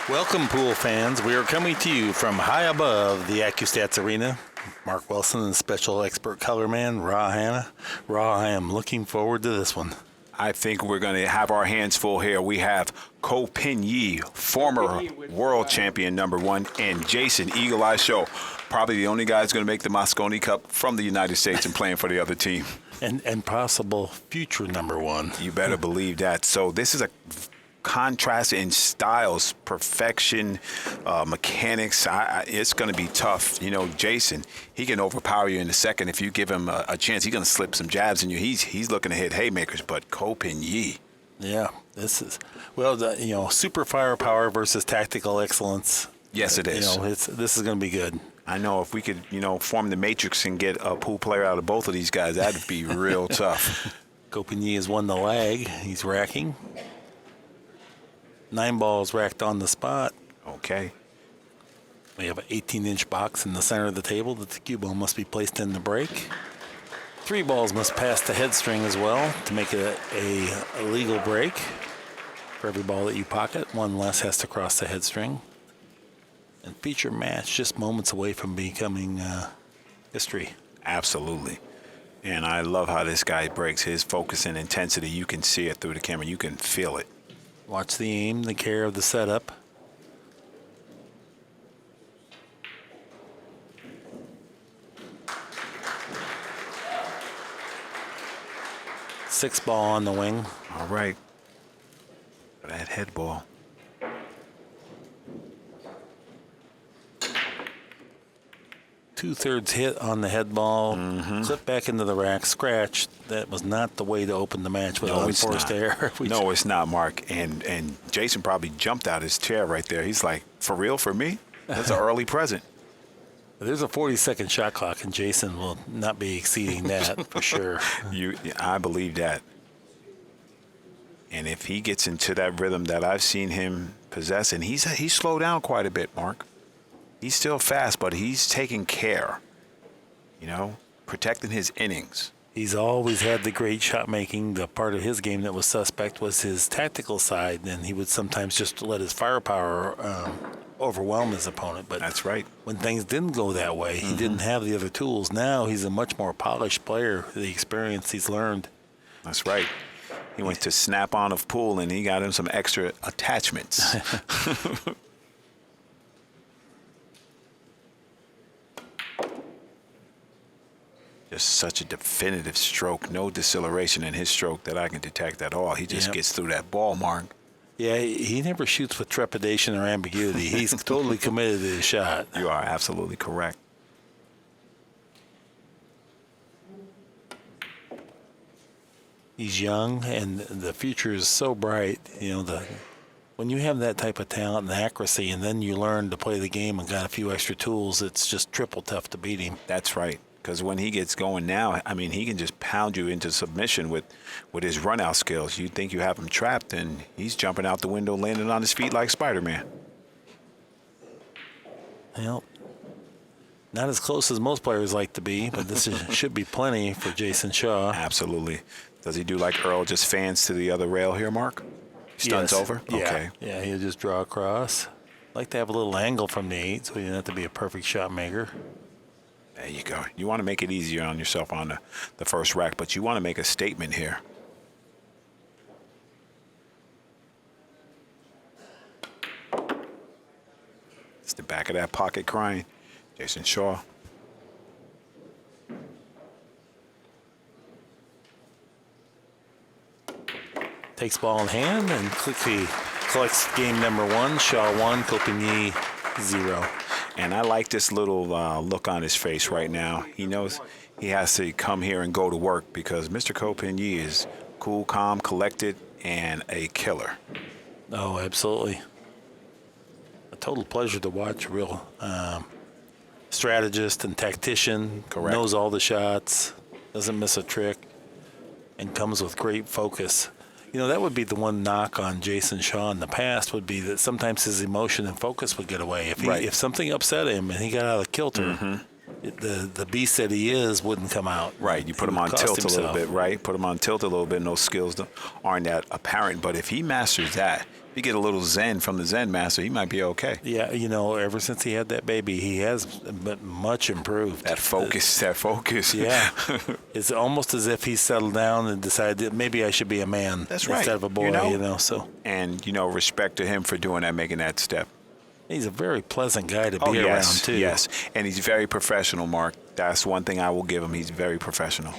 Welcome, pool fans. We are coming to you from high above the Accu-Stats arena. Mark Wilson and special expert colorman Ra Hanna. Ra, I am looking forward to this one. I think we're going to have our hands full here. We have Ko Pin Yi, former world champion #1, and Jayson Eagle Eye Shaw, probably the only guy who's going to make the Mosconi Cup from the United States and playing for the other team. And possible future #1. You better believe that. So this is a contrast in styles, perfection, mechanics. It's going to be tough. You know, Jayson, he can overpower you in a second. If you give him a chance, he's going to slip some jabs in you. He's looking to hit haymakers, but Ko Pin Yi. Yeah, this is, super firepower versus tactical excellence. Yes, it is. This is going to be good. I know if we could, form the matrix and get a pool player out of both of these guys, that'd be real tough. Ko Pin Yi has won the lag. He's racking. 9 balls racked on the spot. Okay. We have an 18-inch box in the center of the table that the cue ball must be placed in the break. 3 balls must pass the head string as well to make it a legal break. For every ball that you pocket, 1 less has to cross the head string. And feature match just moments away from becoming history. Absolutely. And I love how this guy breaks. His focus and intensity, you can see it through the camera. You can feel it. Watch the aim, the care of the setup. Six ball on the wing. All right. That head ball. Two-thirds hit on the head ball. Clip back into the rack, scratch. That was not the way to open the match with unforced error. No, it's not, Mark. And Jayson probably jumped out his chair right there. He's like, for real, for me? That's an early present. There's a 40-second shot clock, and Jayson will not be exceeding that for sure. I believe that. And if he gets into that rhythm that I've seen him possess, and he's slowed down quite a bit, Mark. He's still fast, but he's taking care, protecting his innings. He's always had the great shot making. The part of his game that was suspect was his tactical side, and he would sometimes just let his firepower overwhelm his opponent. But that's right. When things didn't go that way, he didn't have the other tools. Now he's a much more polished player. The experience he's learned. That's right. He went to Snap-on of pool, and he got him some extra attachments. Just such a definitive stroke, no deceleration in his stroke that I can detect at all. He just gets through that ball, Mark. Yeah, he never shoots with trepidation or ambiguity. He's totally committed to his shot. You are absolutely correct. He's young, and the future is so bright. When you have that type of talent and accuracy, and then you learn to play the game and got a few extra tools, it's just triple tough to beat him. That's right. Because when he gets going now, he can just pound you into submission with his run-out skills. You think you have him trapped, and he's jumping out the window, landing on his feet like Spider-Man. Well, not as close as most players like to be, but this should be plenty for Jayson Shaw. Absolutely. Does he do like Earl, just fans to the other rail here, Mark? Stunts over? Yeah. Okay. Yeah, he'll just draw across. Like to have a little angle from the 8, so he doesn't have to be a perfect shot maker. There you go. You want to make it easier on yourself on the first rack, but you want to make a statement here. It's the back of that pocket crying. Jayson Shaw. Takes ball in hand and quickly collects game #1. Shaw 1, Ko Pin Yi 0. And I like this little look on his face right now. He knows he has to come here and go to work because Mr. Ko Pin Yi is cool, calm, collected, and a killer. Oh, absolutely. A total pleasure to watch. Real strategist and tactician. Correct. Knows all the shots, doesn't miss a trick, and comes with great focus. That would be the one knock on Jayson Shaw in the past would be that sometimes his emotion and focus would get away. If something upset him and he got out of kilter, the beast that he is wouldn't come out. Right, you put him on tilt a little bit, right? Put him on tilt a little bit, and those skills aren't that apparent. But if he masters that, If you get a little zen from the Zen master, he might be okay. Yeah, ever since he had that baby, he has been much improved. That focus. Yeah. It's almost as if he settled down and decided that maybe I should be a man That's right. instead of a boy, so. And, respect to him for doing that, making that step. He's a very pleasant guy to be around, too. Yes, and he's very professional, Mark. That's one thing I will give him. He's very professional.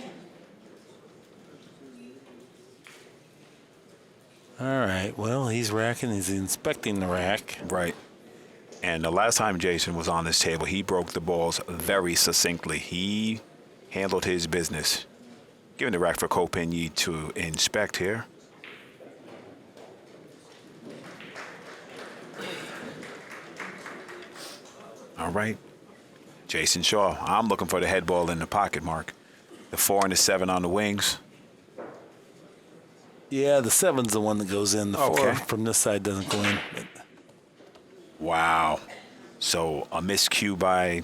All right. Well, he's racking. He's inspecting the rack. Right. And the last time Jayson was on this table, he broke the balls very succinctly. He handled his business. Giving the rack for Kopin to inspect here. All right. Jayson Shaw. I'm looking for the head ball in the pocket, Mark. The 4 and the 7 on the wings. Yeah, the 7's the one that goes in. The 4 from this side doesn't go in. Wow. So a miscue by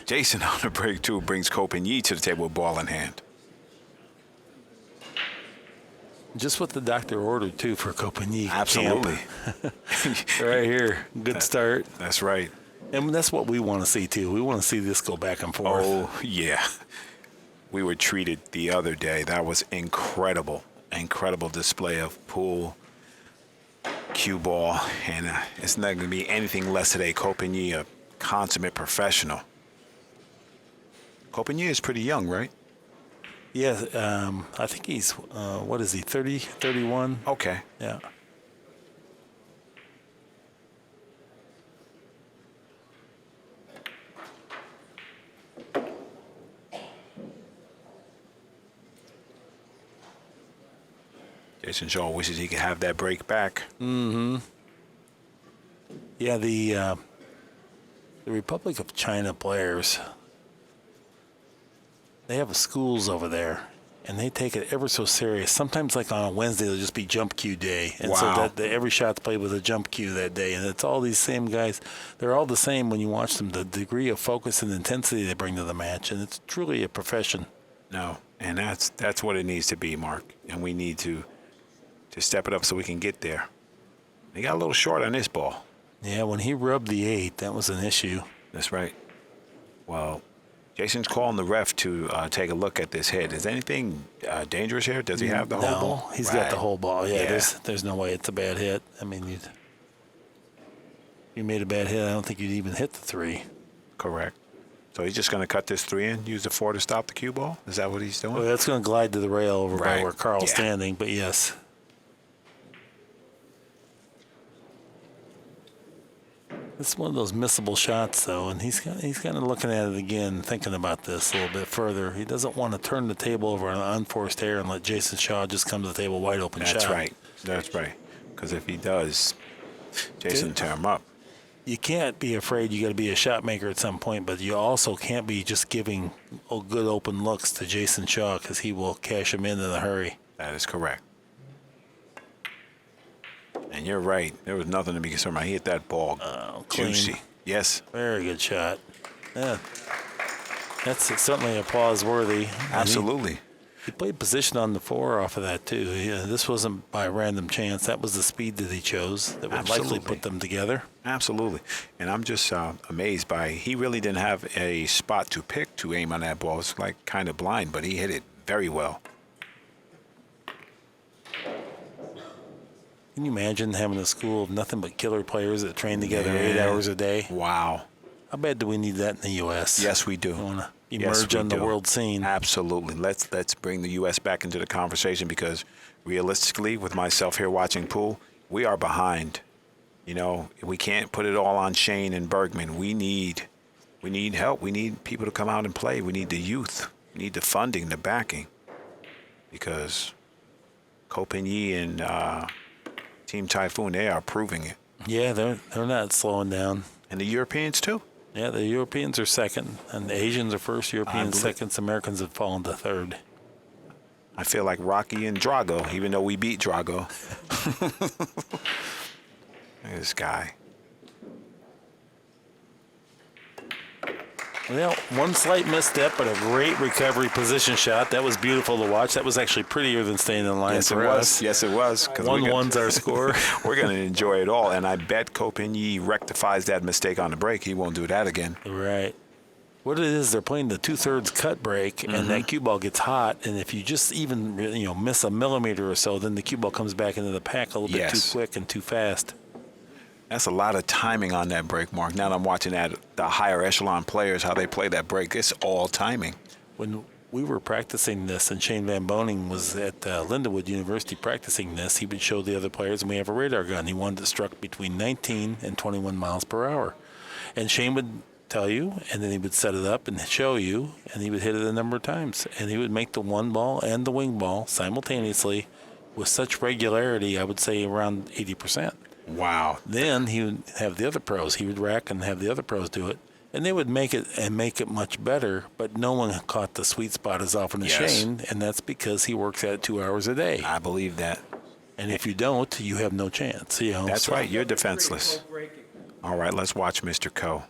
Jayson on the break, too, brings Kopin to the table with ball in hand. Just what the doctor ordered, too, for Kopin. Absolutely. Right here. Good start. That's right. And that's what we want to see, too. We want to see this go back and forth. Oh, yeah. We were treated the other day. That was incredible. Incredible display of pool, cue ball, and it's not going to be anything less today. Kopin, a consummate professional. Kopin is pretty young, right? Yeah, I think he's, what is he, 30, 31? Okay. Yeah. Jayson Shaw wishes he could have that break back. Mm-hmm. Yeah, the Republic of China players, they have schools over there, and they take it ever so serious. Sometimes, like on a Wednesday, it'll just be jump cue day. And so every shot's played with a jump cue that day. And it's all these same guys. They're all the same when you watch them, the degree of focus and intensity they bring to the match. And it's truly a profession. No, and that's what it needs to be, Mark. And we need to step it up so we can get there. He got a little short on this ball. Yeah, when he rubbed the 8, that was an issue. That's right. Well, Jason's calling the ref to take a look at this hit. Is anything dangerous here? Does he have the whole ball? He's got the whole ball. Yeah, there's no way it's a bad hit. I mean, you made a bad hit, I don't think you'd even hit the 3. Correct. So he's just going to cut this 3 in, use the 4 to stop the cue ball? Is that what he's doing? Well, that's going to glide to the rail over by where Carl's standing, but yes. It's one of those missable shots, though, and he's kind of looking at it again, thinking about this a little bit further. He doesn't want to turn the table over on an unforced error and let Jayson Shaw just come to the table wide open shot. That's right. That's right. Because if he does, Jayson tear him up. You can't be afraid. You got to be a shot maker at some point, but you also can't be just giving good open looks to Jayson Shaw because he will cash him in a hurry. That is correct. And you're right. There was nothing to be concerned about. He hit that ball juicy. Yes. Very good shot. Yeah. That's certainly applause worthy. Absolutely. He played position on the 4 off of that, too. This wasn't by random chance. That was the speed that he chose that would likely put them together. Absolutely. And I'm just amazed by he really didn't have a spot to pick to aim on that ball. It's like kind of blind, but he hit it very well. Can you imagine having a school of nothing but killer players that train together 8 hours a day? Wow. How bad do we need that in the U.S.? Yes, we do. We want to emerge on the world scene. Absolutely. Let's bring the U.S. back into the conversation because realistically, with myself here watching pool, we are behind. We can't put it all on Shane and Bergman. We need help. We need people to come out and play. We need the youth. We need the funding, the backing. Because Kopin and Team Typhoon, they are proving it. Yeah, they're not slowing down. And the Europeans, too. Yeah, the Europeans are second, and the Asians are first, Europeans second, Americans have fallen to third. I feel like Rocky and Drago, even though we beat Drago. Look at this guy. Well, one slight misstep, but a great recovery position shot. That was beautiful to watch. That was actually prettier than staying in line Yes, for it was. us. Yes, it was. 1-1's our score. We're going to enjoy it all, and I bet Copigny rectifies that mistake on the break. He won't do that again. Right. What it is, they're playing the 2/3 cut break, and that cue ball gets hot. And if you just even miss a millimeter or so, then the cue ball comes back into the pack a little bit too quick and too fast. That's a lot of timing on that break, Mark. Now that I'm watching the higher echelon players, how they play that break, it's all timing. When we were practicing this, and Shane Van Boning was at Lindenwood University practicing this, he would show the other players, and we have a radar gun. He wanted it struck between 19 and 21 miles per hour. And Shane would tell you, and then he would set it up and show you, and he would hit it a number of times. And he would make the one ball and the wing ball simultaneously with such regularity, I would say around 80%. Wow. Then he would have the other pros. He would rack and have the other pros do it. And they would make it much better, but no one caught the sweet spot as often as Shane, and that's because he works at it 2 hours a day. I believe that. And if you don't, you have no chance. That's right. You're defenseless. All right, let's watch Mr. Coe.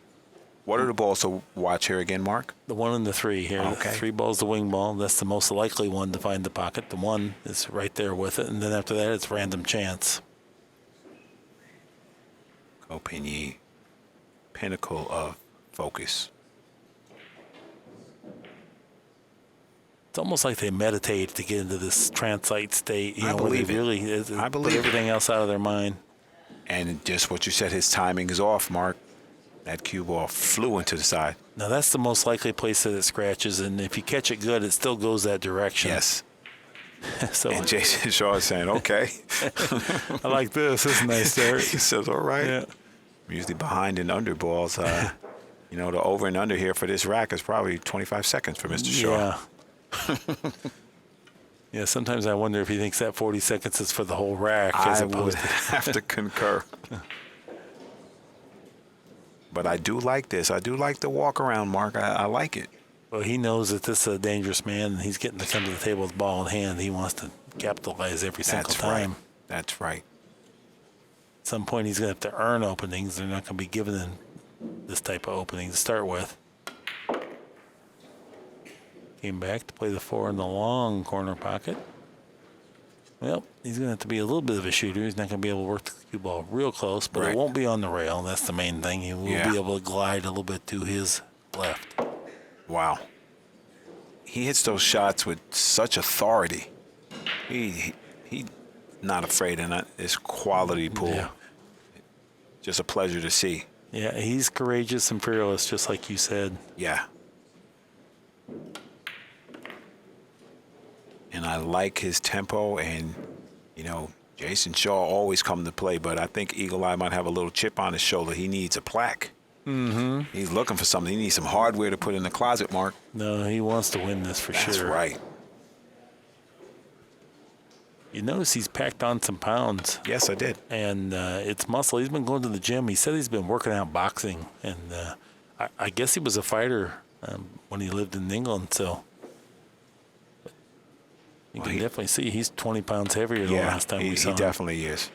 What are the balls to watch here again, Mark? The 1 and the 3 here. Okay. 3 balls the wing ball. That's the most likely one to find the pocket. The 1 is right there with it, and then after that, it's random chance. Copigny, pinnacle of focus. It's almost like they meditate to get into this trance-like state. I believe where they it. really I believe put everything else out of their mind. And just what you said, his timing is off, Mark. That cue ball flew into the side. Now, that's the most likely place that it scratches, and if you catch it good, it still goes that direction. Yes. So And Jayson Shaw is saying, okay. I like this. This is a nice start. He says, all right. Yeah. Usually behind and under balls. The over and under here for this rack is probably 25 seconds for Mr. Shaw. Yeah. Yeah, sometimes I wonder if he thinks that 40 seconds is for the whole rack as I would opposed to... have to concur. But I do like this. I do like the walk around, Mark. I like it. Well, he knows that this is a dangerous man, and he's getting to come to the table with the ball in hand. He wants to capitalize every single time. Right. That's right. At some point, he's going to have to earn openings. They're not going to be given him this type of opening to start with. Came back to play the 4 in the long corner pocket. Well, he's going to have to be a little bit of a shooter. He's not going to be able to work the cue ball real close, but it won't be on the rail. That's the main thing. He will be able to glide a little bit to his left. Wow. He hits those shots with such authority. He not afraid, and it's quality pool. Yeah. Just a pleasure to see. Yeah, he's courageous and fearless, just like you said. Yeah. And I like his tempo, and, Jayson Shaw always come to play, but I think Eagle Eye might have a little chip on his shoulder. He needs a plaque. Mm-hmm. He's looking for something. He needs some hardware to put in the closet, Mark. No, he wants to win this for sure. That's right. You notice he's packed on some pounds. Yes, I did. And it's muscle. He's been going to the gym. He said he's been working out boxing. And I guess he was a fighter when he lived in England. So you can definitely see he's 20 pounds heavier than last time we saw him. He definitely is.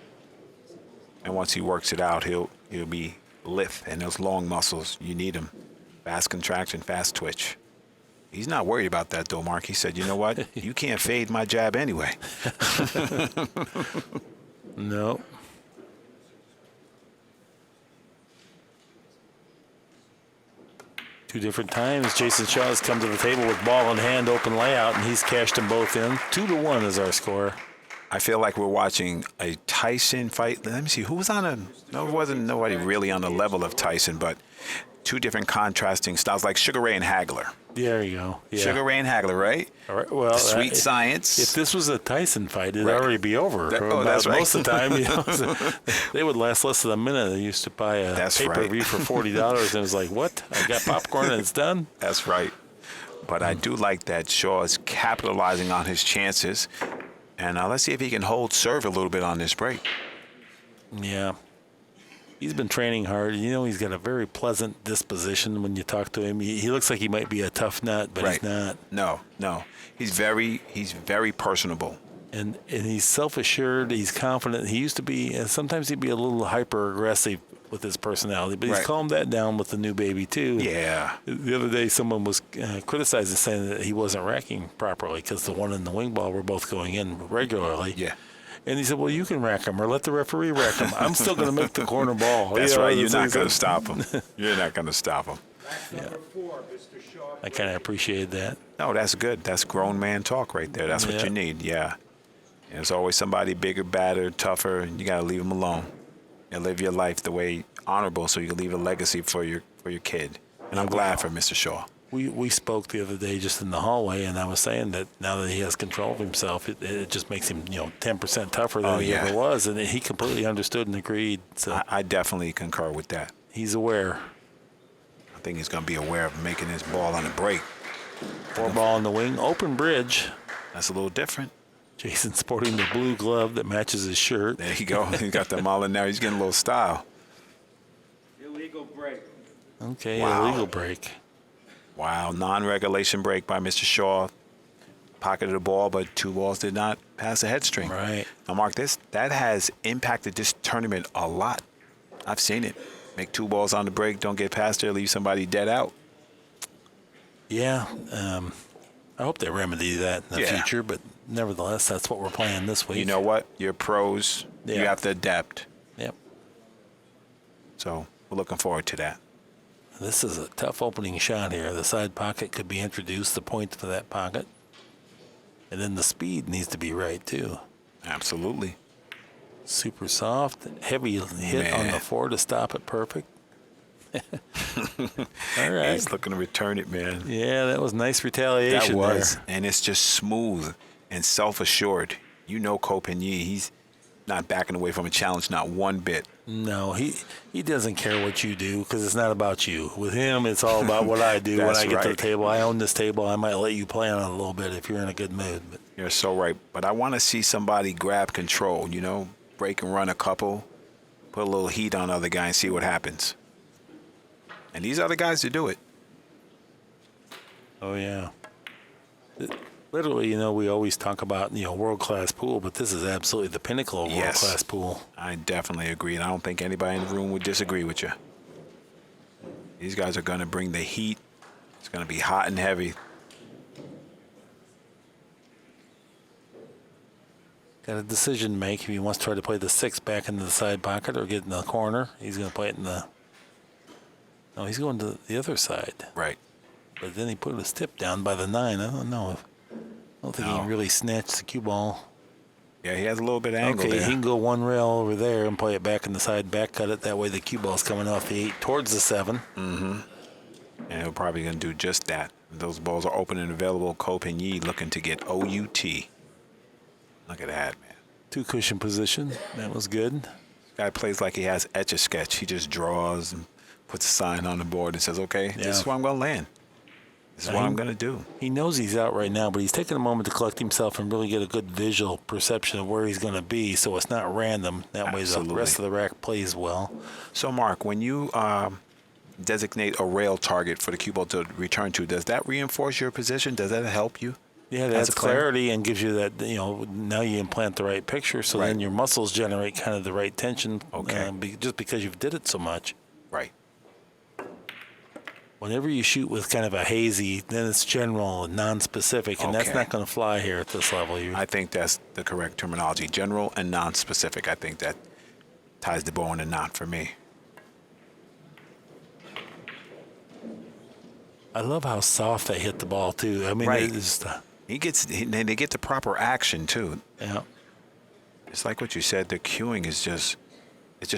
And once he works it out, he'll be lithe. And those long muscles, you need them. Fast contraction, fast twitch. He's not worried about that, though, Mark. He said, you know what? You can't fade my jab anyway. No. Two different times, Jayson Shaw has come to the table with ball in hand, open layout, and he's cashed them both in. 2-1 is our score. I feel like we're watching a Tyson fight. Let me see. Who was on a... No, it wasn't nobody really on the level of Tyson, but two different contrasting styles, like Sugar Ray and Hagler. There you go. Yeah. Sugar Ray and Hagler, right? All right. Well, Sweet science. If this was a Tyson fight, it'd already be over. That's right. Most of the time, they would last less than a minute. They used to buy a pay-per-view for $40, and it was like, what? I got popcorn and it's done? That's right. But I do like that Shaw is capitalizing on his chances. And let's see if he can hold serve a little bit on this break. Yeah. He's been training hard. He's got a very pleasant disposition when you talk to him. He looks like he might be a tough nut, but he's not. No. He's very personable. And he's self-assured. He's confident. He used to be, sometimes he'd be a little hyper-aggressive with his personality, but he's Right. calmed that down with the new baby too. Yeah. The other day, someone was criticizing, saying that he wasn't racking properly because the one and the wing ball were both going in regularly. Yeah. And he said, well, you can rack them or let the referee rack them. I'm still going to make the corner ball. That's right. You're not going going to stop him. You're not going to stop him. Number 4, Mr. Shaw. I kind of appreciated that. No, that's good. That's grown man talk right there. That's what Yeah. you need. Yeah. There's always somebody bigger, badder, tougher. You got to leave them alone and live your life the way honorable, so you can leave a legacy for your kid. And I'm glad for Mr. Shaw. We spoke the other day just in the hallway, and I was saying that now that he has control of himself, it just makes him 10% tougher than he ever was, and he completely understood and agreed. So I definitely concur with that. he's aware. I think he's going to be aware of making his ball on the break. 4 ball in the wing, open bridge. That's a little different. Jason sporting the blue glove that matches his shirt. There you go. He got the mullet now. He's getting a little style. Illegal break. Okay, Wow. illegal break. Wow, non-regulation break by Mr. Shaw. Pocketed the ball, but 2 balls did not pass the head string. Right. Now, Mark, that has impacted this tournament a lot. I've seen it. Make 2 balls on the break, don't get past there, leave somebody dead out. Yeah, I hope they remedy that in the Yeah. future, but nevertheless, that's what we're playing this week. You know what? You're pros. You Yeah. have to adapt. Yep. So we're looking forward to that. This is a tough opening shot here. The side pocket could be introduced, the point for that pocket. And then the speed needs to be right, too. Absolutely. Super soft, heavy hit on Man. the 4 to stop it perfect. All right. He's looking to return it, man. Yeah, that was nice That retaliation was. there. And it's just smooth and self-assured. You know Copigny, he's not backing away from a challenge, not one bit. No, he doesn't care what you do because it's not about you. With him, it's all about what I do when That's I get to the right. table. I own this table. I might let you play on it a little bit if you're in a good mood. But You're so right. But I want to see somebody grab control, break and run a couple, put a little heat on the other guy and see what happens. And these are the guys to do it. oh yeah, literally, we always talk about world-class pool, but this is absolutely the pinnacle of Yes. world-class pool. I definitely agree. And I don't think anybody in the room would disagree with you. These guys are going to bring the heat. It's going to be hot and heavy. Got a decision to make if he wants to try to play the 6 back into the side pocket or get in the corner. He's going to play it in the. No, he's going to the other side. Right. But then he put his tip down by the 9. I don't know. I don't think he No. can really snatch the cue ball. Yeah, he has a little bit of angle Okay, there. he can go one rail over there and play it back in the side, back cut it. That way the cue ball's coming off the 8 towards the 7. And he'll probably going to do just that. Those balls are open and available. Copigny looking to get OUT. Look at that, man. 2 cushion position. That was good. Guy plays like he has Etch-a-Sketch. He just draws and puts a sign on the board and says, okay, this is where I'm going to land. This is what I'm going to do. He knows he's out right now, but he's taking a moment to collect himself and really get a good visual perception of where he's going to be, so it's not random. That way the Absolutely. rest of the rack plays well. So, Mark, when you designate a rail target for the cue ball to return to, does that reinforce your position? Does that help you? Yeah, As that's a player? clarity and gives you that, now you implant the right picture, so then Right. your muscles generate kind of the right tension Okay. just because you've did it so much. Right. Whenever you shoot with kind of a hazy, then it's general and non-specific, and that's Okay. not going to fly here at this level. I think that's the correct terminology. General and non-specific. I think that ties the bow in a knot for me. I love how soft they hit the ball, too. I mean, Right. it's, And they get the proper action, too. yeah. It's like what you said. The cueing is just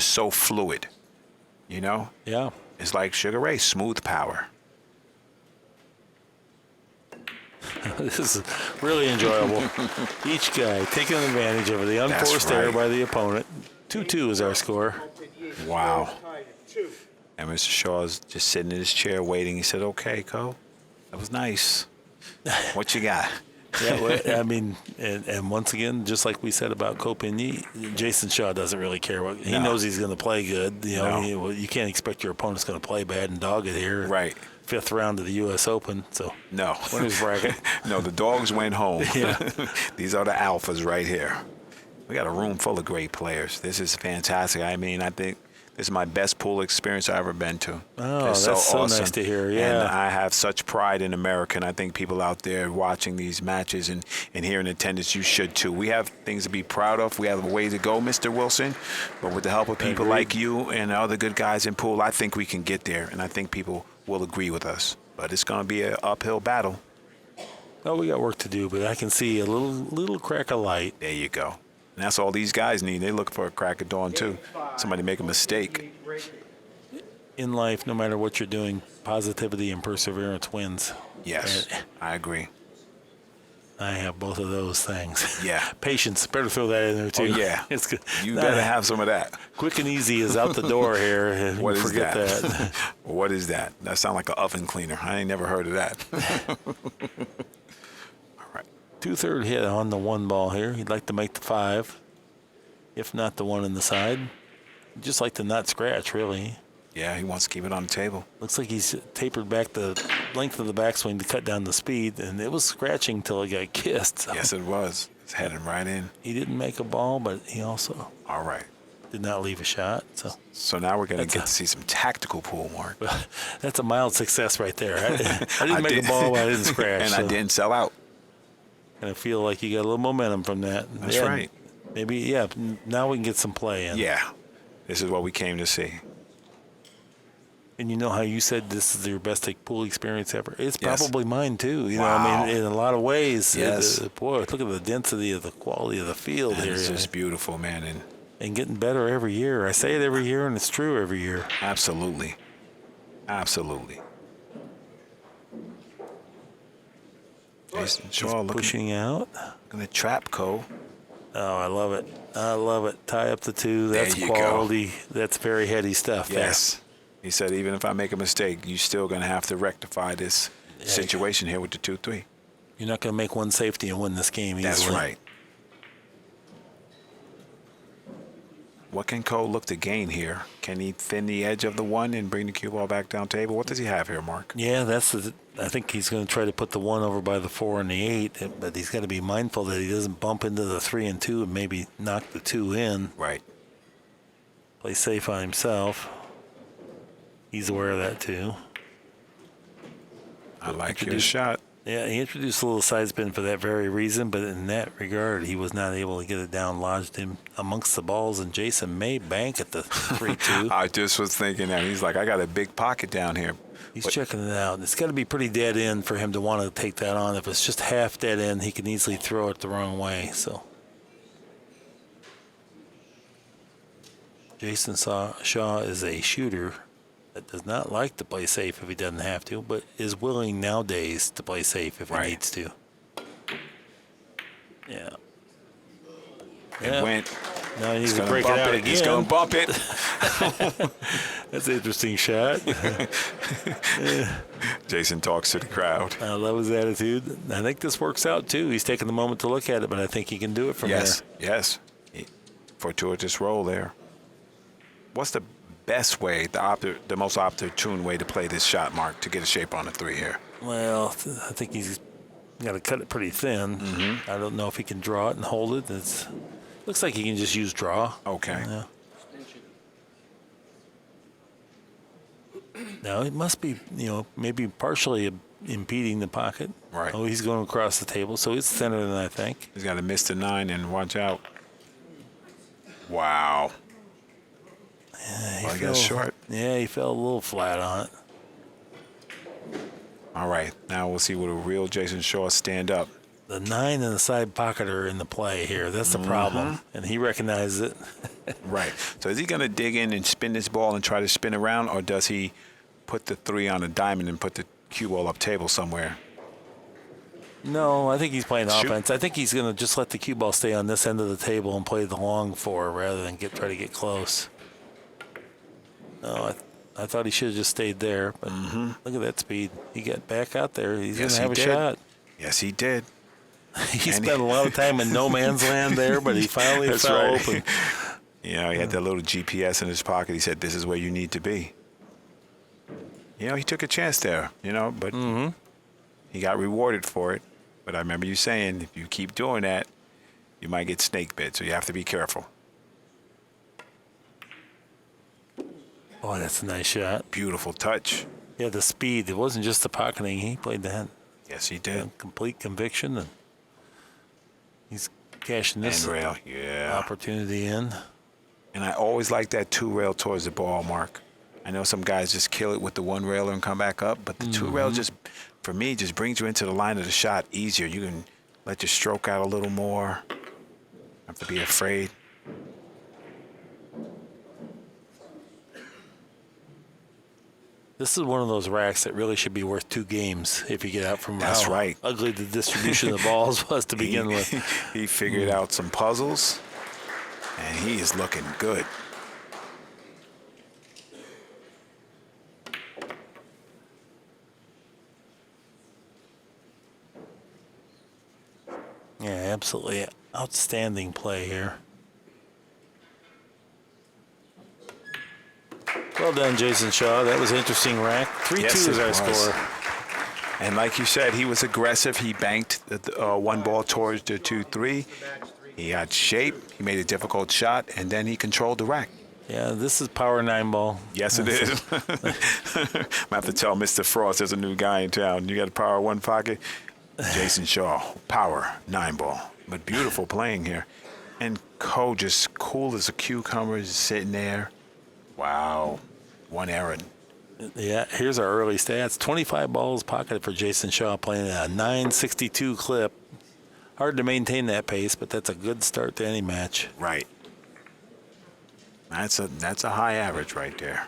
so fluid, Yeah. It's like Sugar Ray, smooth power. This is really enjoyable. Each guy taking advantage of the unforced right. error by the opponent. 2-2 is our score. Wow. Tied at 2. And Mr. Shaw's just sitting in his chair waiting. He said, okay, Co, that was nice. What you got? Yeah, well, I mean, and once again, just like we said about Copigny, Jayson Shaw doesn't really care. He No. knows he's going to play good. No. You can't expect your opponent's going to play bad and dog it here. Right. 5th round of the U.S. Open. So No. winner's bracket. No, the dogs went home. Yeah. These are the alphas right here. We got a room full of great players. This is fantastic. I mean, I think This is my best pool experience I've ever been to. Oh, It's that's so nice to hear, And yeah. I have such pride in America, and I think people out there watching these matches and here in attendance, you should too. We have things to be proud of. We have a way to go, Mr. Wilson. But with the help of people Agreed. like you and other good guys in pool, I think we can get there, and I think people will agree with us. But it's going to be an uphill battle. Oh, we got work to do, but I can see a little crack of light. There you go. And that's all these guys need. They look for a crack of dawn, too. Somebody make a mistake. In life, no matter what you're doing, positivity and perseverance wins. Yes, And I agree. I have both of those things. Yeah. Patience, better throw that in there too. Oh, yeah. It's good. You better have some of that. Quick and easy is out the door here. What is Forget that? What is that? That sounds like an oven cleaner. I ain't never heard of that. All right. 2/3 hit on the one ball here. He'd like to make the 5, if not the one in the side. He'd just like to not scratch, really. Yeah, he wants to keep it on the table. Looks like he's tapered back the length of the backswing to cut down the speed, and it was scratching till it got kissed. So Yes, it was. It's heading right in. he didn't make a ball, but he also All right. did not leave a shot. So So now we're going to That's get to see some tactical pool, Mark. that's a mild success right there. I didn't make a ball, but I didn't scratch. And I so didn't sell out. And I feel like you got a little momentum from that. That's right. Maybe, yeah, now we can get some play in. Yeah. This is what we came to see. And you know how you said this is your best pool experience ever? It's Yes. probably mine too. You know, Wow. I mean, in a lot of ways. Yes. Boy, look at the density of the quality of the field here. It's just beautiful, man. And And getting better every year. I say it every year, and it's true every year. absolutely. Absolutely. Jayson Shaw looking Pushing out. to trap Cole. Oh, I love it. I love it. Tie up the 2. That's There you go. quality. That's very heady stuff. there. Yes. He said, even if I make a mistake, you're still going to have to rectify this situation here with the 2-3. You're not going to make one safety and win this game easily. That's right. What can Cole look to gain here? Can he thin the edge of the 1 and bring the cue ball back down table? What does he have here, Mark? Yeah, I think he's going to try to put the 1 over by the 4 and the 8, but he's got to be mindful that he doesn't bump into the 3 and 2 and maybe knock the 2 in. Right. Play safe on himself. He's aware of that too. I like your Introduce- shot. Yeah, he introduced a little side spin for that very reason, but in that regard, he was not able to get it down, lodged him amongst the balls, and Jason may bank at the 3-2. I just was thinking that. He's like, I got a big pocket down here. He's But- checking it out. It's got to be pretty dead end for him to want to take that on. If it's just half dead end, he can easily throw it the wrong way. So, Jayson Shaw is a shooter that does not like to play safe if he doesn't have to, but is willing nowadays to play safe if Right. he needs to. Yeah. It went. Now he needs He's to gonna break it bump out it. again. He's going to bump it. That's an interesting shot. Jason talks to the crowd. I love his attitude. I think this works out too. He's taking the moment to look at it, but I think he can do it from Yes, there. yes. Fortuitous roll there. What's the best way, the most opportune way to play this shot, Mark, to get a shape on the 3 here? Well, I think he's got to cut it pretty thin. Mm-hmm. I don't know if he can draw it and hold it. Looks like he can just use draw. Okay. Yeah. Now, it must be, maybe partially impeding the pocket. Right. Oh, he's going across the table, so it's thinner than I think. He's got to miss the 9 and watch out. Wow. I guess short. Yeah, he fell a little flat on it. All right. Now we'll see what a real Jayson Shaw stand up. The 9 and the side pocket are in the play here. That's the problem, and he recognizes it. Right. So is he going to dig in and spin this ball and try to spin around, or does he put the 3 on a diamond and put the cue ball up table somewhere? No, I think he's playing Shoot. offense. I think he's going to just let the cue ball stay on this end of the table and play the long 4 rather than try to get close. No, I thought he should have just stayed there, but look at that speed. He got back out there. He's Yes, going to he have a did. shot. Yes, he did. He And spent a lot of time in no man's land there, but he finally That's fell right. open. He had that little GPS in his pocket. He said, this is where you need to be. He took a chance there, but he got rewarded for it. But I remember you saying, if you keep doing that, you might get snake bit, so you have to be careful. Oh, that's a nice shot. Beautiful touch. Yeah, the speed. It wasn't just the pocketing. He played that. Yes, he did. Complete conviction, and he's cashing this End rail, yeah. opportunity in. And I always like that 2 rail towards the ball, Mark. I know some guys just kill it with the 1 railer and come back up, but the 2 rail just, for me, just brings you into the line of the shot easier. You can let your stroke out a little more. Don't have to be afraid. This is one of those racks that really should be worth 2 games if you get out from That's how right. ugly the distribution of the balls was to begin with. He figured out some puzzles, and he is looking good. Yeah, absolutely outstanding play here. Well done, Jayson Shaw. That was an interesting rack. 3-2 Yes, is it our was. score. And like you said, he was aggressive. He banked 1 ball towards the 2-3. He had shape. He made a difficult shot, and then he controlled the rack. Yeah, this is power 9 ball. Yes, it is. I have to tell Mr. Frost there's a new guy in town. You got a power 1 pocket. Jayson Shaw, power 9 ball. But beautiful playing here. And Ko just cool as a cucumber, just sitting there. Wow. 1 error. Yeah, here's our early stats. 25 balls pocketed for Jayson Shaw, playing at a 9.62 clip. Hard to maintain that pace, but that's a good start to any match. Right. That's a high average right there.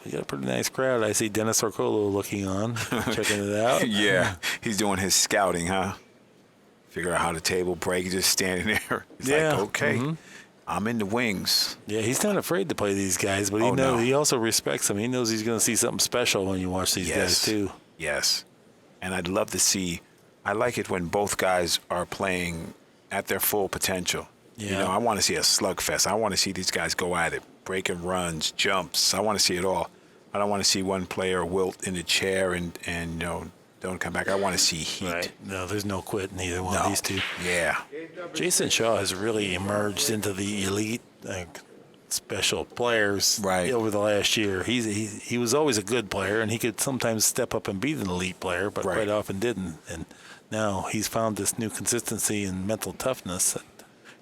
We got a pretty nice crowd. I see Dennis Orcolo looking on, checking it out. Yeah, he's doing his scouting, huh? Figure out how the table break. He's just standing there. He's Yeah. like, okay, I'm in the wings. Yeah, he's not afraid to play these guys, but Oh, no. he also respects them. He knows he's going to see something special when you watch these guys, too. Yes. And I'd love to see, I like it when both guys are playing at their full potential. You Yeah. know, I want to see a slugfest. I want to see these guys go at it, breaking runs, jumps. I want to see it all. I don't want to see one player wilt in the chair and you know, don't come back. I want to see heat. Right. No, there's no quit in either one of these two. Yeah. Jayson Shaw has really emerged into the elite special players Right. over the last year. He was always a good player, and he could sometimes step up and be an elite player, but Right. quite often didn't. And now he's found this new consistency and mental toughness that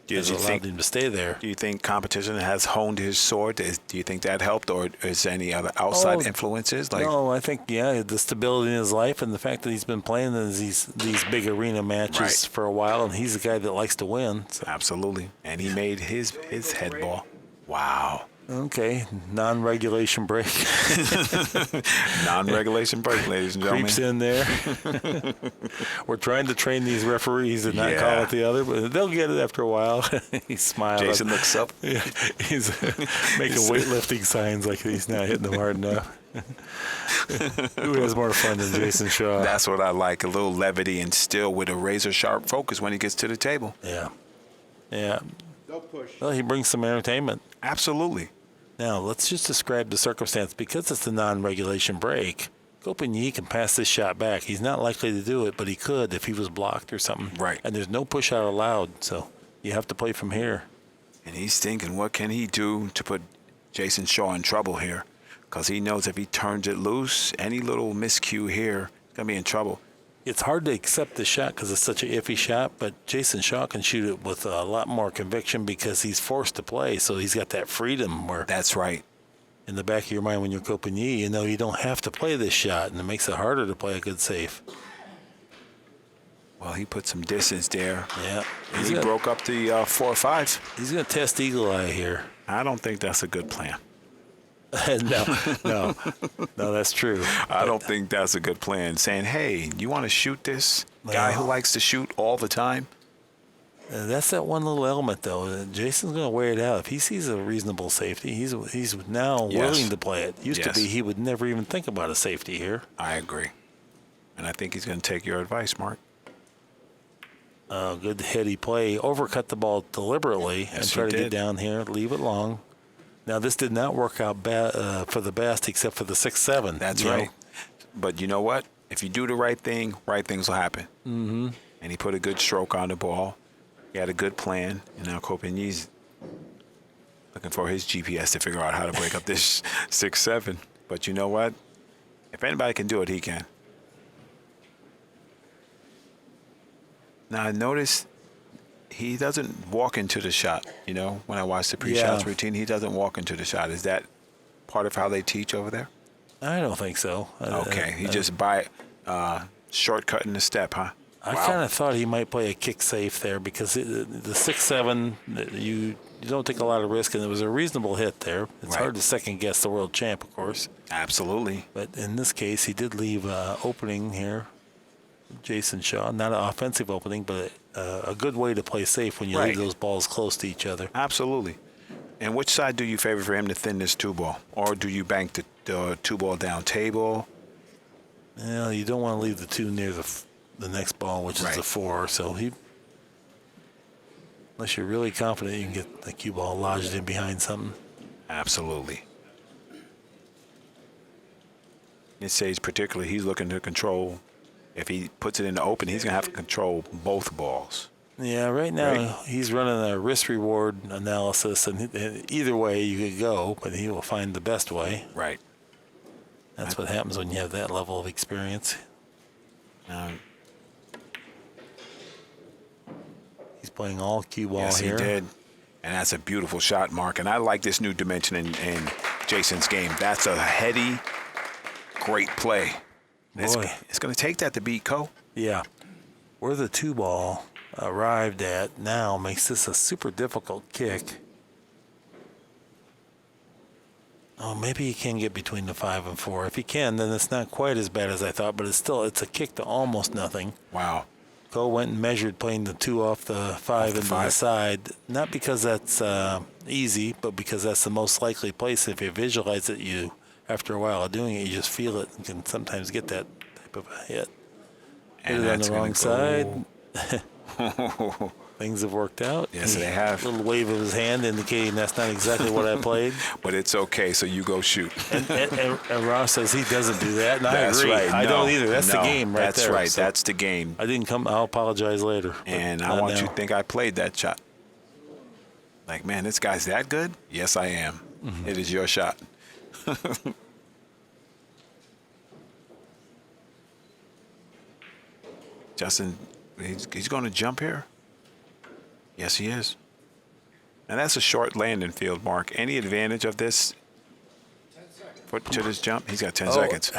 has allowed him to stay there. Do you think competition has honed his sword? Do you think that helped, or is there any other outside influences? No, I think, the stability in his life and the fact that he's been playing these big arena matches Right. for a while, and he's a guy that likes to win. So. Absolutely. And he made his head ball. Wow. Okay, non-regulation break. Non-regulation break, ladies and gentlemen. Creeps in there. We're trying to train these referees and not call it the other, but they'll get it after a while. He smiles. Jason looks up. He's making weightlifting signs like he's not hitting them hard enough. Who has more fun than Jayson Shaw? That's what I like, a little levity and still with a razor-sharp focus when he gets to the table. Yeah. No push. Well, he brings some entertainment. Absolutely. Now, let's just describe the circumstance. Because it's a non-regulation break, Gopin can pass this shot back. He's not likely to do it, but he could if he was blocked or something. Right. And there's no push out allowed, so you have to play from here. And he's thinking, what can he do to put Jayson Shaw in trouble here? Because he knows if he turns it loose, any little miscue here, he's going to be in trouble. It's hard to accept the shot because it's such an iffy shot, but Jayson Shaw can shoot it with a lot more conviction because he's forced to play, so he's got that freedom where That's right. in the back of your mind when you're Gopin, you know you don't have to play this shot, and it makes it harder to play a good safe. Well, he put some distance there. Yeah. And he broke up the 4-5. He's going to test Eagle Eye here. I don't think that's a good plan. No, that's true. I don't think that's a good plan. Saying, hey, you want to shoot this guy who likes to shoot all the time? That's that one little element, though. Jason's going to wear it out. If he sees a reasonable safety, he's now willing to play it. Used to be he would never even think about a safety here. I agree. And I think he's going to take your advice, Mark. Good heady play. Overcut the ball deliberately and try to get down here, leave it long. Now, this did not work out for the best except for the 6-7. That's right. But you know what? If you do the right thing, right things will happen. Mm-hmm. And he put a good stroke on the ball. He had a good plan. And now Copenhagen's looking for his GPS to figure out how to break up this 6-7. But you know what? If anybody can do it, he can. Now, I noticed he doesn't walk into the shot. You know, when I watch the pre-shots routine, he doesn't walk into the shot. Is that part of how they teach over there? I don't think so. Okay, he just shortcutting the step, huh? I kind of thought he might play a kick safe there because the 6-7, you don't take a lot of risk, and it was a reasonable hit there. It's hard to second guess the world champ, of course. Absolutely. But in this case, he did leave opening here. Jayson Shaw, not an offensive opening, but a good way to play safe when you leave those balls close to each other. Absolutely. And which side do you favor for him to thin this 2-ball? Or do you bank the 2-ball down table? Well, you don't want to leave the 2 near the next ball, which is the 4. So unless you're really confident you can get the cue ball lodged in behind something. Absolutely. It says particularly he's looking to control. If he puts it in the open, he's going to have to control both balls. Yeah, right now he's running a risk-reward analysis, and either way you could go, but he will find the best way. Right. That's what happens when you have that level of experience. He's playing all cue ball here. Yes, he did. And that's a beautiful shot, Mark. And I like this new dimension in Jayson's game. That's a heady, great play. It's going to take that to beat Ko. Yeah. Where the 2-ball arrived at now makes this a super difficult kick. Oh, maybe he can get between the 5 and 4. If he can, then it's not quite as bad as I thought, but it's a kick to almost nothing. Wow. Ko went and measured playing the 2 off the 5 into the side, not because that's easy, but because that's the most likely place. If you visualize it, after a while of doing it, you just feel it and can sometimes get that type of a hit. And hit it on the wrong side. Things have worked out. Yes, they have. A little wave of his hand indicating that's not exactly what I played. But it's okay, so you go shoot. And Ross says he doesn't do that, and that's I agree. Right. I don't either. That's the game right that's there. That's right. So that's the game. I didn't come. I'll apologize later. And I want you to think I played that shot. Like, man, this guy's that good? Yes, I am. Mm-hmm. It is your shot. Justin, he's going to jump here? Yes, he is. And that's a short landing field, Mark. Any advantage of this? 10 seconds. Foot to this jump? He's got 10 seconds.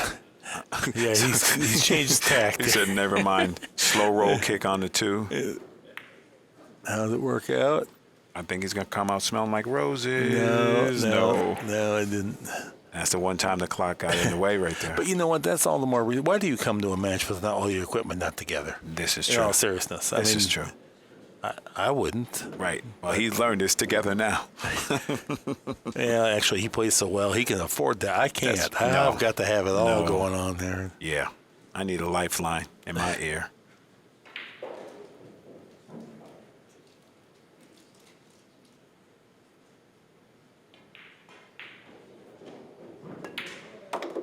Yeah, he's changed his tack. He said, never mind. Slow roll kick on the 2. How did it work out? I think he's going to come out smelling like roses. No, it didn't. That's the one time the clock got in the way right there. But you know what? That's all the more reason. Why do you come to a match with all your equipment not together? This is true. In all seriousness. This is true. I wouldn't. Right. Well, he's learned this together now. Yeah, actually, he plays so well, he can afford that. I can't. I've got to have it all going on there. Yeah. I need a lifeline in my ear.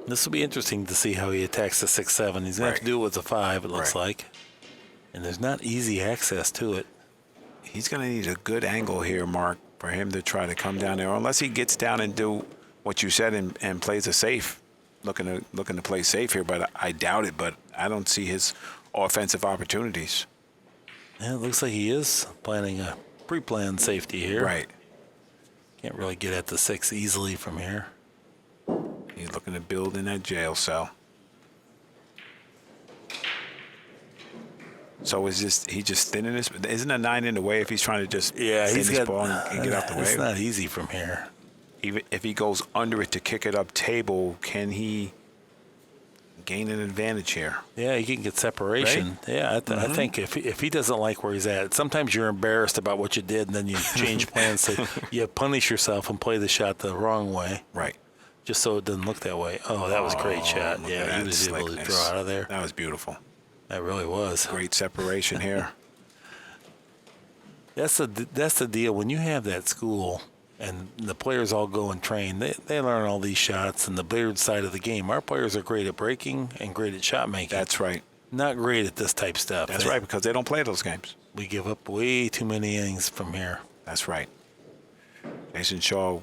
This will be interesting to see how he attacks the 6-7. He's going to have to do it with the 5, it looks like. And there's not easy access to it. He's going to need a good angle here, Mark, for him to try to come down there. Unless he gets down and do what you said and plays a safe. Looking to play safe here, but I doubt it. But I don't see his offensive opportunities. Yeah, it looks like he is planning a pre-planned safety here. Right. Can't really get at the 6 easily from here. He's looking to build in that jail cell. So he just thinning this? Isn't a 9 in the way if he's trying to just thin this ball and get out the way? It's not easy from here. Even if he goes under it to kick it up table, can he gain an advantage here? Yeah, he can get separation. Right? Yeah, I think if he doesn't like where he's at, sometimes you're embarrassed about what you did, and then you change plans. So you punish yourself and play the shot the wrong way. Right. Just so it doesn't look that way. Oh, that was a great shot. Yeah, he was able to draw out of there. That was beautiful. That really was. Great separation here. That's the deal. When you have that school and the players all go and train, they learn all these shots and the Beard side of the game. Our players are great at breaking and great at shot making. That's right. Not great at this type stuff. That's right, because they don't play those games. We give up way too many innings from here. That's right. Jayson Shaw,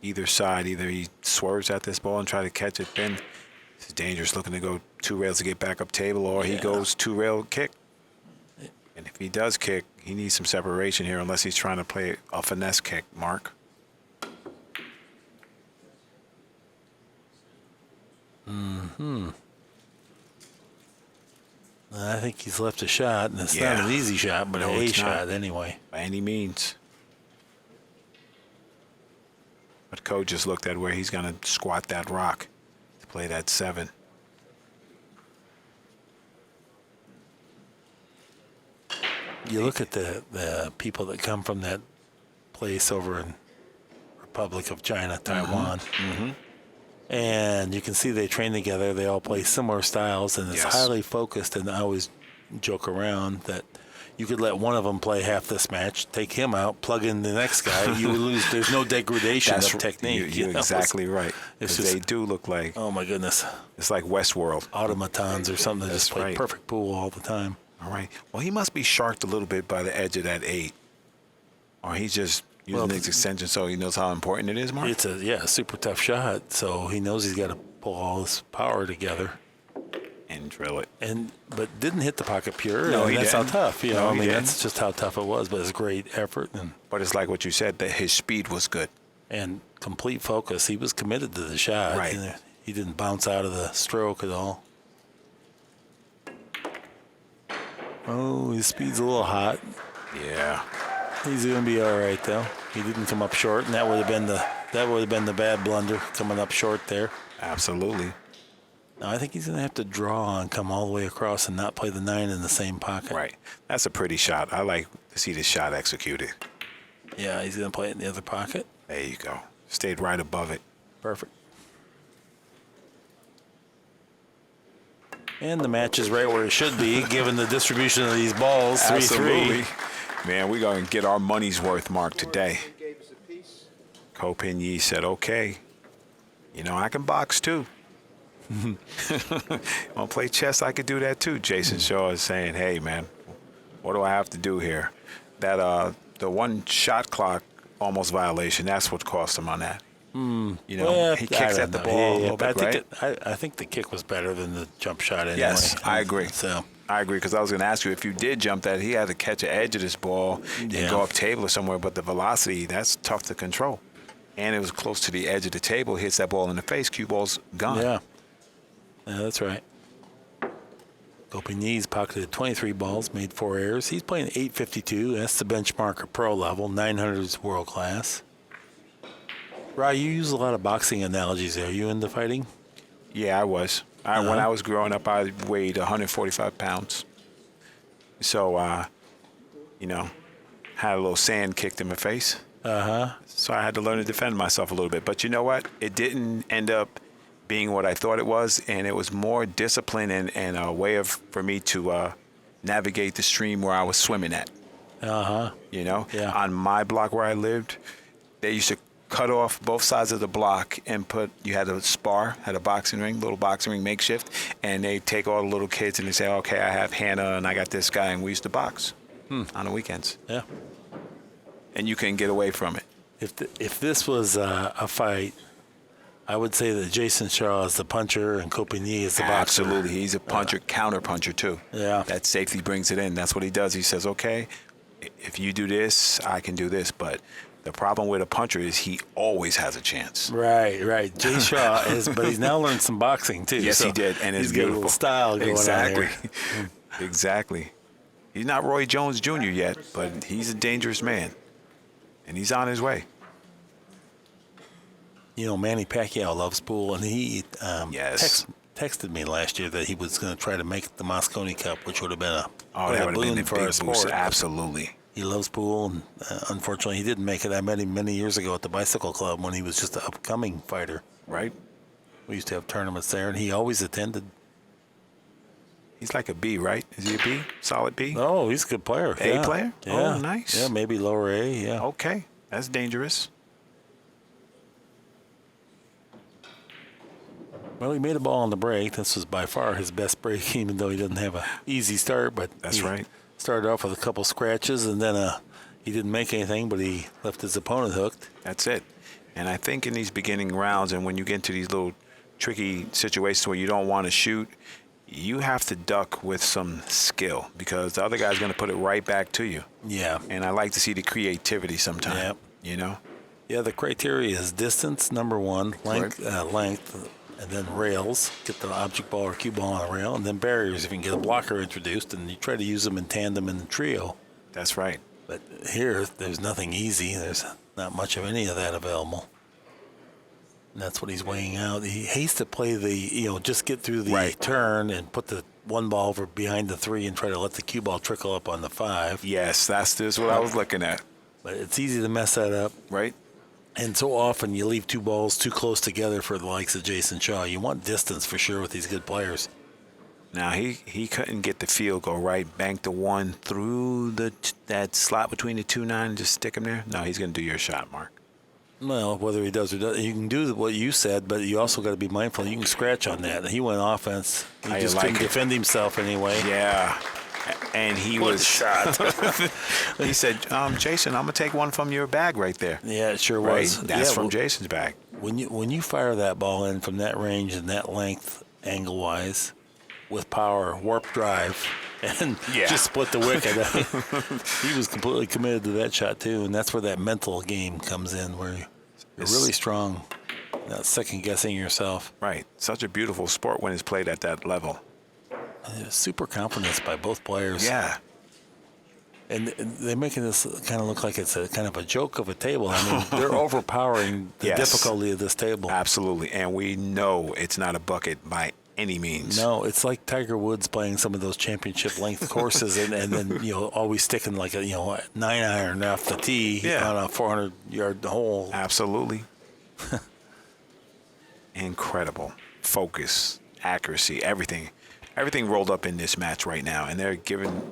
either side, either he swerves at this ball and try to catch it, then it's dangerous looking to go 2 rails to get back up table, or he goes 2-rail kick. And if he does kick, he needs some separation here unless he's trying to play a finesse kick, Mark. I think he's left a shot, and it's not Yeah. an easy shot, but No, a it's not. shot anyway. By any means. But coach just looked at where he's going to squat that rock to play that 7. You look at the people that come from that place over in Republic of China, Taiwan, and you can see they train together. They all play similar styles, and it's Yes. highly focused. And I always joke around that you could let one of them play half this match, take him out, plug in the next guy. You would lose. There's no degradation of technique. You're exactly right. it's 'Cause just- they do look like, Oh my goodness, it's like Westworld. automatons or something that just That's play right. perfect pool all the time. All right. Well, he must be sharked a little bit by the edge of that 8. Or he's just using his extension so he knows how important it is, Mark? It's a super tough shot, so he knows he's got to pull all his power together. And drill it. But didn't hit the pocket pure. No, and he that's didn't. how tough. You know, No, I he mean, didn't. that's just how tough it was. But it's great effort But it's like what you said, that his speed was good. and complete focus. He was committed to the shot. Right. And he didn't bounce out of the stroke at all. Oh, his speed's a little hot. Yeah. He's gonna be all right though. He didn't come up short, and that would have been the bad blunder, coming up short there. Absolutely. Now I think he's gonna have to draw and come all the way across and not play the 9 in the same pocket. Right. That's a pretty shot. I like to see this shot executed. Yeah, he's gonna play it in the other pocket. There you go. Stayed right above it. Perfect. And the match is right where it should be, given the distribution of these balls. 3-3. Absolutely. Man, we're going to get our money's worth, Mark, today. Gave us a piece. Ko Pin Yi said, okay, you know, I can box too. Want to play chess? I could do that too. Jayson Shaw is saying, hey, man, what do I have to do here? That the one shot clock almost violation, that's what cost him on that. You know, Well, he I kicks don't at the know. ball Yeah, a little but bit, right? I think the kick was better than the jump shot anyway. Yes, I agree. So I agree, because I was going to ask you, if you did jump that, he had to catch the edge of this ball and Yeah. go up table or somewhere, but the velocity, that's tough to control. And it was close to the edge of the table, hits that ball in the face, cue ball's gone. yeah, that's right. Kopeni's pocketed 23 balls, made 4 errors. He's playing 852. That's the benchmark at pro level. 900 is world class. Rye, you use a lot of boxing analogies there. Are you into fighting? Yeah, I was. When I was growing up, I weighed 145 pounds. So, you know, had a little sand kicked in my face. So I had to learn to defend myself a little bit. But you know what? It didn't end up being what I thought it was, and it was more discipline and a way for me to navigate the stream where I was swimming at. You know? Yeah. On my block where I lived, they used to cut off both sides of the block and you had a spar, had a boxing ring, little boxing ring makeshift, and they take all the little kids and they say, okay, I have Hannah and I got this guy, and we used to box on the weekends. Yeah. And you couldn't get away from it. If this was a fight, I would say that Jayson Shaw is the puncher and Kopeni is the boxer. Absolutely. He's a puncher, counter puncher too. Yeah. That safety brings it in. That's what he does. He says, okay, if you do this, I can do this. But the problem with a puncher is he always has a chance. Right. Jay Shaw but he's now learned some boxing too. Yes, so he did, and it's he's got a beautiful. little style going Exactly. on here. Exactly. He's not Roy Jones Jr. yet, but he's a dangerous man, and he's on his way. You know, Manny Pacquiao loves pool, and he Yes. texted me last year that he was going to try to make the Moscone Cup, which would have been a That would have been boon a for our big boost. sport. Absolutely. He loves pool, and unfortunately, he didn't make it. I met him many years ago at the Bicycle Club when he was just an upcoming fighter. Right? We used to have tournaments there, and he always attended. He's like a B, right? Is he a B? Solid B? Oh, he's a good player. A yeah. player? Yeah. Oh, nice. Yeah, maybe lower A, yeah. Okay. That's dangerous. Well, he made a ball on the break. This was by far his best break, even though he didn't have an easy start. But That's he right. Started off with a couple scratches, and then He didn't make anything, but he left his opponent hooked. That's it. And I think in these beginning rounds, and when you get into these little tricky situations where you don't want to shoot, you have to duck with some skill because the other guy's going to put it right back to you. Yeah. And I like to see the creativity sometimes. Yep. You know? Yeah, the criteria is distance, number one, length, and then rails. Get the object ball or cue ball on a rail, and then barriers if you can get a blocker introduced, and you try to use them in tandem in the trio. That's right. But here, there's nothing easy. There's not much of any of that available. And that's what he's weighing out. He hates to play just get through the turn and put the one ball over behind the 3 and try to let the cue ball trickle up on the 5. Yes, that's what I was looking at. But it's easy to mess that up. Right. And so often you leave 2 balls too close together for the likes of Jayson Shaw. You want distance for sure with these good players. Now, he couldn't get the field goal right. Banked the 1 through that slot between the 2-9 and just stick him there. No, he's going to do your shot, Mark. Well, whether he does or doesn't, you can do what you said, but you also got to be mindful. You can scratch on that. He went offense. He just couldn't defend himself anyway. Yeah. And he was shot. He said, Jayson, I'm going to take one from your bag right there. Yeah, it sure was. That's from Jason's bag. When you fire that ball in from that range and that length, angle-wise, with power, warp drive, and just split the wicket, he was completely committed to that shot, too. And that's where that mental game comes in, where you're really strong, not second-guessing yourself. Right. Such a beautiful sport when it's played at that level. Super confidence by both players. Yeah. And they're making this kind of look like it's a kind of a joke of a table. I mean, they're overpowering the difficulty of this table. Absolutely. And we know it's not a bucket by any means. No, it's like Tiger Woods playing some of those championship length courses and then, always sticking like a, 9-iron off the tee on a 400-yard hole. Absolutely. Incredible. Focus, accuracy, everything. Everything rolled up in this match right now, and they're giving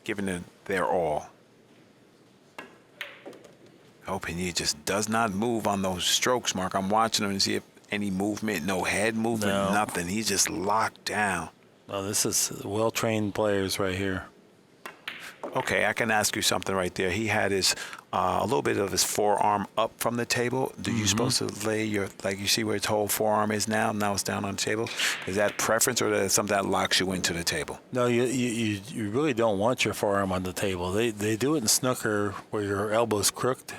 it their all. Hoping he just does not move on those strokes, Mark. I'm watching him to see if any movement, no head movement, nothing. He's just locked down. Oh, this is well-trained players right here. Okay, I can ask you something right there. He had his a little bit of his forearm up from the table. Do you supposed to lay you see where his whole forearm is now? Now it's down on the table. Is that preference or is that something that locks you into the table? No, you really don't want your forearm on the table. They do it in snooker where your elbow's crooked.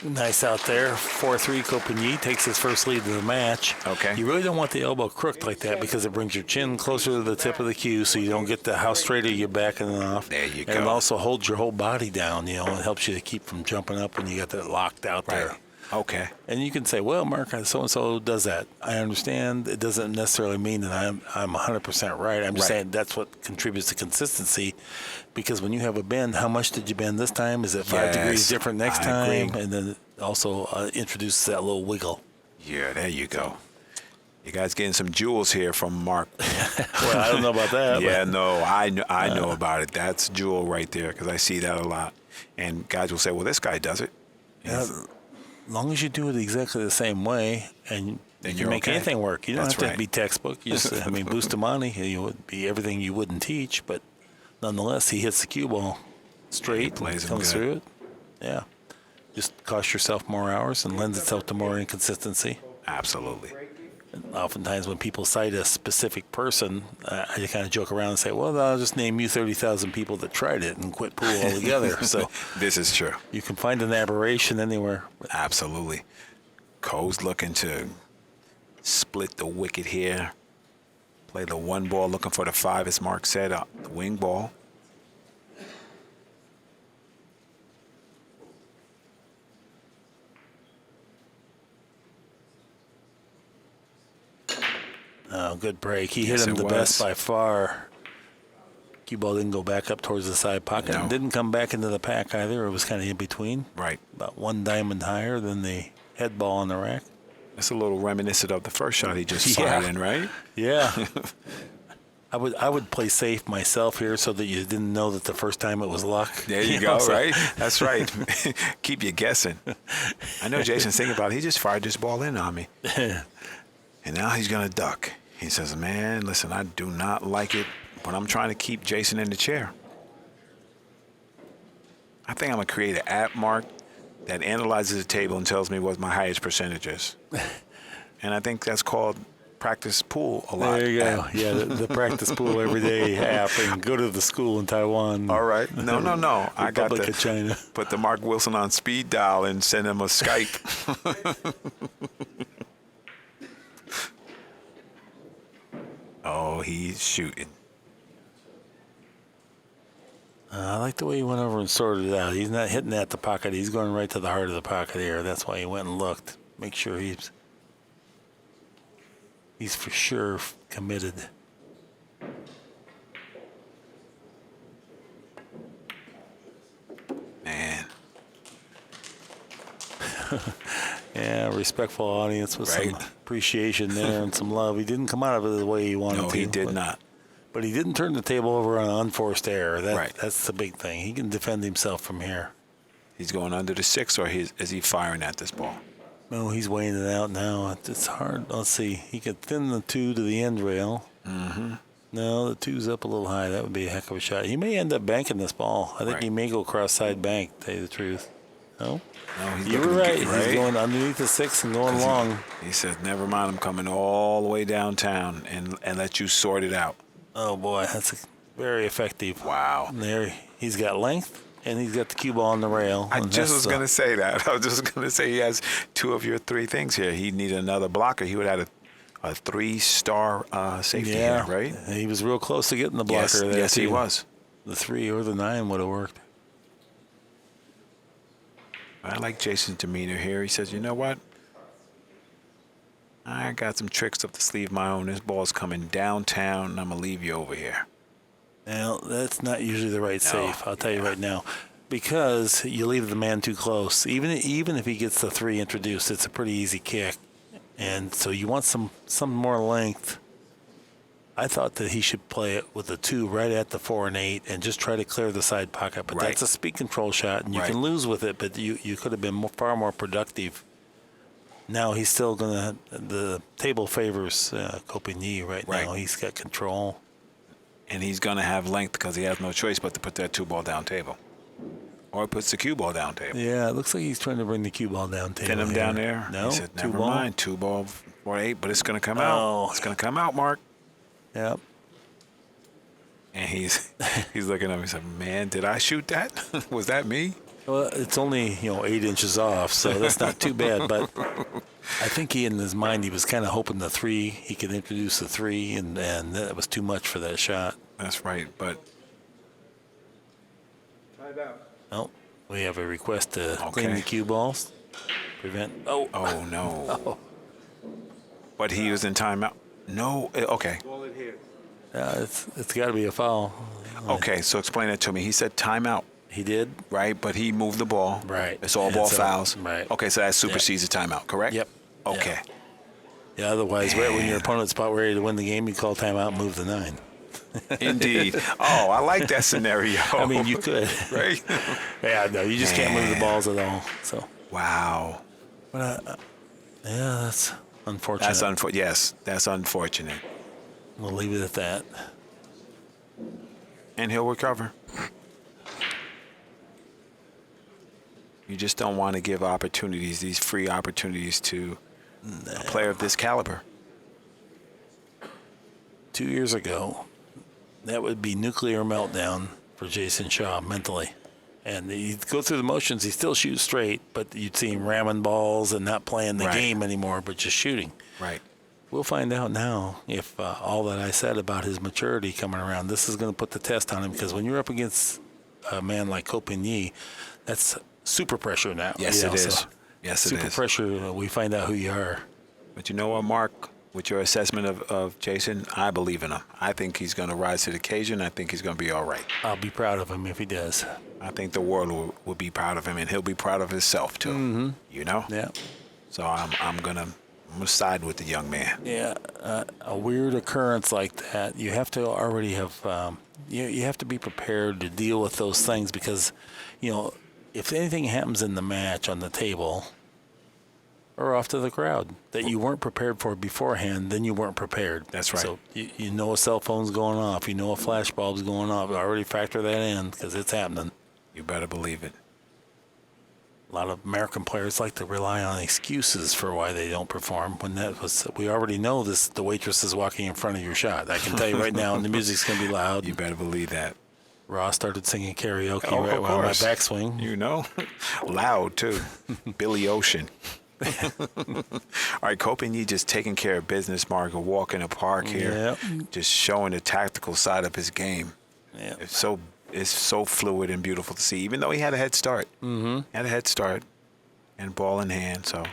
Nice out there. 4-3, Copigny takes his first lead of the match. Okay. You really don't want the elbow crooked like that because it brings your chin closer to the tip of the cue so you don't get how straight are you backing it off. There you go. And it also holds your whole body down, It helps you to keep from jumping up when you got that locked out there. Okay. And you can say, well, Mark, so-and-so does that. I understand. It doesn't necessarily mean that I'm 100% right. I'm just saying that's what contributes to consistency. Because when you have a bend, how much did you bend this time? Is it 5 degrees different next time? Agree. And then it also introduces that little wiggle. Yeah, there you go. You guys getting some jewels here from Mark. Well, I don't know about that. I know about it. That's jewel right there because I see that a lot. And guys will say, well, this guy does it. As long as you do it exactly the same way, and you can make anything work. You don't have to be textbook. You just, Bustamante, would be everything you wouldn't teach, but nonetheless, he hits the cue ball straight, comes through it. Yeah, just cost yourself more hours and lends itself to more inconsistency. Absolutely. And oftentimes, when people cite a specific person, I kind of joke around and say, "Well, I'll just name you 30,000 people that tried it and quit pool altogether." So this is true. You can find an aberration anywhere. Absolutely. Coe's looking to split the wicket here. Play the 1 ball, looking for the 5, as Mark said, the wing ball. Oh, good break. He hit him the best by far. Cue ball didn't go back up towards the side pocket. No. Didn't come back into the pack either. It was kind of in between. Right. About 1 diamond higher than the head ball on the rack. That's a little reminiscent of the first shot he just fired in, right? Yeah. I would play safe myself here so that you didn't know that the first time it was luck. There you go, right? That's right. Keep you guessing. I know Jason's thinking about it. He just fired this ball in on me. And now he's going to duck. He says, man, listen, I do not like it, but I'm trying to keep Jayson in the chair. I think I'm going to create an app, Mark, that analyzes the table and tells me what my highest percentage is. And I think that's called Practice Pool a lot. There you go. app. Yeah, the practice pool every day app, and go to the school in Taiwan. All right. No. I got Republic of China. put the Mark Wilson on speed dial and send him a Skype. Oh, he's shooting. I like the way he went over and sorted it out. He's not hitting at the pocket. He's going right to the heart of the pocket here. That's why he went and looked. Make sure he's for sure committed. Man. Yeah, respectful audience with Right. some appreciation there and some love. He didn't come out of it the way he wanted No, to. he did not. But he didn't turn the table over on an unforced error. Right. That's the big thing. He can defend himself from here. He's going under the 6, or is he firing at this ball? No, he's weighing it out now. It's hard. Let's see. He could thin the 2 to the end rail. Mm-hmm. No, the 2's up a little high. That would be a heck of a shot. He may end up banking this ball. I think Right. he may go cross-side bank, to tell you the truth. No? No, he's You were looking to right. get- He's going underneath the 6 and going long. He said, never mind, I'm coming all the way downtown and let you sort it out. Oh, boy. That's very effective. Wow. And there, he's got length, and he's got the cue ball on the rail. I and just that's was going to say that. I was just going to say he has 2 of your 3 things here. He needed another blocker. He would have had a 3-star safety here, right? He was real close to getting the blocker there. Yes, he too. was. The 3 or the 9 would have worked. I like Jason's demeanor here. He says, you know what? I got some tricks up the sleeve of my own. This ball's coming downtown, and I'm going to leave you over here. Now, that's not usually the right safe, I'll tell you right now. Because you leave the man too close. Even if he gets the 3 introduced, it's a pretty easy kick. And so you want some more length. I thought that he should play it with the 2 right at the 4 and 8 and just try to clear the side pocket. But Right. that's a speed control shot, and you Right. can lose with it, but you could have been far more productive. Now he's still going to, the table favors Copigny right now. Right. He's got control. And he's going to have length because he has no choice but to put that 2 ball down table. Or he puts the cue ball down table. Yeah, it looks like he's trying to bring the cue ball down table. Pin him here. down there. No, He said, 2 never ball. mind, 2 ball for 8, but it's going to come Oh. out. It's going to come out, Mark. Yep. And he's looking at me and said, man, did I shoot that? Was that me? Well, it's only 8 inches off, so that's not too bad. But I think in his mind he was kind of hoping the 3. He could introduce the 3, and that was too much for that shot. That's right, but Tied out. Oh, we have a request to Okay. clean the cue balls. Prevent. Oh, no. Oh. But he was in timeout. No, okay. Ball in here. It's got to be a foul. Okay, so explain that to me. He said timeout, He did. right? But he moved the ball. Right. It's all And ball so- fouls. right. Okay, so that supersedes a timeout, correct? Yep. Okay. Yeah. Otherwise, right when your opponent's about ready to win the game, you call timeout, and move the 9. Indeed. Oh, I like that scenario. I mean, you could. Right? Yeah, no, you just can't move the Man. balls at all. So, Wow. but yeah, that's unfortunate. That's unfortunate. Yes, that's unfortunate. We'll leave it at that. And he'll recover. You just don't want to give opportunities, these free opportunities to a player of this caliber. 2 years ago, that would be nuclear meltdown for Jayson Shaw mentally. And he'd go through the motions, he still shoots straight, but you'd see him ramming balls and not playing the Right. game anymore, but just shooting. Right. We'll find out now if all that I said about his maturity coming around, this is going to put the test on him, because when you're up against a man like Copigny, that's super pressure now. Yes, you it know, is. so Yes, it super is. pressure, we find out who you are. But you know what, Mark? With your assessment of Jayson, I believe in him. I think he's going to rise to the occasion. I think he's going to be all right. I'll be proud of him if he does. I think the world will be proud of him, and he'll be proud of himself too. Mm-hmm. You know. Yeah. So I'm gonna side with the young man. Yeah, a weird occurrence like that, you have to already have, you have to be prepared to deal with those things, because, if anything happens in the match on the table or off to the crowd that you weren't prepared for beforehand, then you weren't prepared. That's right. So you know a cell phone's going off, you know a flash bulb's going off, already factor that in, because it's happening. You better. better believe it. A lot of American players like to rely on excuses for why they don't perform. When we already know this, the waitress is walking in front of your shot. I can tell you right now, and the music's gonna be loud. You better believe that. Ross started singing karaoke Oh, right of while my course. backswing. You know, loud too. Billy Ocean. All right, Copenhagen just taking care of business, Mark. A walk in the park here, just showing the tactical side of his game. Yeah. It's so fluid and beautiful to see. Even though he had a head start, had a head start, and ball in hand. So.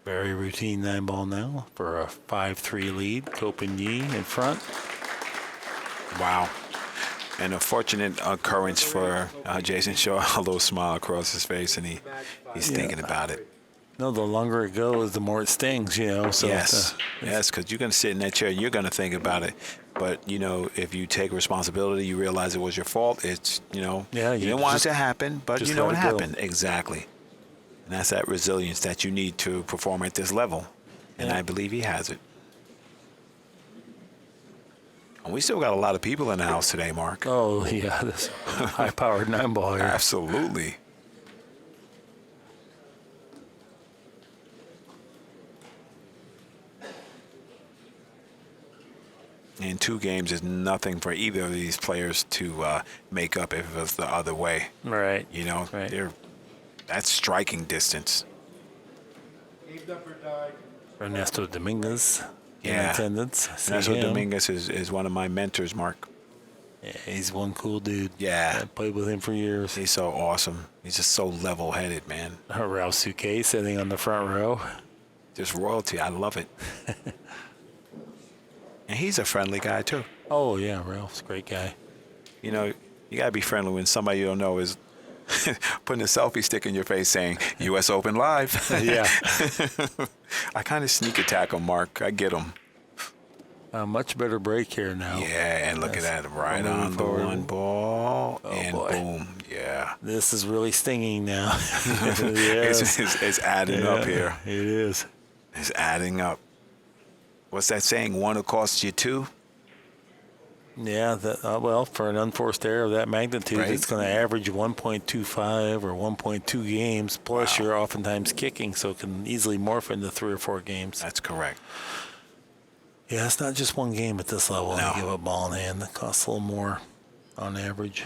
Very routine 9-ball now for a 5-3 lead. Copenhagen in front. Wow. And a fortunate occurrence for Jayson Shaw. A little smile across his face, and he's thinking about it. No, the longer it goes, the more it stings, you know. So yes, because you're going to sit in that chair and you're going to think about it. But, you know, if you take responsibility, you realize it was your fault. It's, you know, you didn't want it to happen, but you know what happened. Exactly. And that's that resilience that you need to perform at this level. And I believe he has it. And we still got a lot of people in the house today, Mark. Oh, yeah, this high-powered 9-ball here. Absolutely. And 2 games is nothing for either of these players to make up if it was the other way. Right. You know, that's striking distance. Game number 9. Ernesto Dominguez in attendance. Ernesto Dominguez is one of my mentors, Mark. Yeah, he's one cool dude. Yeah. I played with him for years. He's so awesome. He's just so level-headed, man. Ralph Souquet sitting on the front row. Just royalty. I love it. And he's a friendly guy, too. Oh, yeah, Ralph's a great guy. You know, you got to be friendly when somebody you don't know is putting a selfie stick in your face saying, U.S. Open Live. Yeah. I kind of sneak attack him, Mark. I get him. A much better break here now. Yeah, and look at that. Right on the 1 ball. And boy. Boom. Yeah. This is really stinging now. Yes. It's adding up here. It is. It's adding up. What's that saying? 1 will cost you 2? Yeah, well, for an unforced error of that magnitude, Right. it's going to average 1.25 or 1.2 games, plus you're oftentimes kicking, so it can easily morph into 3 or 4 games. That's correct. Yeah, it's not just one game at this level. No. You give a ball in hand that costs a little more on average.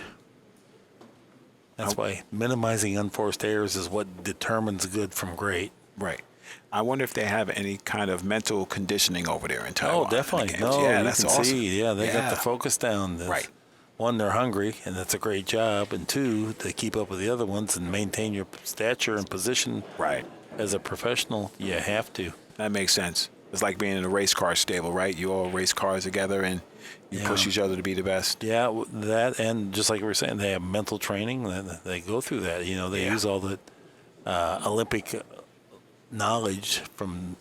That's why minimizing unforced errors is what determines good from great. Right. I wonder if they have any kind of mental conditioning over there in Taiwan. Oh, definitely. No, yeah, you that's can awesome. see. Yeah, they got the focus down. Right. 1, they're hungry, and that's a great job. And 2, they keep up with the other ones and maintain your stature and position. Right. As a professional, you have to. That makes sense. It's like being in a race car stable, right? You all race cars together and you push each other to be the best. Yeah, that, and just like we were saying, they have mental training. They go through that. You know, they use all the Olympic knowledge from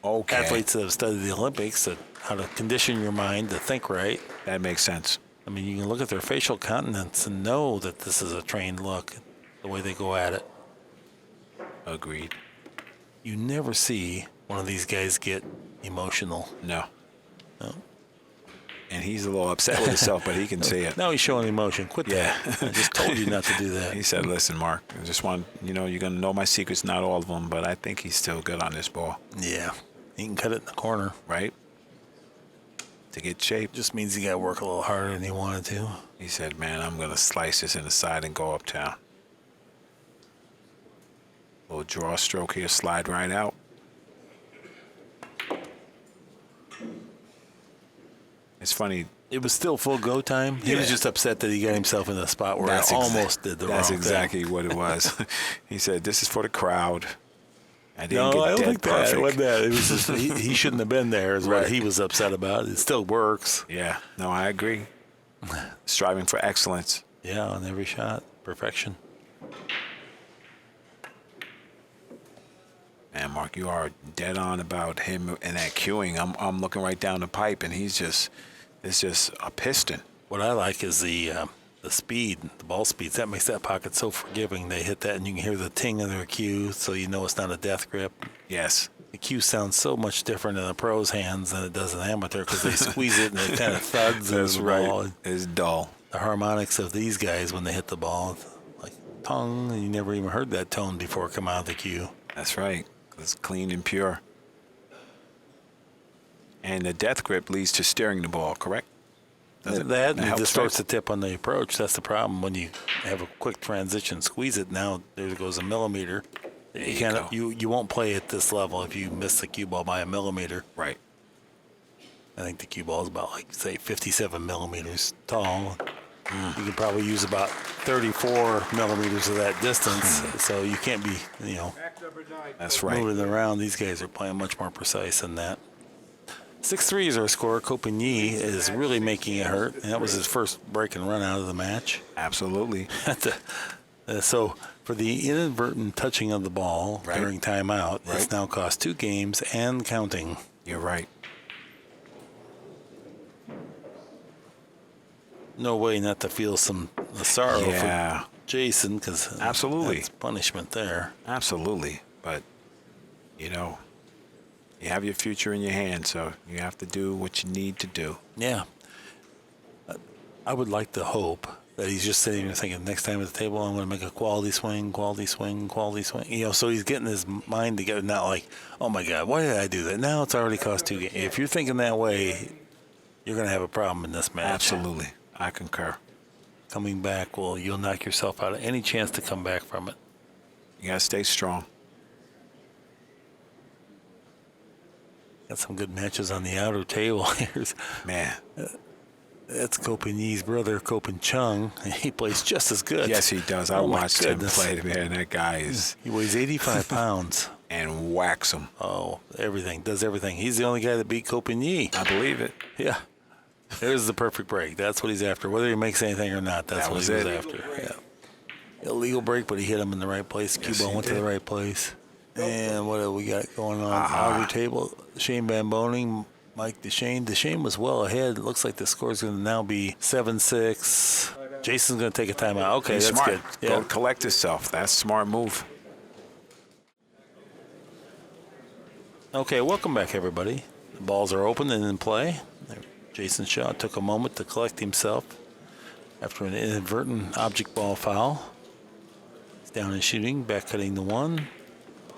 athletes that have studied the Olympics, how to condition your mind to think right. That makes sense. I mean, you can look at their facial countenance and know that this is a trained look, the way they go at it. Agreed. You never see one of these guys get emotional. No. No. And he's a little upset with himself, but he can see it. Now he's showing emotion. Quit that. I just told you not to do that. He said, listen, Mark, I just want, you're going to know my secrets, not all of them, but I think he's still good on this ball. Yeah. He can cut it in the corner. Right? To get shape. Just means he got to work a little harder than he wanted to. He said, man, I'm going to slice this in the side and go uptown. Little draw stroke here, slide right out. It's funny. It was still full go time. He was just upset that he got himself in a spot where he almost did the wrong thing. That's exactly what it was. He said, this is for the crowd. I didn't No, get I don't dead think that. perfect. It wasn't that. It was just he shouldn't have been there is what he was upset about. It still works. Yeah. No, I agree. Striving for excellence. Yeah, on every shot. Perfection. Man, Mark, you are dead on about him and that cueing. I'm looking right down the pipe, and it's just a piston. What I like is the the speed, the ball speeds, that makes that pocket so forgiving. They hit that and you can hear the ting of their cue, so you know it's not a death grip. Yes. The cue sounds so much different in a pro's hands than it does in an amateur because they squeeze it and it kind of thuds. That's the right. ball. It's dull. The harmonics of these guys when they hit the ball, like tongue, and you never even heard that tone before it come out of the cue. That's right. It's clean and pure. And the death grip leads to steering the ball, correct? That helps, distorts right? the tip on the approach. That's the problem when you have a quick transition, squeeze it. Now there goes a millimeter. There You you can't. go. You won't play at this level if you miss the cue ball by a millimeter. Right. I think the cue ball is about like say 57 millimeters tall. You can probably use about 34 millimeters of that distance. So you can't be, Act number 9. That's right. moving around. These guys are playing much more precise than that. 6-3 is our score. Copigny is really making it hurt, and that was his first break and run out of the match. Absolutely. So for the inadvertent touching of the ball Right. during timeout, it's Right. now cost 2 games and counting. You're right. No way not to feel some sorrow Yeah. for Jayson because Absolutely. that's punishment there. Absolutely. But, you have your future in your hands, so you have to do what you need to do. Yeah. I would like to hope that he's just sitting there thinking, next time at the table, I'm going to make a quality swing, quality swing, quality swing. So he's getting his mind together, not like, oh my God, why did I do that? Now it's already cost 2 games. If you're thinking that way, you're going to have a problem in this match. Absolutely. I concur. Coming back, you'll knock yourself out of any chance to come back from it. You got to stay strong. Got some good matches on the outer table. Here's Man. That's Copigny's brother, Copin Chung. He plays just as good. Yes, he does. I Oh, my watched him goodness. play. Man, that guy is... He weighs 85 pounds. and wax him. Oh, everything. Does everything. He's the only guy that beat Copigny. I believe it. Yeah. There's the perfect break. That's what he's after. Whether he makes anything or not, that's That what was he was it. after. Yeah. Illegal break, but he hit him in the right place. Yes, Cue ball he went to did. the right place. And what do we got going on? Outer table. Shane Van Boning, Mike Deshane. Deshane was well ahead. It looks like the score's going to now be 7-6. Jason's going to take a timeout. Okay, He's that's smart. good. Go Yeah. collect himself. That's a smart move. Okay, welcome back, everybody. The balls are open and in play. Jayson Shaw took a moment to collect himself after an inadvertent object ball foul. He's down and shooting, back cutting the 1.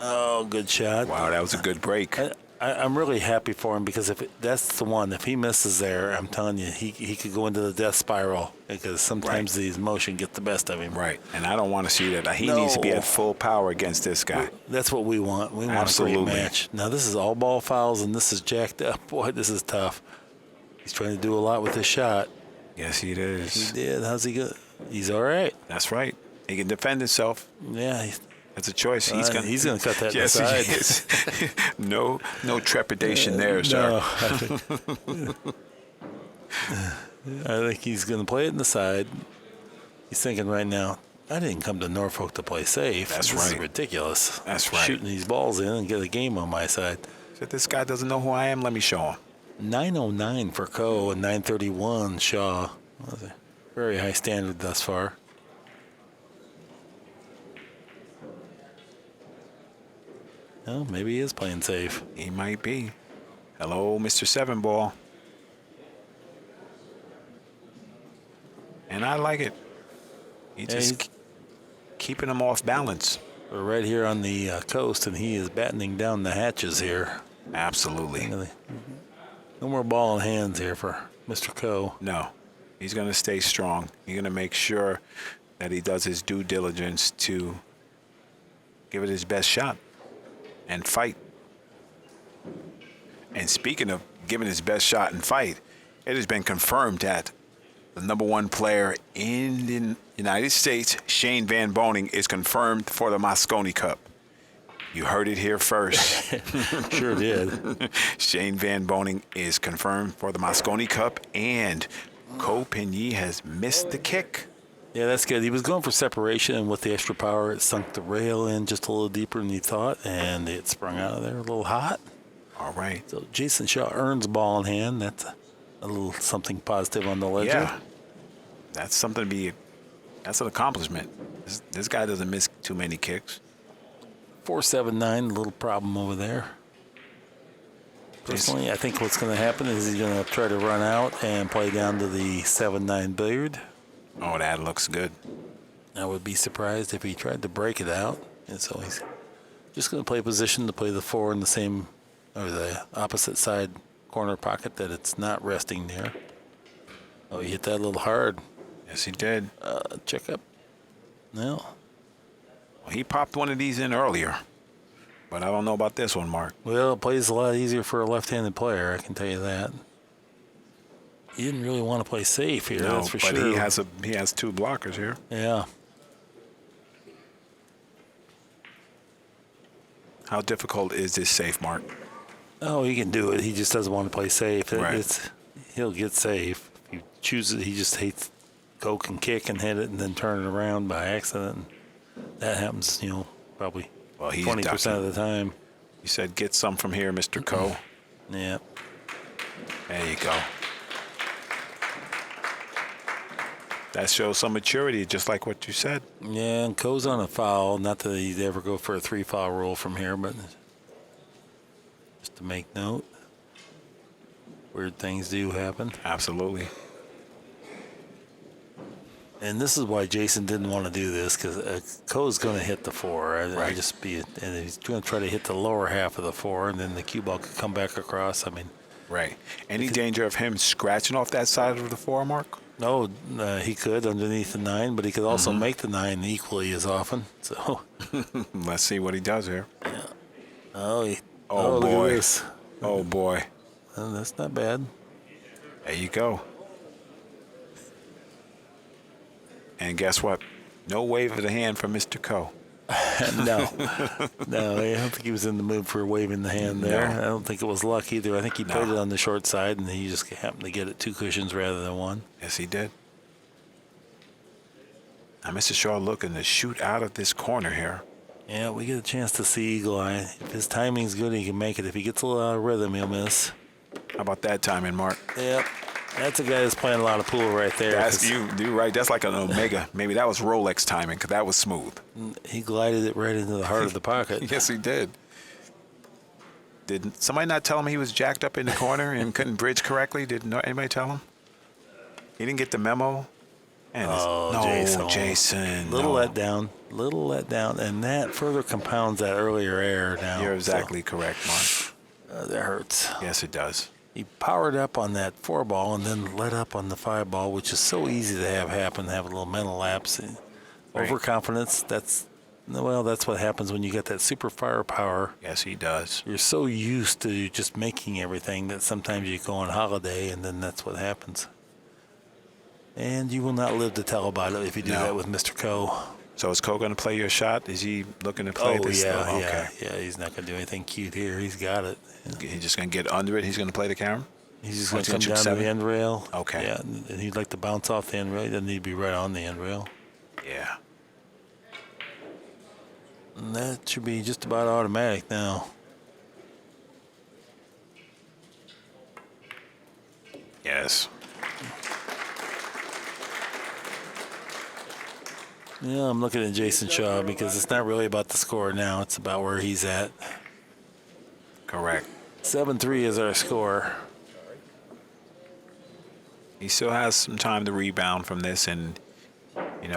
Oh, good shot. Wow, that was a good break. I'm really happy for him because that's the one. If he misses there, I'm telling you, he could go into the death spiral because sometimes these motion get the best of him. Right. And I don't want to see that. He needs to be at full power against this guy. That's what we want. We want a Absolutely. great match. Now, this is all ball fouls, and this is jacked up. Boy, this is tough. He's trying to do a lot with this shot. Yes, he is. He did. How's he good? He's all right. That's right. He can defend himself. Yeah. That's a choice. He's He's gonna cut that yes, inside. he is. No trepidation there, sir. No, I think he's going to play it in the side. He's thinking right now, I didn't come to Norfolk to play safe. That's This is right. ridiculous. That's right. Shooting these balls in and get a game on my side. So this guy doesn't know who I am. Let me show him. 909 for Coe and 931 Shaw. That's a very high standard thus far. Well, maybe he is playing safe. He might be. Hello, Mr. Seven Ball. And I like it. He's just keeping him off balance. We're right here on the coast, and he is battening down the hatches here. Absolutely. No more ball in hands here for Mr. Coe. No. He's going to stay strong. He's going to make sure that he does his due diligence to give it his best shot and fight. And speaking of giving his best shot and fight, it has been confirmed that the #1 player in the United States, Shane Van Boning, is confirmed for the Mosconi Cup. You heard it here first. Sure did. Shane Van Boning is confirmed for the Mosconi Cup, and Copigny has missed the kick. Yeah, that's good. He was going for separation, and with the extra power, it sunk the rail in just a little deeper than he thought, and it sprung out of there a little hot. All right. So Jayson Shaw earns ball in hand. That's a little something positive on the ledger. Yeah. that's something to be. That's an accomplishment. This guy doesn't miss too many kicks. 479, a little problem over there. Personally, I think what's going to happen is he's going to try to run out and play down to the 7-9 billiard. Oh, that looks good. I would be surprised if he tried to break it out. And so he's just going to play position to play the 4 in the same, or the opposite side corner pocket that it's not resting there. Oh, he hit that a little hard. Yes, he did. Check up. No. Well, he popped one of these in earlier, but I don't know about this one, Mark. Well, it plays a lot easier for a left-handed player, I can tell you that. He didn't really want to play safe here, that's for but sure. he has 2 blockers here. Yeah. How difficult is this safe, Mark? Oh, he can do it. He just doesn't want to play safe. Right. He'll get safe. If he chooses, he just hates coke and kick and hit it and then turn it around by accident. That happens, probably Well, he's 20% of the time. He said, "Get some from here, Mr. Coe." Yeah. There you go. That shows some maturity, just like what you said. Yeah, and Coe's on a foul. Not that he'd ever go for a 3-foul rule from here, but just to make note. Weird things do happen. Absolutely. And this is why Jayson didn't want to do this, because Coe's going to hit the 4. Right. And he's going to try to hit the lower half of the 4, and then the cue ball could come back across. I mean, Right. Any danger of him scratching off that side of the 4, Mark? no, he could underneath the 9, but he could also make the 9 equally as often. So, Let's see what he does here. oh Oh, look at boy. this. Oh, boy. That's not bad. There you go. And guess what? No wave of the hand from Mr. Coe. No, I don't think he was in the mood for waving the hand there. No. I don't think it was luck either. I think he played it on the short side, and he just happened to get it 2 cushions rather than 1. Yes, he did. Now, Mr. Shaw looking to shoot out of this corner here. Yeah, we get a chance to see Eagle Eye. If his timing's good, he can make it. If he gets a little out of rhythm, he'll miss. How about that timing, Mark? Yep. That's a guy that's playing a lot of pool right there. That's you're right. That's like an Omega. Maybe that was Rolex timing because that was smooth. He glided it right into the heart of the pocket. Yes, he did. Did somebody not tell him he was jacked up in the corner and couldn't bridge correctly? Did anybody tell him? He didn't get the memo? And Jayson. Little letdown. And that further compounds that earlier error now. You're exactly correct, Mark. That hurts. Yes, it does. He powered up on that 4 ball and then let up on the 5 ball, which is so easy to have happen, have a little mental lapse. Right. Overconfidence, that's what happens when you get that super firepower. Yes, he does. You're so used to just making everything that sometimes you go on holiday and then that's what happens. And you will not live to tell about it if you do that with Mr. Coe. So is Coe going to play your shot? Is he looking to play this? Yeah. He's not going to do anything cute here. He's got it. He's just going to get under it. He's going to play the camera? He's just going to come down to the end rail. Okay. Yeah, and he'd like to bounce off the end rail. He doesn't need to be right on the end rail. Yeah. And that should be just about automatic now. Yes. Yeah, I'm looking at Jayson Shaw because it's not really about the score now. It's about where he's at. Correct. 7-3 is our score. He still has some time to rebound from this and, Game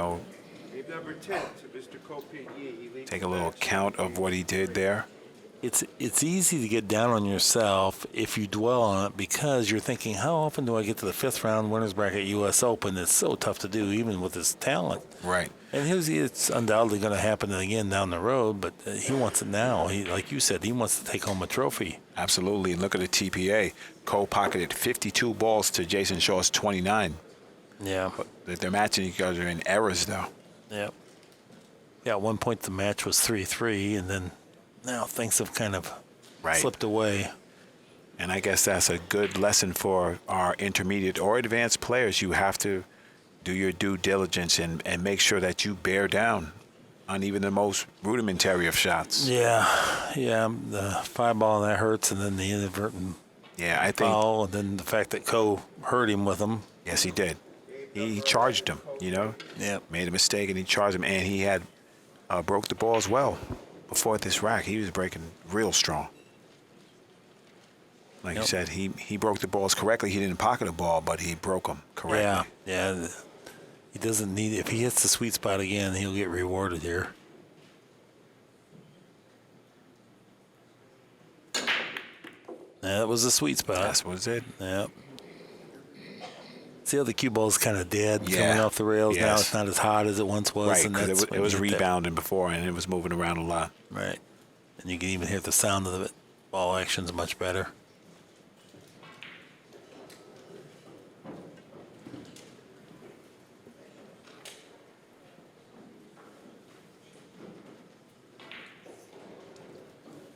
number 10 to Mr. Copinier. He leads take a the little match. count of what he did there. It's easy to get down on yourself if you dwell on it because you're thinking, how often do I get to the 5th round winners bracket U.S. Open? It's so tough to do, even with his talent. Right. And it's undoubtedly going to happen again down the road, but he wants it now. Like you said, he wants to take home a trophy. Absolutely. And look at the TPA. Cole pocketed 52 balls to Jayson Shaw's 29. Yeah. But they're matching each other in errors, though. Yep. Yeah, at one point the match was 3-3, and then now things have kind of slipped away. And I guess that's a good lesson for our intermediate or advanced players. You have to do your due diligence and make sure that you bear down on even the most rudimentary of shots. Yeah, the 5 ball, that hurts, and then the inadvertent I think. foul, and then the fact that Coe hurt him with them. Yes, he did. Game he charged him, Yep. Made a mistake and he charged him, and he had broke the ball as well. Before this rack, he was breaking real strong. Like you said, he broke the balls correctly. He didn't pocket the ball, but he broke them correctly. Yeah. He doesn't need, if he hits the sweet spot again, he'll get rewarded here. That was the sweet spot. That's what it. Yep. See how the cue ball's kind of dead Yeah. coming off the rails? Yes. Now it's not as hot as it once was. Right, and because that's it when was you hit that. rebounding before, and it was moving around a lot. Right. And you can even hear the sound of it. Ball action's much better.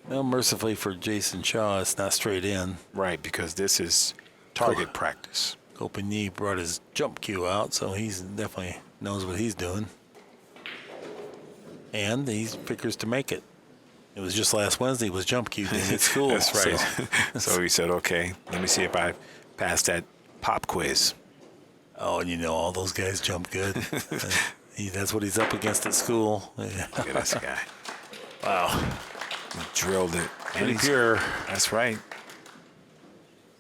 Well, mercifully for Jayson Shaw, it's not straight in. Right, because this is target practice. Copigny brought his jump cue out, so he's definitely knows what he's doing. And he figures to make it. It was just last Wednesday was jump cue day at school. That's right. So, So he said, okay, let me see if I pass that pop quiz. oh, and all those guys jump good. That's what he's up against at school. Yeah. Look at this guy. Wow. He drilled it. Pretty he's- pure. That's right.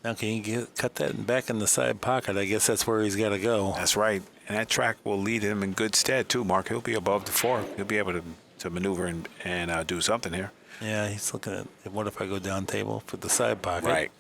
Now can you cut that back in the side pocket? I guess that's where he's got to go. That's right. And that track will lead him in good stead, too, Mark. He'll be above the fork. He'll be able to maneuver and do something here. Yeah, he's looking at what if I go down table for the side pocket. Right.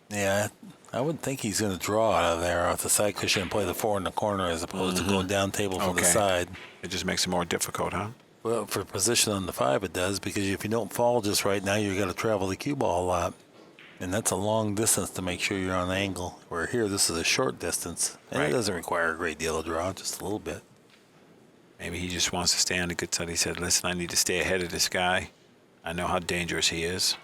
Yeah, I would think he's going to draw out of there off the side cushion and play the 4 in the corner as opposed to going down table for the side. It just makes it more difficult, huh? Well, for position on the 5 it does, because if you don't fall just right now, you're going to travel the cue ball a lot. And that's a long distance to make sure you're on angle. Where here, this is a short distance. And Right. it doesn't require a great deal of draw, just a little bit. Maybe he just wants to stay on the good side. He said, listen, I need to stay ahead of this guy. I know how dangerous he is.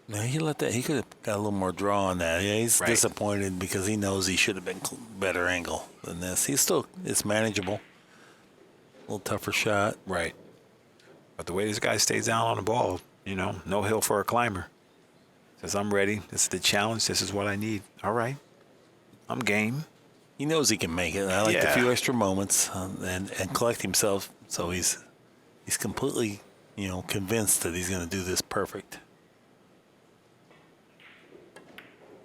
No, he could have got a little more draw on that. Yeah, he's Right. disappointed because he knows he should have been better angle than this. It's manageable. A little tougher shot. Right. But the way this guy stays down on the ball, no hill for a climber. Says, I'm ready. This is the challenge. This is what I need. All right. I'm game. He knows he can make it. And I like the Yeah. few extra moments and collect himself. So he's completely, convinced that he's going to do this perfect.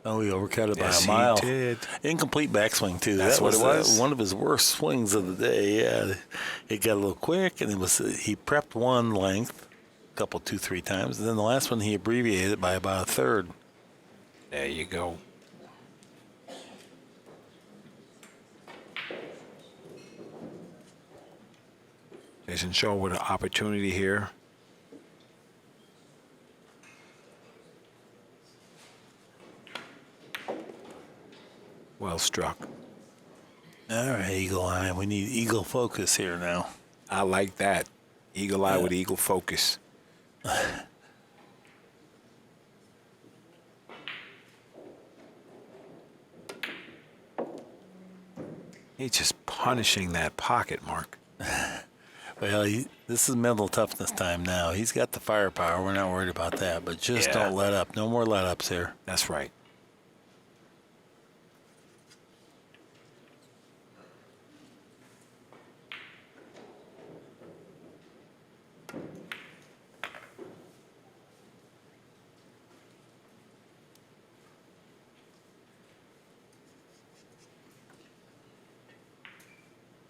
Oh, he overcut it Yes, by a mile. he did. Incomplete backswing too. That's that what was, it was. one of his worst swings of the day. Yeah, it got a little quick, and he prepped one length, a couple, 2-3 times, and then the last one he abbreviated it by about a third. There you go. Jayson Shaw with an opportunity here. Well struck. All right, eagle eye. We need eagle focus here now. I like that. Eagle eye with eagle focus. He's just punishing that pocket, Mark. Well, this is mental toughness time now. He's got the firepower. We're not worried about that, but just Yeah. don't let up. No more let-ups here. That's right.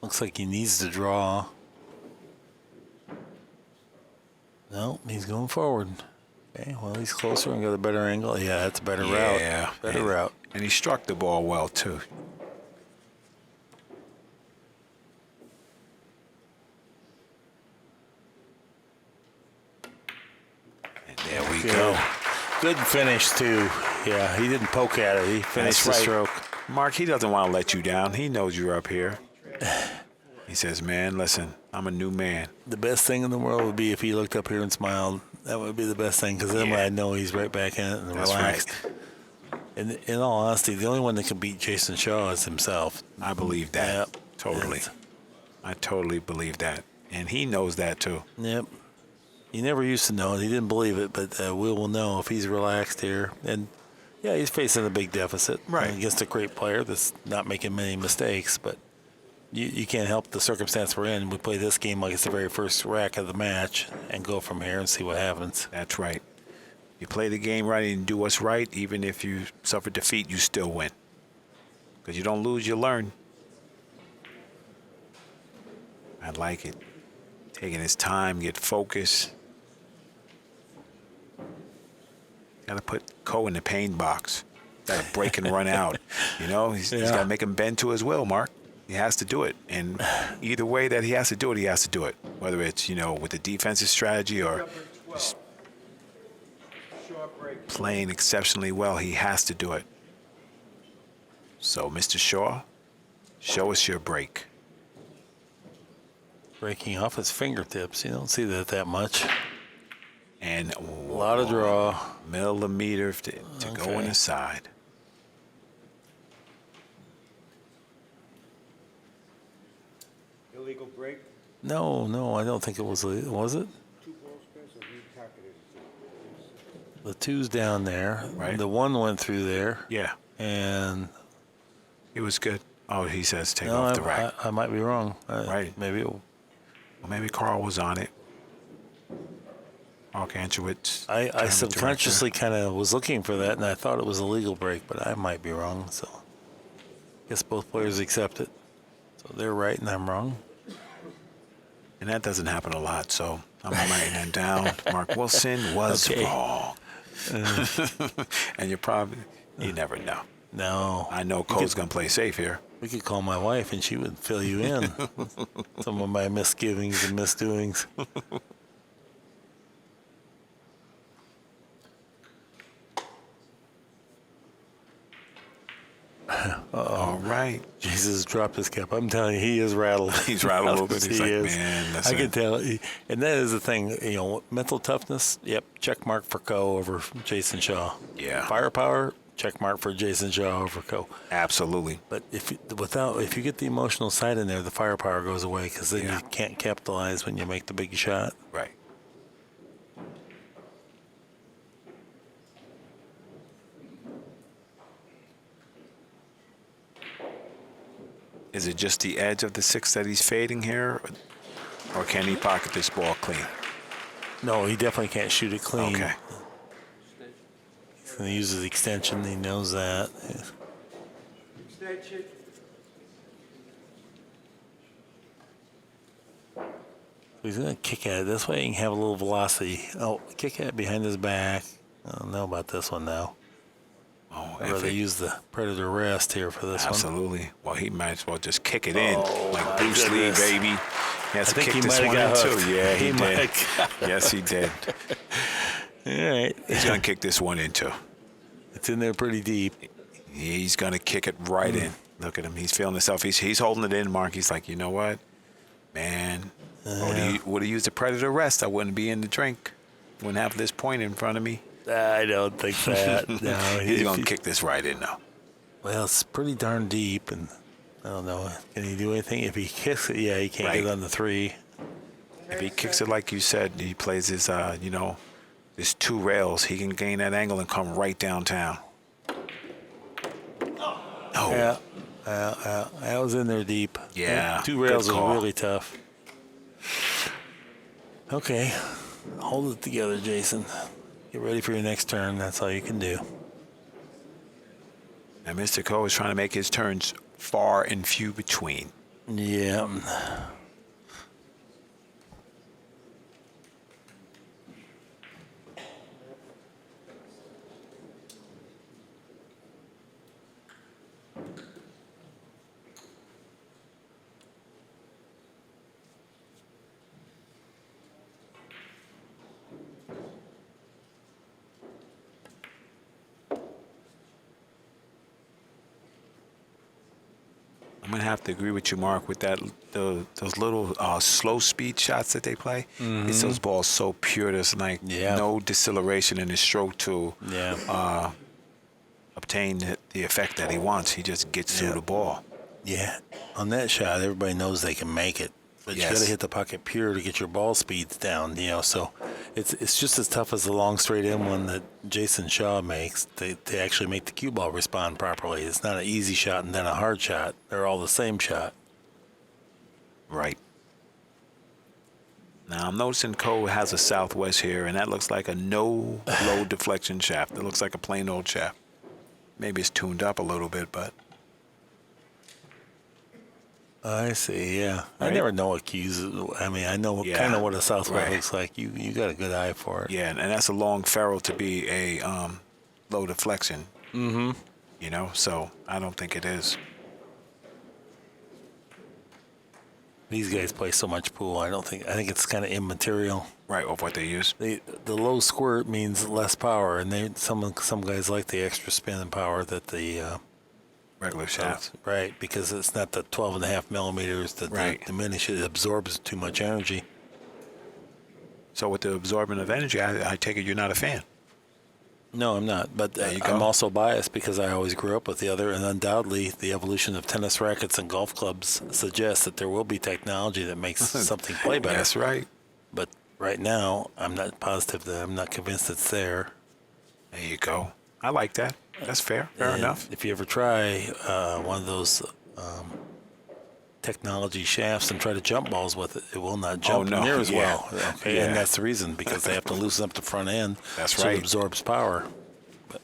Looks like he needs to draw. No, he's going forward. Okay, well, he's closer and got a better angle. Yeah, that's a better route. Yeah. Better and, route. And he struck the ball well, too. And there we go. Good finish, too. Yeah, he didn't poke at it. He finished That's the right. stroke. Mark, he doesn't want to let you down. He knows you're up here. He says, man, listen, I'm a new man. The best thing in the world would be if he looked up here and smiled. That would be the best thing, because then Yeah. I know he's right back in it and That's relaxed. right. In all honesty, the only one that can beat Jayson Shaw is himself. I believe that. Yep. Totally. I totally believe that. And he knows that too. Yep. He never used to know it. He didn't believe it, but will know if he's relaxed here. And, yeah, he's facing a big deficit against a great player that's not making many mistakes. But you can't help the circumstance we're in. We play this game like it's the very first rack of the match and go from here and see what happens. That's right. You play the game right and do what's right. Even if you suffer defeat, you still win. Because you don't lose, you learn. I like it. Taking his time, get focused. Got to put Ko in the pain box. Got to break and run out. You know, he's got to make him bend to his will, Mark. He has to do it. And either way that he has to do it, he has to do it. Whether it's, with the defensive strategy or just playing exceptionally well, he has to do it. So, Mr. Shaw, show us your break. Breaking off his fingertips. You don't see that much. And a lot of draw. Millimeter to go in the side. Illegal break. No, I don't think it was. Was it? 2 balls passed, or he calculated it? The 2's down there. Right. The 1 went through there. Yeah. And it was good. Oh, he says take off the rack. I might be wrong. Right. Maybe maybe Carl was on it. Mark Anchowitz. I subconsciously kind of was looking for that, and I thought it was a legal break, but I might be wrong. So I guess both players accept it. So they're right and I'm wrong. And that doesn't happen a lot, so I'm writing that down. Mark Wilson was wrong. And you never know. No. I know Cole's going to play safe here. We could call my wife and she would fill you in. Some of my misgivings and misdoings. All right. Jesus dropped his cap. I'm telling you, he is rattled. He's rattled a little bit. He's like, man, I can tell. And that is the thing, mental toughness, yep, check mark for Ko over Jayson Shaw. Yeah. Firepower, check mark for Jayson Shaw over Ko. Absolutely. But if you get the emotional side in there, the firepower goes away because then you can't capitalize when you make the big shot. Right. Is it just the edge of the 6 that he's fading here? Or can he pocket this ball clean? No, he definitely can't shoot it clean. Okay. He's going to use his extension. He knows that. Extension. He's going to kick at it. This way he can have a little velocity. Oh, kick at it behind his back. I don't know about this one now. Oh, I'd rather use the Predator rest here for this one. Absolutely. Well, he might as well just kick it in. Like Bruce Lee, baby. He has to kick this one in, too. Yeah, he did. Yes, he did. All right. He's going to kick this one in, too. It's in there pretty deep. He's going to kick it right in. Look at him. He's feeling himself. He's holding it in, Mark. He's like, you know what? Man, would have used the Predator rest, I wouldn't be in the drink. Wouldn't have this point in front of me. I don't think that. No, he's going to kick this right in now. Well, it's pretty darn deep, and I don't know. Can he do anything? If he kicks it, he can't get on the 3. If he kicks it like you said, he plays his, his 2 rails, he can gain that angle and come right downtown. Oh. Yeah. That was in there deep. Yeah. 2 rails is really tough. Okay. Hold it together, Jason. Get ready for your next turn. That's all you can do. And Mr. Ko is trying to make his turns far and few between. Yeah. I'm going to have to agree with you, Mark, with that those little slow speed shots that they play. Mm-hmm. It's those balls so pure. There's like no deceleration in the stroke to a obtain the effect that he wants. He just gets through the ball. Yeah, on that shot, everybody knows they can make it, but you got to hit the pocket pure to get your ball speeds down. So it's just as tough as the long straight in one that Jayson Shaw makes to actually make the cue ball respond properly. It's not an easy shot and then a hard shot. They're all the same shot. Right. Now I'm noticing Cole has a southwest here, and that looks like a no low deflection shaft. It looks like a plain old shaft. Maybe it's tuned up a little bit, but. I see, yeah. Right? I never know what cues. I mean, I know kind of what a southwest looks like. You got a good eye for it. Yeah, and that's a long ferrule to be a low deflection. Mm-hmm. So I don't think it is. These guys play so much pool. I think it's kind of immaterial. Right, of what they use. The low squirt means less power, and some guys like the extra spin and power that the Regular shaft. Right, because it's not the 12.5 millimeters that they diminish. It absorbs too much energy. So with the absorbing of energy, I take it you're not a fan. No, I'm not. But I'm also biased because I always grew up with the other, and undoubtedly the evolution of tennis rackets and golf clubs suggests that there will be technology that makes something play better. That's right. But right now, I'm not positive I'm not convinced it's there. There you go. I like that. That's fair. Fair enough. If you ever try one of those technology shafts and try to jump balls with it, it will not jump near as well. Okay, and that's the reason, because they have to loosen up the front end. That's so right. It absorbs power. But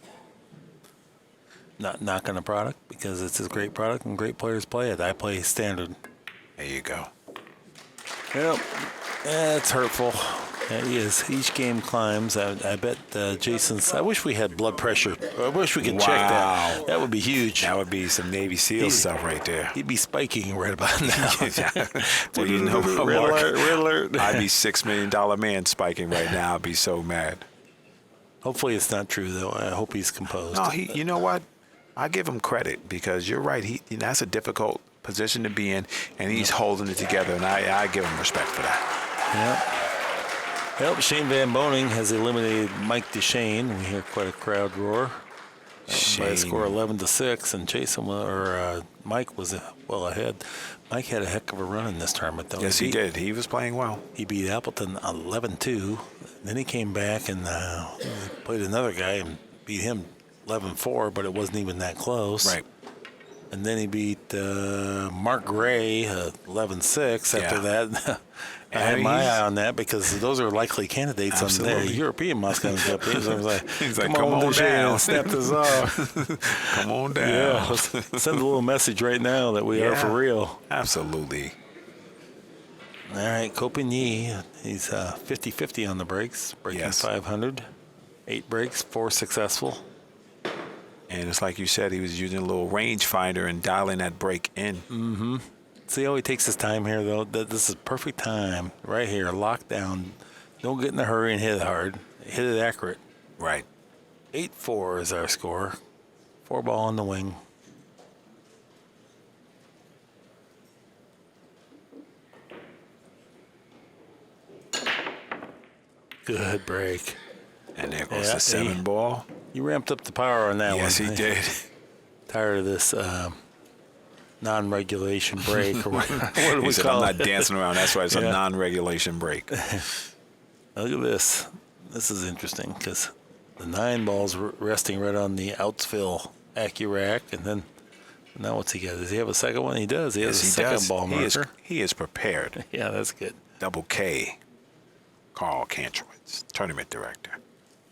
not knocking a product, because it's a great product and great players play it. I play standard. There you go. Yep. It's hurtful. It is. Each game climbs. I bet Jason's. I wish we had blood pressure. I wish we could check that. That would be huge. That would be some Navy SEAL stuff right there. He'd be spiking right about now. Well, you know what, Red Mark? alert, red alert. I'd be $6 million man spiking right now. I'd be so mad. Hopefully it's not true, though. I hope he's composed. No, you know what? I give him credit, because you're right. That's a difficult position to be in, and he's holding it together, and I give him respect for that. Yep. Well, Shane Van Boning has eliminated Mike DeShane. We hear quite a crowd roar. By a score 11-6, and Mike was well ahead. Mike had a heck of a run in this tournament, though. Yes, he did. He was playing well. He beat Appleton 11-2. Then he came back and played another guy and beat him 11-4, but it wasn't even that close. Right. And then he beat Mark Gray 11-6 after that. I had my eye on that, because those are likely candidates on the European Moscow Cup teams. I was like, he's like, come on down. Snap this off. Come on down. Yeah, send a little message right now that we are for real. Absolutely. All right, Copigny, he's 50-50 on the breaks, breaking 500. 8 breaks, 4 successful. And it's like you said, he was using a little rangefinder and dialing that break in. Mm-hmm. See how he takes his time here, though? This is perfect time right here. Lock down. Don't get in a hurry and hit it hard. Hit it accurate. Right. 8-4 is our score. 4 ball on the wing. Good break. And there goes the 7 ball. You ramped up the power on that one. Yes, he did. Tired of this non-regulation break. Or what do we said, call I'm it? not dancing around. That's why it's a non-regulation break. Look at this. This is interesting, because the 9 ball's resting right on the outsfill Accu-Rack, and then now what's he got? Does he have a second one? He does. He has a second ball marker. He is prepared. Yeah, that's good. Double K. Carl Kantrowitz, tournament director.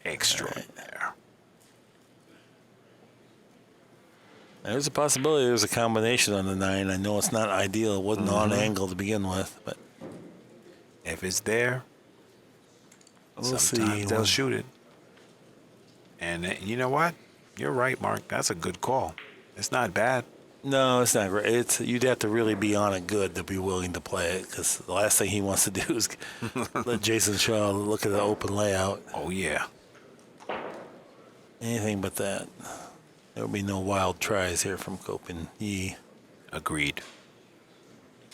Extraordinaire. There's a possibility there's a combination on the 9. I know it's not ideal. It wasn't on angle to begin with, but if it's there, we'll sometimes see. they'll shoot it. And you know what? You're right, Mark. That's a good call. It's not bad. No, it's not great. You'd have to really be on it good to be willing to play it, because the last thing he wants to do is let Jayson Shaw look at the open layout. Oh, yeah. Anything but that. There will be no wild tries here from Copigny. Agreed.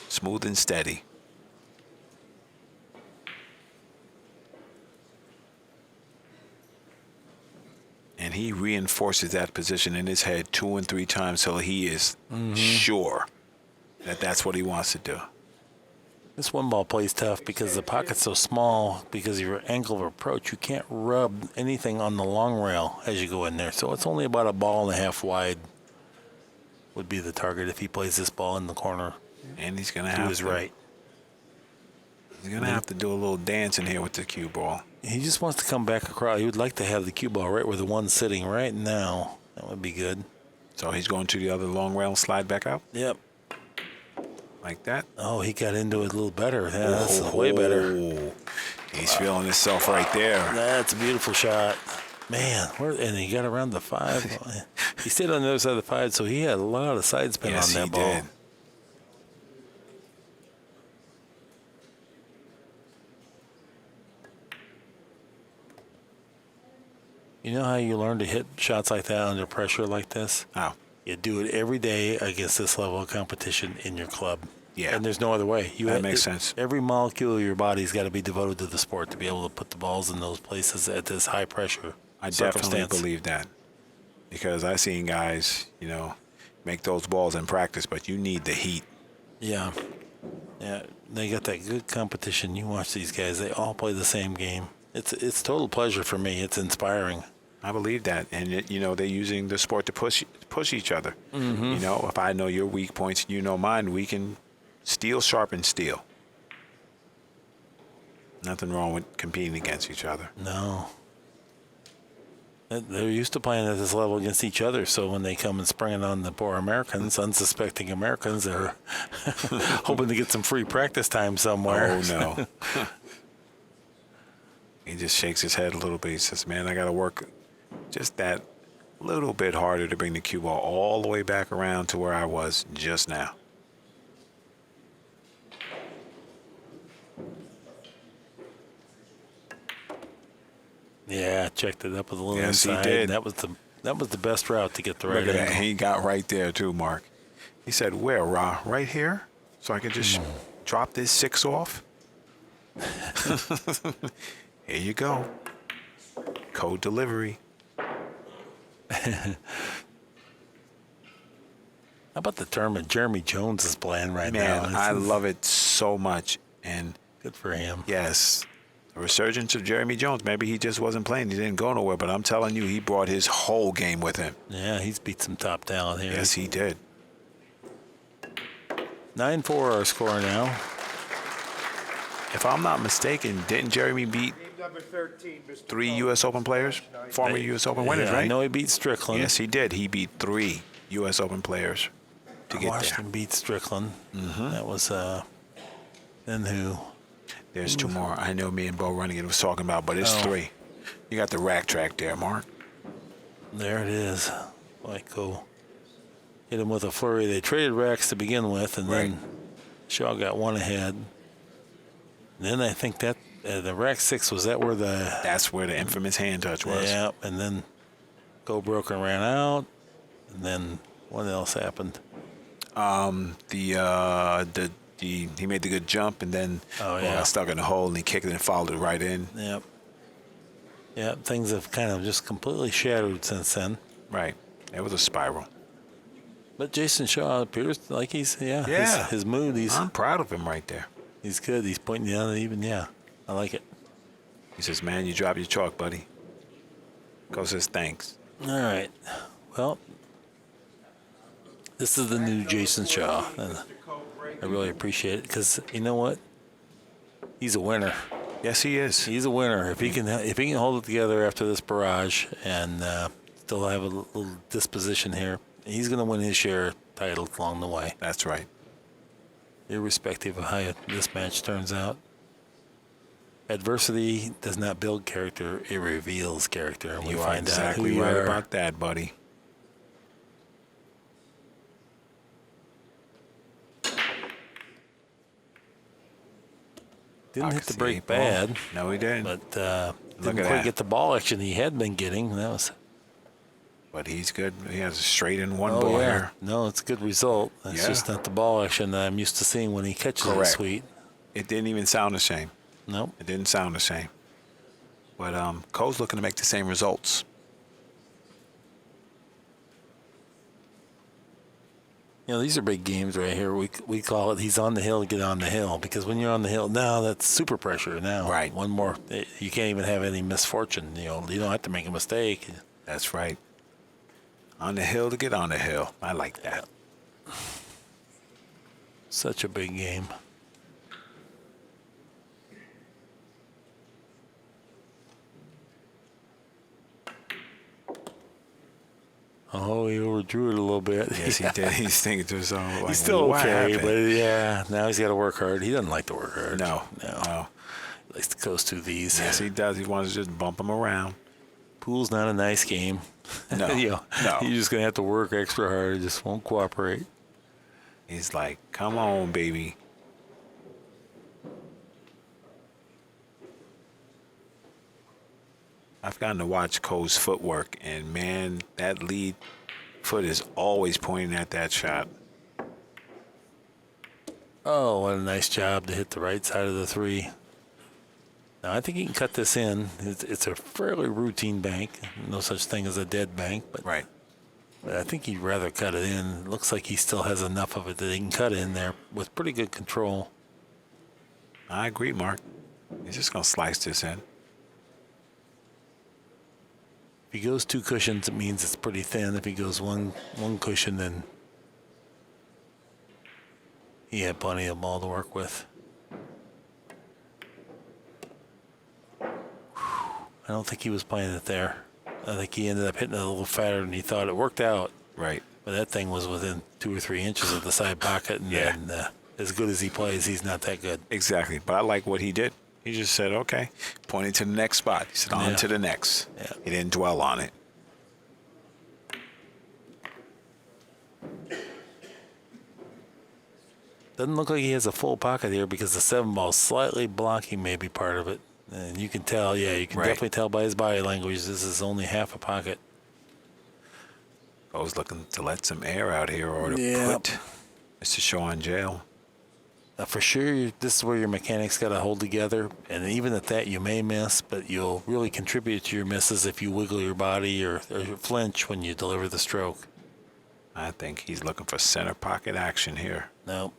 Smooth and steady. And he reinforces that position in his head 2 and 3 times till he is sure that that's what he wants to do. This one ball plays tough because the pocket's so small because of your angle of approach. You can't rub anything on the long rail as you go in there. So it's only about a ball and a half wide would be the target if he plays this ball in the corner. And he's going to To have his to, right. He's going to have to do a little dance in here with the cue ball. He just wants to come back across. He would like to have the cue ball right where the one's sitting right now. That would be good. So he's going to the other long rail and slide back out Yep. like that. Oh, he got into it a little better. Yeah, that's way better. He's feeling himself right there. That's a beautiful shot. Man, and he got around the 5. He stayed on the other side of the 5, so he had a lot of side spin on that ball. Did. You know how you learn to hit shots like that under pressure like this? How? You do it every day against this level of competition in your club. Yeah. And there's no other way. That makes sense. Every molecule of your body's got to be devoted to the sport to be able to put the balls in those places at this high pressure I definitely circumstance. believe that. Because I've seen guys, make those balls in practice, but you need the heat. Yeah. Yeah. They got that good competition. You watch these guys, they all play the same game. It's total pleasure for me. It's inspiring. I believe that. And, they're using the sport to push each other. Mm-hmm. If I know your weak points and you know mine, we can steel sharpen steel. Nothing wrong with competing against each other. No. They're used to playing at this level against each other, so when they come and spring it on the poor Americans, unsuspecting Americans, they're hoping to get some free practice time somewhere. Oh, no. He just shakes his head a little bit. He says, man, I got to work just that little bit harder to bring the cue ball all the way back around to where I was just now. Yeah, checked it up with a little Yes, he inside. did. That was the best route to get the right Look at angle. that. He got right there, too, Mark. He said, where, Ra? Right here? So I can just drop this 6 off? Here you go. Code delivery. How about the tournament Jeremy Jones is playing right now? Man, I love it so much. And Good for him. yes, a resurgence of Jeremy Jones. Maybe he just wasn't playing. He didn't go nowhere. But I'm telling you, he brought his whole game with him. Yeah, he's beat some top talent here. Yes, he did. 9-4 our score now. If I'm not mistaken, didn't Jeremy beat Game number 13, Mr. 3 Cope. U.S. Open players? Former U.S. Open winners, Yeah, right? I know he beat Strickland. Yes, he did. He beat 3 U.S. Open players to get Washington there. beat Strickland. That was then who? There's 2 more. I know me and Bo Running was talking about, but it's Oh. 3. You got the rack track there, Mark. There it is. Like go hit him with a flurry. They traded racks to begin with, and Right. then Shaw got one ahead. Then I think that the rack 6 was that where the That's where the infamous hand touch was. yeah, and then Go Broken ran out, and then what else happened? He made the good jump and then Oh, yeah. got stuck in the hole and he kicked it and followed it right in. Yep. Yeah, things have kind of just completely shattered since then. Right. It was a spiral. But Jayson Shaw appears like he's Yeah. his mood. I'm proud of him right there. He's good. He's pointing the other even. Yeah, I like it. He says, man, you dropped your chalk, buddy. Go says thanks. All right. Well, this is the new Jayson Shaw, and I really appreciate it because you know what? He's a winner. Yes, he is. He's a winner. If he can hold it together after this barrage and still have a little disposition here, he's going to win his share of titles along the way, That's right. irrespective of how this match turns out. Adversity does not build character; it reveals character, and we You are find out who exactly you right are. about that, buddy. Didn't I hit can the see break it, Paul. bad, No, he didn't. but Look didn't at quite that. get the ball action he had been getting. That was But he's good. He has a straight in one ball here. No, it's a good result. It's Yeah. just not the ball action that I'm used to seeing when he catches it Correct. sweet. It didn't even sound the same. Nope. It didn't sound the same. But Cole's looking to make the same results. These are big games right here. We call it he's on the hill, get on the hill. Because when you're on the hill, now that's super pressure now. Right. One more. You can't even have any misfortune. You don't have to make a mistake. That's right. On the hill to get on the hill. I like that. Such a big game. Oh, he overdrew it a little bit. Yes, he did. He's thinking to himself, like, He's still what okay, happened? but yeah, now he's got to work hard. He doesn't like to work hard. No. He likes to coast through these. Yes, he does. He wants to just bump him around. Pool's not a nice game. No, no. You're just going to have to work extra hard. It just won't cooperate. He's like, come on, baby. I've gotten to watch Cole's footwork, and man, that lead foot is always pointing at that shot. Oh, what a nice job to hit the right side of the three. Now, I think he can cut this in. It's a fairly routine bank. No such thing as a dead bank, but Right. But I think he'd rather cut it in. It looks like he still has enough of it that he can cut in there with pretty good control. I agree, Mark. He's just going to slice this in. If he goes 2 cushions, it means it's pretty thin. If he goes one cushion, then he had plenty of ball to work with. I don't think he was playing it there. I think he ended up hitting it a little fatter than he thought. It worked out, Right. but that thing was within 2 or 3 inches of the side pocket. And Yeah. then, as good as he plays, he's not that good. Exactly. But I like what he did. He just said, okay, pointing to the next spot. He said, on Yeah. to the next. Yeah. He didn't dwell on it. Doesn't look like he has a full pocket here because the 7 ball is slightly blocking maybe part of it. And you can tell, you can Right. definitely tell by his body language this is only half a pocket. I was looking to let some air out here or to Yeah. put Mr. Shaw in jail. For sure, this is where your mechanics got to hold together. And even at that, you may miss, but you'll really contribute to your misses if you wiggle your body or flinch when you deliver the stroke. I think he's looking for center pocket action here. No.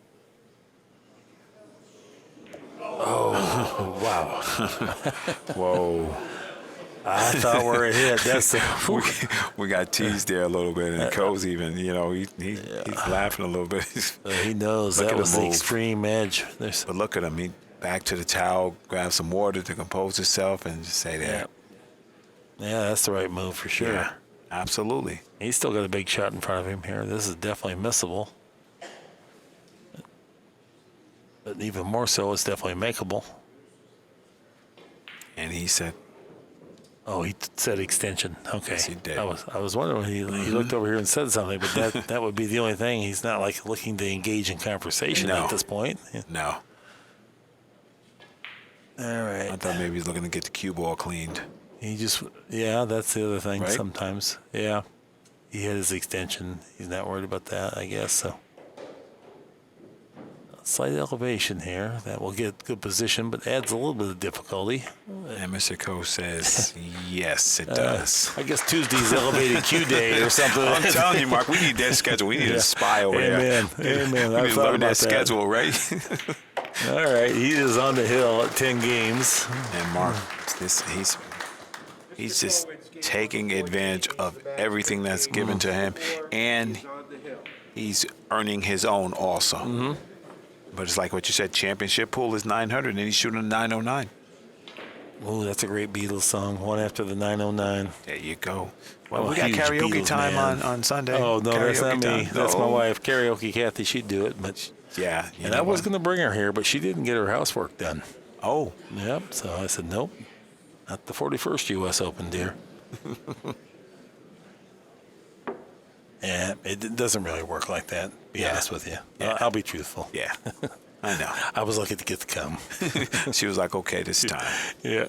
Oh, wow. Whoa. I thought we were ahead. That's We got teased there a little bit, and Cole's even, he's laughing a little bit. he knows Look that at was him the move. extreme edge. But look at him. He back to the towel, grab some water to compose himself, and just say that. Yeah, that's the right move for sure. Yeah, absolutely. He's still got a big shot in front of him here. This is definitely missable. But even more so, it's definitely makeable. And he said, Oh, he said extension. Okay. Yes, he did. I was wondering when he looked over here and said something, but that would be the only thing. He's not like looking to engage in conversation No. at this point. no. All right. I thought maybe he's looking to get the cue ball cleaned. That's the other thing Right? sometimes. Yeah. He had his extension. He's not worried about that, I guess. So slight elevation here. That will get good position, but adds a little bit of difficulty. And Mr. Cole says, yes, it does. I guess Tuesday's elevated Q day or something. I'm telling you, Mark, we need that schedule. We need a spy over there. Amen. We I need to thought learn about that schedule, right? All right, he is on the hill at 10 games. And Mark, he's just taking advantage of everything that's given to him, and He's on the hill. he's earning his own also. But it's like what you said, championship pool is 900, and he's shooting a 909. Oh, that's a great Beatles song. One after the 909. There you go. Well, I'm we a got huge karaoke Beatles time man. on Sunday. Oh, no, that's Karaoke not me. time. That's my No. wife. Karaoke Kathy, she'd do it. But Yeah. and I was going to bring her here, but she didn't get her housework done. Oh, Yep. So I said, nope. Not the 41st U.S. Open, dear. And it doesn't really work like that, to be Yeah. honest with you. Yeah. I'll be truthful. yeah. I know. I was lucky to get to come. She was like, okay, this time. Yeah.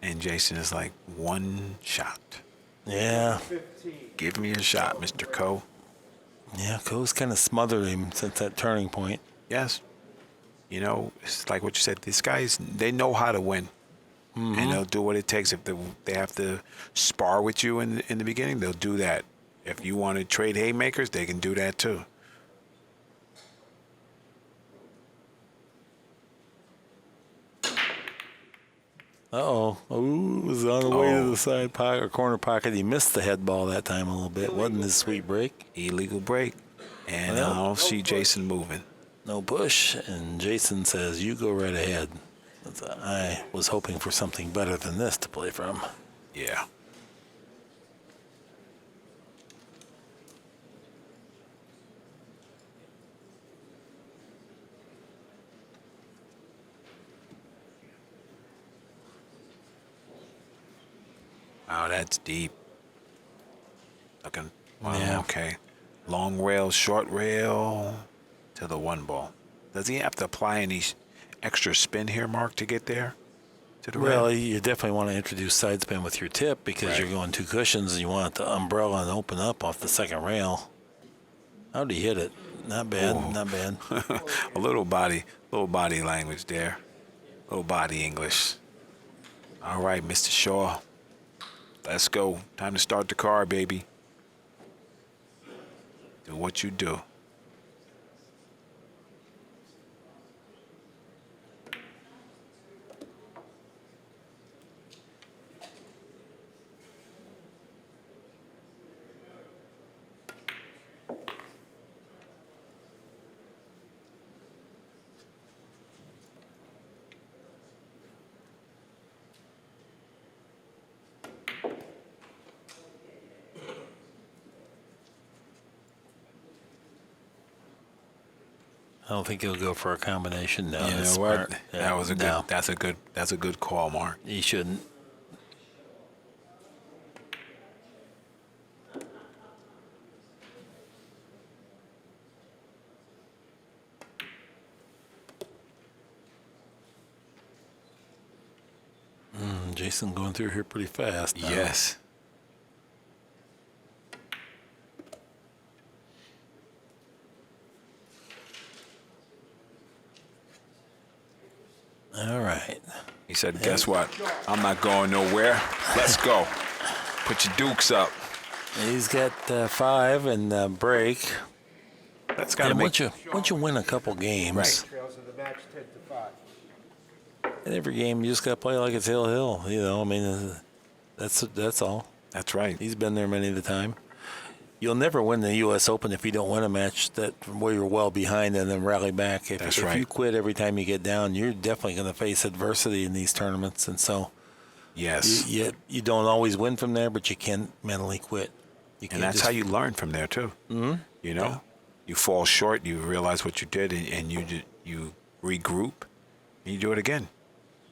And Jayson is like, one shot. Yeah. 15. Give me a shot, Mr. Cole. Yeah, Co's kind of smothered him since that turning point. Yes. It's like what you said. These guys, they know how to win. and they'll do what it takes. If they have to spar with you in the beginning, they'll do that. If you want to trade haymakers, they can do that too. Uh-oh. Ooh, was on the way to the side pocket or corner pocket. He missed the head ball that time a little bit. Wasn't his sweet break. Illegal break. And I don't see Jayson moving. No push. And Jayson says, you go right ahead. I was hoping for something better than this to play from. Yeah. Wow, that's deep. Looking. Wow, Yeah. okay. Long rail, short rail to the one ball. Does he have to apply any extra spin here, Mark, to get there? To the Well, rail? you definitely want to introduce side spin with your tip because Right. you're going 2 cushions and you want the umbrella and open up off the second rail. How'd he hit it? Not bad, Ooh. not bad. A little body language there. Little body English. All right, Mr. Shaw. Let's go. Time to start the car, baby. Do what you do. I don't think he'll go for a combination. No, You that's know what? smart. Yeah, That was a good. no, That's a good call, Mark. he shouldn't. Jayson going through here pretty fast. Now. Yes. All right. He said, "Guess what? I'm not going nowhere. Let's go. Put your dukes up." He's got 5 and break. That's gotta And make. once you win a couple games, Right. Trails in the match 10-5. in every game you just got to play like it's hill. You know, I mean, that's all. That's right. He's been there many of the time. You'll never win the U.S. Open if you don't win a match that where you're well behind and then rally back. That's if right. you quit every time you get down, you're definitely going to face adversity in these tournaments. And so Yes. you don't always win from there, but you can't mentally quit. You And that's how you learn from there too. Mm-hmm. You know, you fall short, you realize what you did, and you regroup, and you do it again.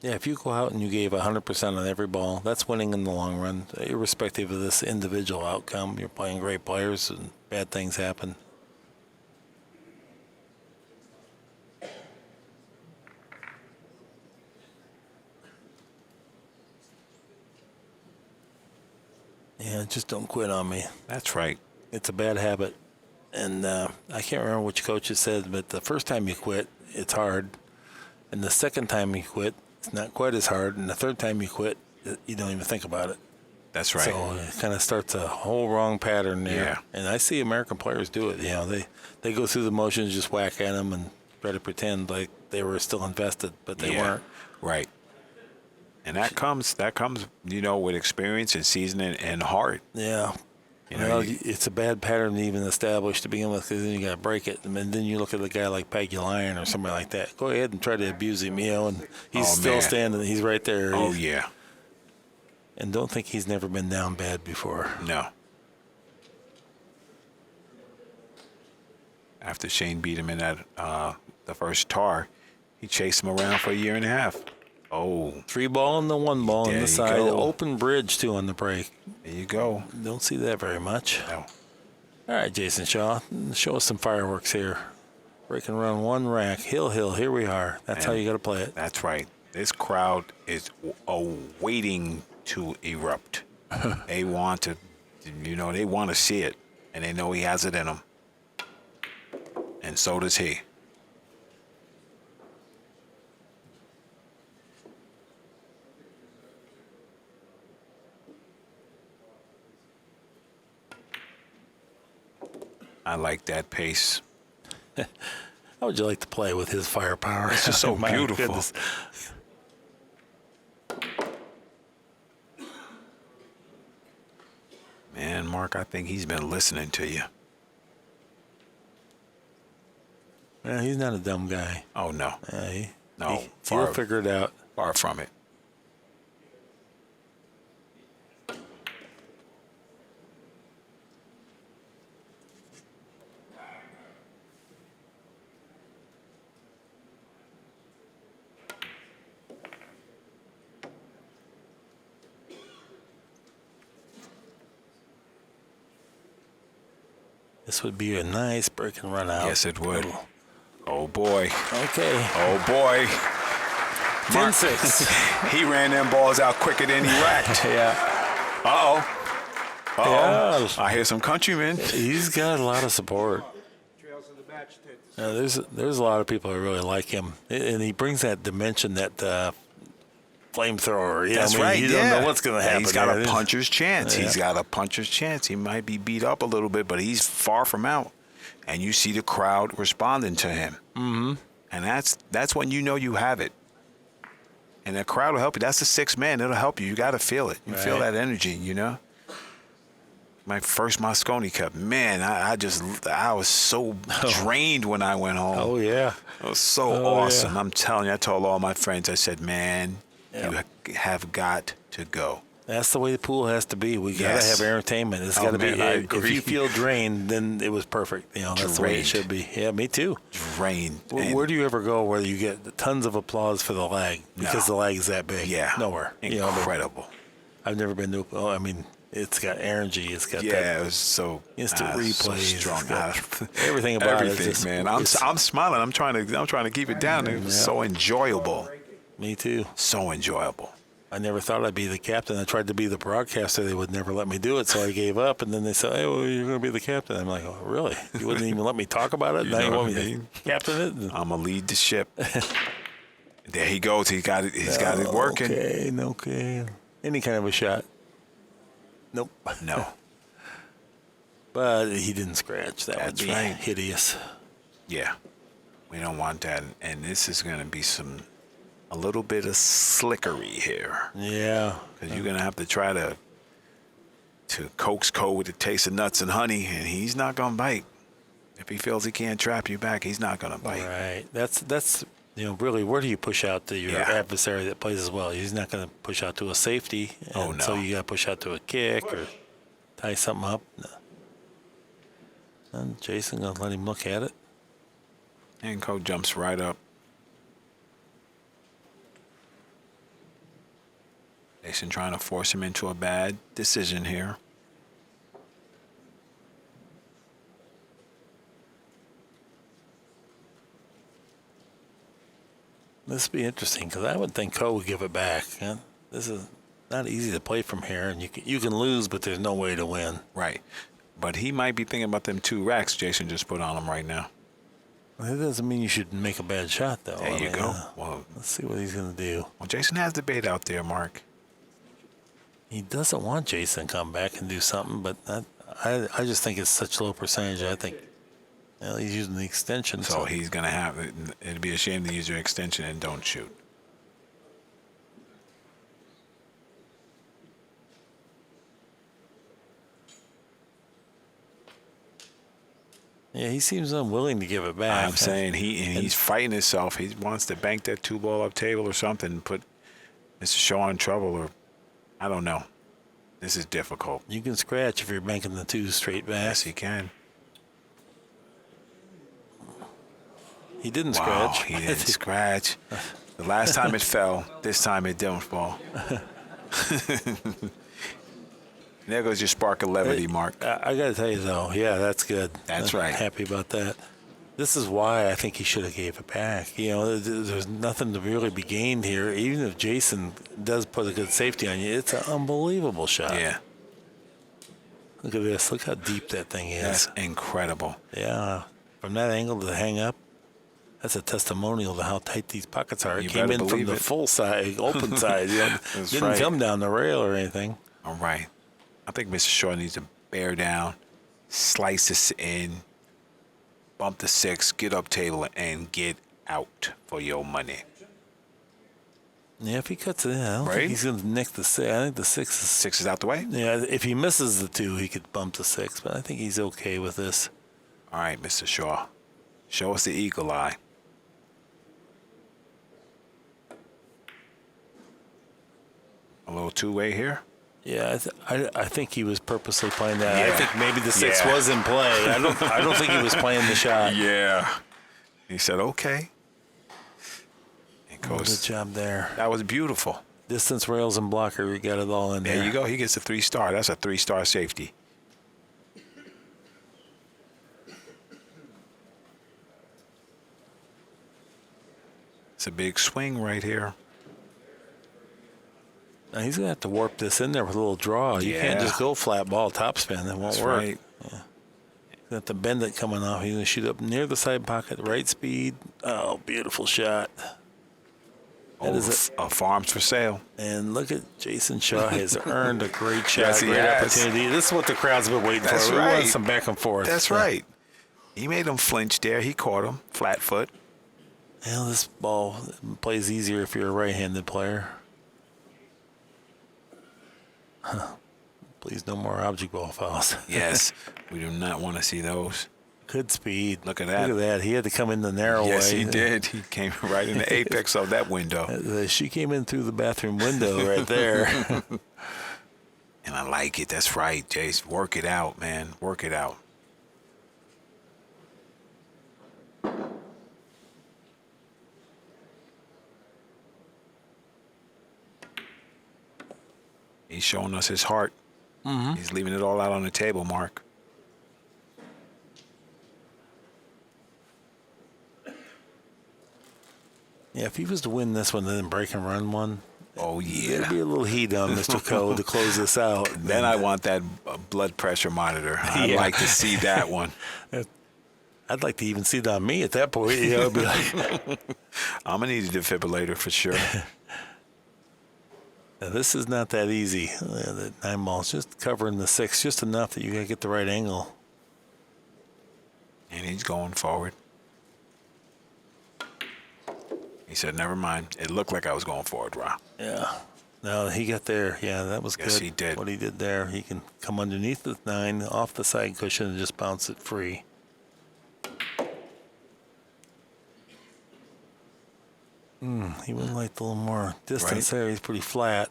Yeah, if you go out and you gave 100% on every ball, that's winning in the long run, irrespective of this individual outcome. You're playing great players, and bad things happen. Yeah, just don't quit on me. That's right. It's a bad habit. And I can't remember which coach it said, but the first time you quit, it's hard. And the second time you quit, it's not quite as hard. And the third time you quit, you don't even think about it. That's right. So it kind of starts a whole wrong pattern there. Yeah. And I see American players do it. You know, they go through the motions, just whack at them and try to pretend like they were still invested, but they weren't. Right. And that comes, you know, with experience and seasoning and heart. Yeah. You know, Well, it's a bad pattern to even establish to begin with, because then you got to break it. And then you look at a guy like Peggy Lyon or somebody like that. Go ahead and try to abuse him, you know, and he's still man. standing. He's right there. Oh yeah. And don't think he's never been down bad before. No. After Shane beat him in that the first tar, he chased him around for a year and a half. Oh, 3 ball and the 1 ball on There the you side. go. Open bridge, too, on the break. there you go. Don't see that very much. No. All right, Jayson Shaw, show us some fireworks here. Break and run 1 rack. Hill, here we are. That's how And you got to play it. That's right. This crowd is waiting to erupt. They want to, you know, they want to see it, and they know he has it in him. And so does he. I like that pace. How would you like to play with his firepower? It's just so My beautiful. goodness. Man, Mark, I think he's been listening to you. Yeah, he's not a dumb guy. Oh, no. No, He'll figure it out. Far from it. This would be a nice break and run out. Yes, it would. Oh, boy. Okay. Oh, boy. 10-6. He ran them balls out quicker than he racked. Yeah. Uh-oh. Yeah. I hear some countrymen. He's got a lot of support. Trails in the match 10-6. There's a lot of people that really like him, and he brings that dimension, that flamethrower. That's right. You yeah. don't know what's going to happen. He's got there. a puncher's chance. Yeah. He's got a puncher's chance. He might be beat up a little bit, but he's far from out. And you see the crowd responding to him. Mm-hmm. And that's when you know you have it. And the crowd will help you. That's the sixth man. It'll help you. You got to feel it. You feel that energy, you know? My first Mosconi Cup. Man, I was so drained when I went home. Oh, yeah. It was so awesome. Yeah. I'm telling you, I told all my friends, I said, man, you have got to go. That's the way the pool has to be. We got to have entertainment. It's got to be. If you feel drained, then it was perfect. That's the way it should be. Yeah, me too. Drained. Where do you ever go where you get tons of applause for the lag because the lag is that big? Yeah. Nowhere. Incredible. I've never been to. I mean, it's got energy. It's got it was so instant replay. So strong. Everything about it. Just, man. I'm smiling. I'm trying to keep it down. It was so enjoyable. Me too. So enjoyable. I never thought I'd be the captain. I tried to be the broadcaster. They would never let me do it, so I gave up. And then they said, "Hey, well, you're going to be the captain." I'm like, "Oh, really? You wouldn't even let me talk about it? Now you want me to captain it?" I'm going to lead the ship. There he goes. He's got it working. Okay. Any kind of a shot. Nope. No. But he didn't scratch. That would be hideous. Yeah. We don't want that. And this is going to be a little bit of slickery here. Yeah. Because you're going to have to try to coax Cole with a taste of nuts and honey, and he's not going to bite. If he feels he can't trap you back, he's not going to bite. Right. That's really, where do you push out to your adversary that plays as well? He's not going to push out to a safety. No. So you got to push out to a kick or tie something up. No. And Jayson going to let him look at it. And Cole jumps right up. Jayson trying to force him into a bad decision here. This would be interesting because I would think Cole would give it back. Yeah? This is not easy to play from here, and you can lose, but there's no way to win. Right. But he might be thinking about them 2 racks Jayson just put on him right now. Well, that doesn't mean you should make a bad shot, though. There you go. Well, let's see what he's going to do. Well, Jayson has the bait out there, Mark. He doesn't want Jayson to come back and do something, but I just think it's such low percentage. I think he's using the extension. So he's going to have it. It'd be a shame to use your extension and don't shoot. Yeah, he seems unwilling to give it back. I'm saying he's fighting himself. He wants to bank that 2-ball up table or something and put Mr. Shaw in trouble, or I don't know. This is difficult. You can scratch if you're banking the 2 straight back. Yes, he can. He didn't scratch. He didn't scratch. The last time it fell, this time it didn't fall. There goes your spark of levity, Mark. I got to tell you, though, that's good. That's I'm right. Happy about that. This is why I think he should have gave it back. There's nothing to really be gained here. Even if Jayson does put a good safety on you, it's an unbelievable shot. Yeah. Look at this. Look how deep that thing is. That's incredible. Yeah. From that angle to hang up, that's a testimonial to how tight these pockets are. It came in from the full side, open side. Didn't come down the rail or anything. All right. I think Mr. Shaw needs to bear down, slice this in, bump the 6, get up table, and get out for your money. Yeah, if he cuts it in, I don't Right? think he's going to nick the 6. I think the 6 is... 6 is out the way? Yeah, if he misses the 2, he could bump the 6, but I think he's okay with this. All right, Mr. Shaw. Show us the eagle eye. A little two-way here. Yeah, I think he was purposely playing that. Yeah. I think maybe the 6 Yeah. was in play. I don't think he was playing the shot. Yeah. He said, okay. And Good goes, job there. that was beautiful. Distance, rails, and blocker, you got it all in there. There you go. He gets a 3-star. That's a 3-star safety. It's a big swing right here. Now he's going to have to warp this in there with a little draw. You can't Yeah. just go flat ball topspin. It won't That's work. right. He's going to have to bend it coming off. He's going to shoot up near the side pocket, right speed. Oh, beautiful shot. That is A farm's for sale. And look at Jayson Shaw has earned a great shot, Yes, he great has. opportunity. This is what the crowd's been waiting That's for. We right. want some back and forth. That's right. He made him flinch there. He caught him flat foot. Well, this ball plays easier if you're a right-handed player. Please, no more object ball fouls. Yes, we do not want to see those. Good speed. Look at that. Look at that. He had to come in the narrow Yes, way. he did. He came right in the apex of that window. She came in through the bathroom window right there. And I like it. That's right, Jace. Work it out, man. Work it out. He's showing us his heart. Mm-hmm. He's leaving it all out on the table, Mark. Yeah, if he was to win this one and then break and run one, Oh, there'd yeah. be a little heat on Mr. Cole to close this out. Then I want that blood pressure monitor. I'd Yeah. like to see that one. I'd like to even see it on me at that point. You know, it'd be like, I'm going to need a defibrillator for sure. now, this is not that easy. The 9 ball's just covering the 6 just enough that you got to get the right angle. And he's going forward. He said, never mind. It looked like I was going forward, Ra. Yeah. No, he got there. Yeah, that was Yes, good. he did. What he did there. He can come underneath the 9, off the side cushion, and just bounce it free. He would like a little more distance Right. there. He's pretty flat.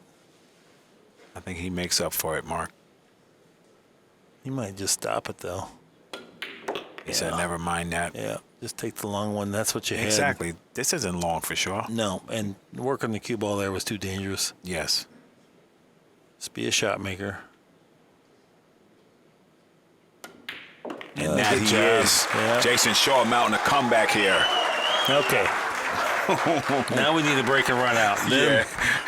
I think he makes up for it, Mark. He might just stop it, though. He said, never mind that. Yeah, just take the long one. That's what you had. Exactly. This isn't long for sure. No, and working the cue ball there was too dangerous. Yes. Just be a shot maker. And now good he job. is. Yeah. Jayson Shaw mounting a comeback here. Okay. Now we need a break and run out. Then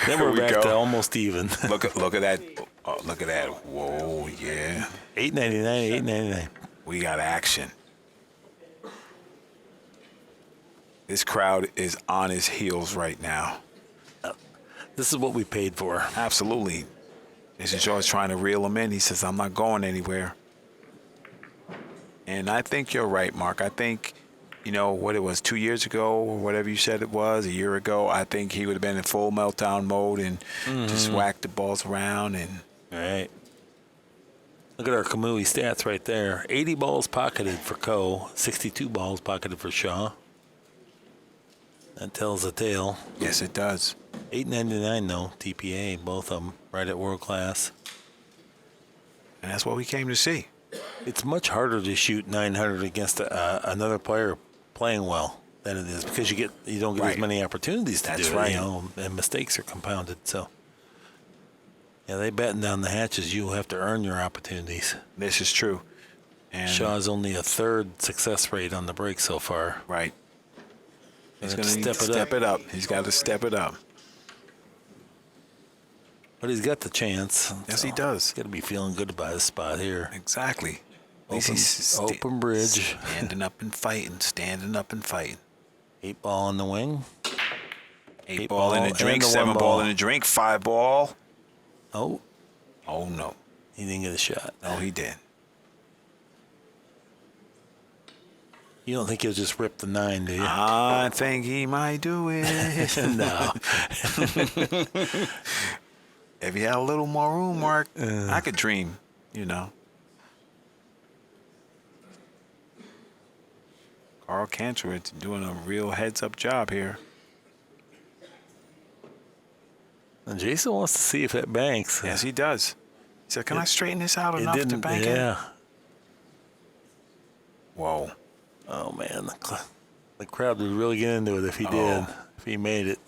Here we're we back go. to almost even. Look at that. Oh, look at that. Whoa, yeah. $8.99, $8.99. We got action. This crowd is on his heels right now. This is what we paid for. Absolutely. Jayson Shaw is trying to reel him in. He says, I'm not going anywhere. And I think you're right, Mark. I think, what it was 2 years ago or whatever you said it was, a year ago, I think he would have been in full meltdown mode and just whacked the balls around. And All right. Look at our Kamui stats right there. 80 balls pocketed for Ko, 62 balls pocketed for Shaw. That tells a tale. yes, it does. $8.99 though, TPA, both of them, right at world class. And that's what we came to see. It's much harder to shoot 900 against another player playing well than it is because you don't get Right. as many opportunities to That's do right. it, and mistakes are compounded. So, yeah, they batten down the hatches. You have to earn your opportunities. This is true. And Shaw's only a 3rd success rate on the break so far. right. He's Gonna going to step it up. He's got to step it up. But he's got the chance. Yes, he does. He's got to be feeling good about his spot here. Exactly. At least Open, he's open bridge. Standing up and fighting. Standing up and fighting. 8 ball on the wing. 8 ball in ball the drink. and the 7 1 ball ball. in the drink. 5 ball. Oh, Oh, no. he didn't get a shot. No, he did. You don't think he'll just rip the 9, do you? I think he might do it. No. If you had a little more room, Mark, I could dream, you know. Carl Kantrowitz doing a real heads-up job here. And Jason wants to see if it banks. Yes, he does. He said, can I straighten this out It enough to didn't. bank it? Yeah. Whoa. Oh man, the crowd would really get into it if he did. If he made it.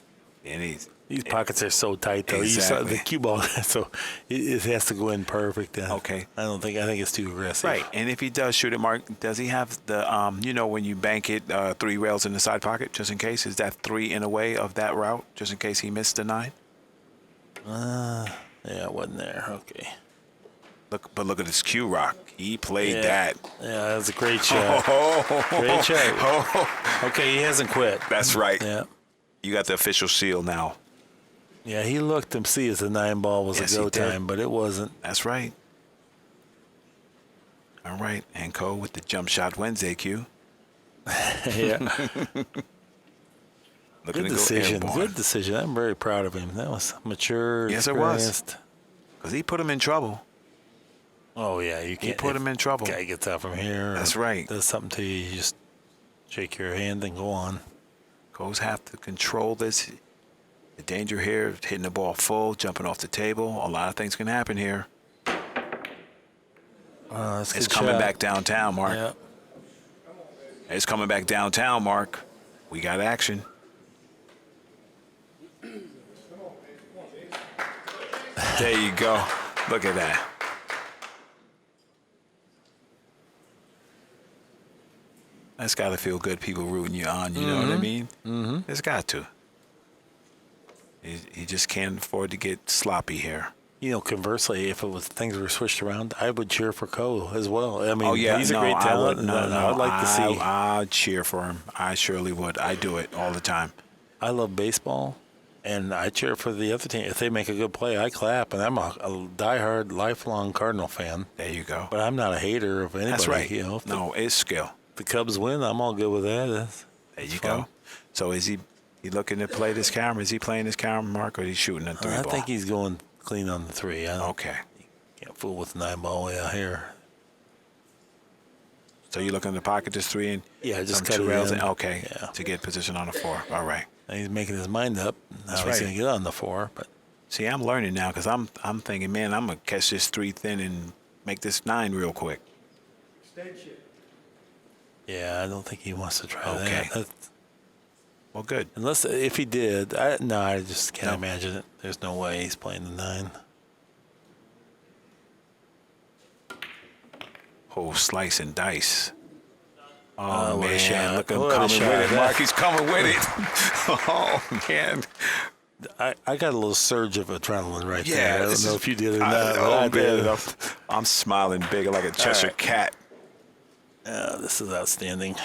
And These pockets are so tight, though. Exactly. You saw the cue ball, so it has to go in perfect. Okay. I think it's too aggressive. right. And if he does shoot it, Mark, does he have the, you know, when you bank it, 3 rails in the side pocket, just in case? Is that 3 in a way of that route, just in case he missed the 9? Yeah, it wasn't there. Okay. Look at this cue rock. He played that. Yeah, that was a great shot. Great shot. Okay, he hasn't quit. That's right. Yeah. You got the official seal now. Yeah, he looked to see if the 9 ball was Yes, a he go did. time, but it wasn't. That's right. All right. And Cole with the jump shot Wednesday cue. Yeah. Looking Good to decision. go airborne. Good decision. I'm very proud of him. That was mature. Yes, it was. experienced. Because he put him in trouble. Oh yeah, you can't. put him in trouble. Guy gets out from here. That's or right. Does something to you, you just shake your hand and go on. Coles have to control this. The danger here is hitting the ball full, jumping off the table. A lot of things can happen here. That's a It's good coming shot. back downtown, Mark. Yeah. It's coming back downtown, Mark. We got action. There you go. Look at that. That's got to feel good, people rooting you on, you know what I mean? Mm-hmm. It's got to. He just can't afford to get sloppy here. You know, conversely, if it was things were switched around, I would cheer for Cole as well. I mean, he's a great talent. I'd like to see. I'd cheer for him. I surely would. I do it all the time. I love baseball, and I cheer for the other team. If they make a good play, I clap, and I'm a diehard, lifelong Cardinal fan. There you go. But I'm not a hater of anybody. That's right. You know, if No, it's skill. the Cubs win, I'm all good with that. There you fun. go. So is he looking to play this camera? Is he playing this camera, Mark, or is he shooting a 3 I ball? think he's going clean on the 3. Okay. Can't fool with 9 ball way out here. So you look in the pocket, this 3 and Yeah, just some cut 2 it rails in. Okay. Yeah. To get position on the 4. All right. And he's making his mind up how he's right. going to get on the 4. But See, I'm learning now because I'm thinking, man, I'm gonna catch this 3 thin and make this 9 real quick. Extension. yeah, I don't think he wants to try Okay. that. Well, good. Unless if he did, I just can't No. imagine it. There's no way he's playing the 9. Oh, slice and dice. Oh, Oh, what a man, shot. look at him What a coming shot. with it, Mark. He's coming with it. Oh, man. I got a little surge of adrenaline right Yeah, there. I don't this know is- if you did or not. But I did. I'm smiling big like a Cheshire right. cat. This is outstanding.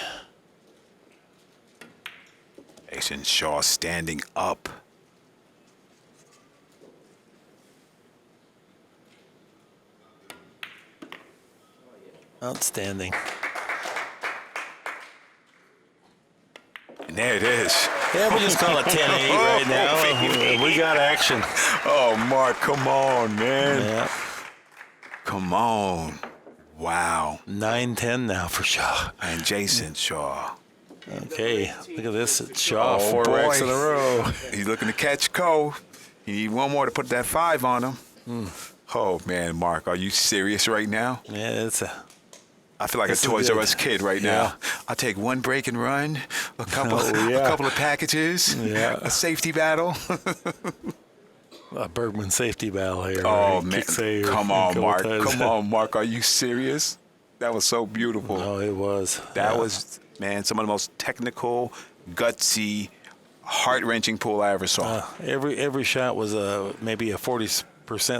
Jayson Shaw standing up. Outstanding. And there it is. Yeah, we just call it 10-8 right now. We got action. Oh, Mark, come on, man. Yeah. Come on. Wow. 9-10 now for Shaw. And Jayson Shaw. Okay, look at this. It's Shaw, Oh, 4 boy. racks in a row. He's looking to catch Cole. You need one more to put that 5 on him. Oh, man, Mark, are you serious right now? Yeah, it's a. I feel like This a is Toys good. R Us kid right Yeah. now. I'll take one break and run, a couple, Oh, yeah. a couple of packages, Yeah. a safety battle. A Bergman safety battle here. Oh, right? man. Kick save Come a on, couple Mark. times. Come on, Mark. Are you serious? That was so beautiful. Oh, it was. That Yeah. was, man, some of the most technical, gutsy, heart-wrenching pull I ever saw. Every shot was maybe a 40%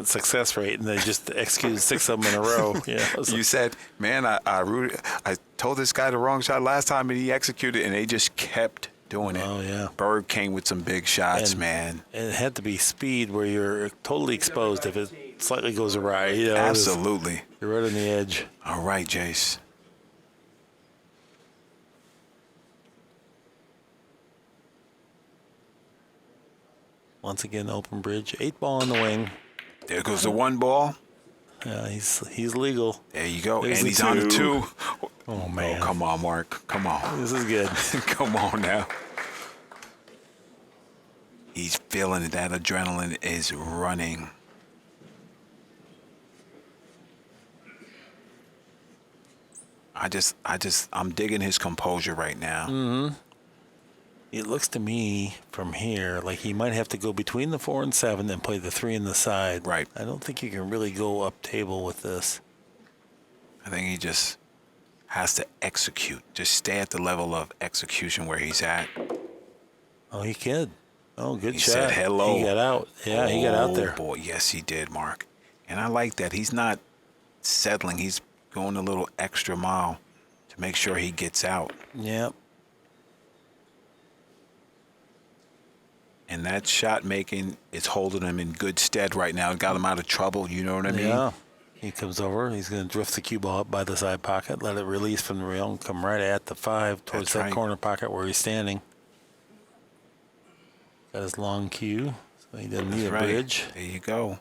success rate, and they just executed 6 of them in a row. Yeah, it was You said, man, I told this guy the wrong shot last time, and he executed, and they just kept doing it. Oh, yeah. Berg came with some big shots, And- man. and it had to be speed where you're totally exposed if it slightly goes awry. You know, it was- Absolutely. You're right on the edge. All right, Jace. Once again, open bridge. 8-ball on the wing. There goes the 1 ball. He's legal. There you go. There's and the he's on the 2. Oh, man. Oh, come on, Mark. Come on. This is good. Come on now. He's feeling it. That adrenaline is running. I'm digging his composure right now. Mm-hmm. It looks to me from here like he might have to go between the 4 and 7 and play the 3 in the side. Right. I don't think you can really go up table with this. I think he just has to execute. Just stay at the level of execution where he's at. Oh, he could. Oh, good He shot. said hello. He got out. Yeah, he got out there. Oh, boy. Yes, he did, Mark. And I like that. He's not settling. He's going a little extra mile to make sure he gets out. Yep. And that shot making is holding him in good stead right now. It got him out of trouble. You know what I mean? Yeah. He comes over. He's going to drift the cue ball up by the side pocket, let it release from the rail, and come right at the 5 towards That's that right. corner pocket where he's standing. Got his long cue, so he doesn't need a Right. bridge. There you go.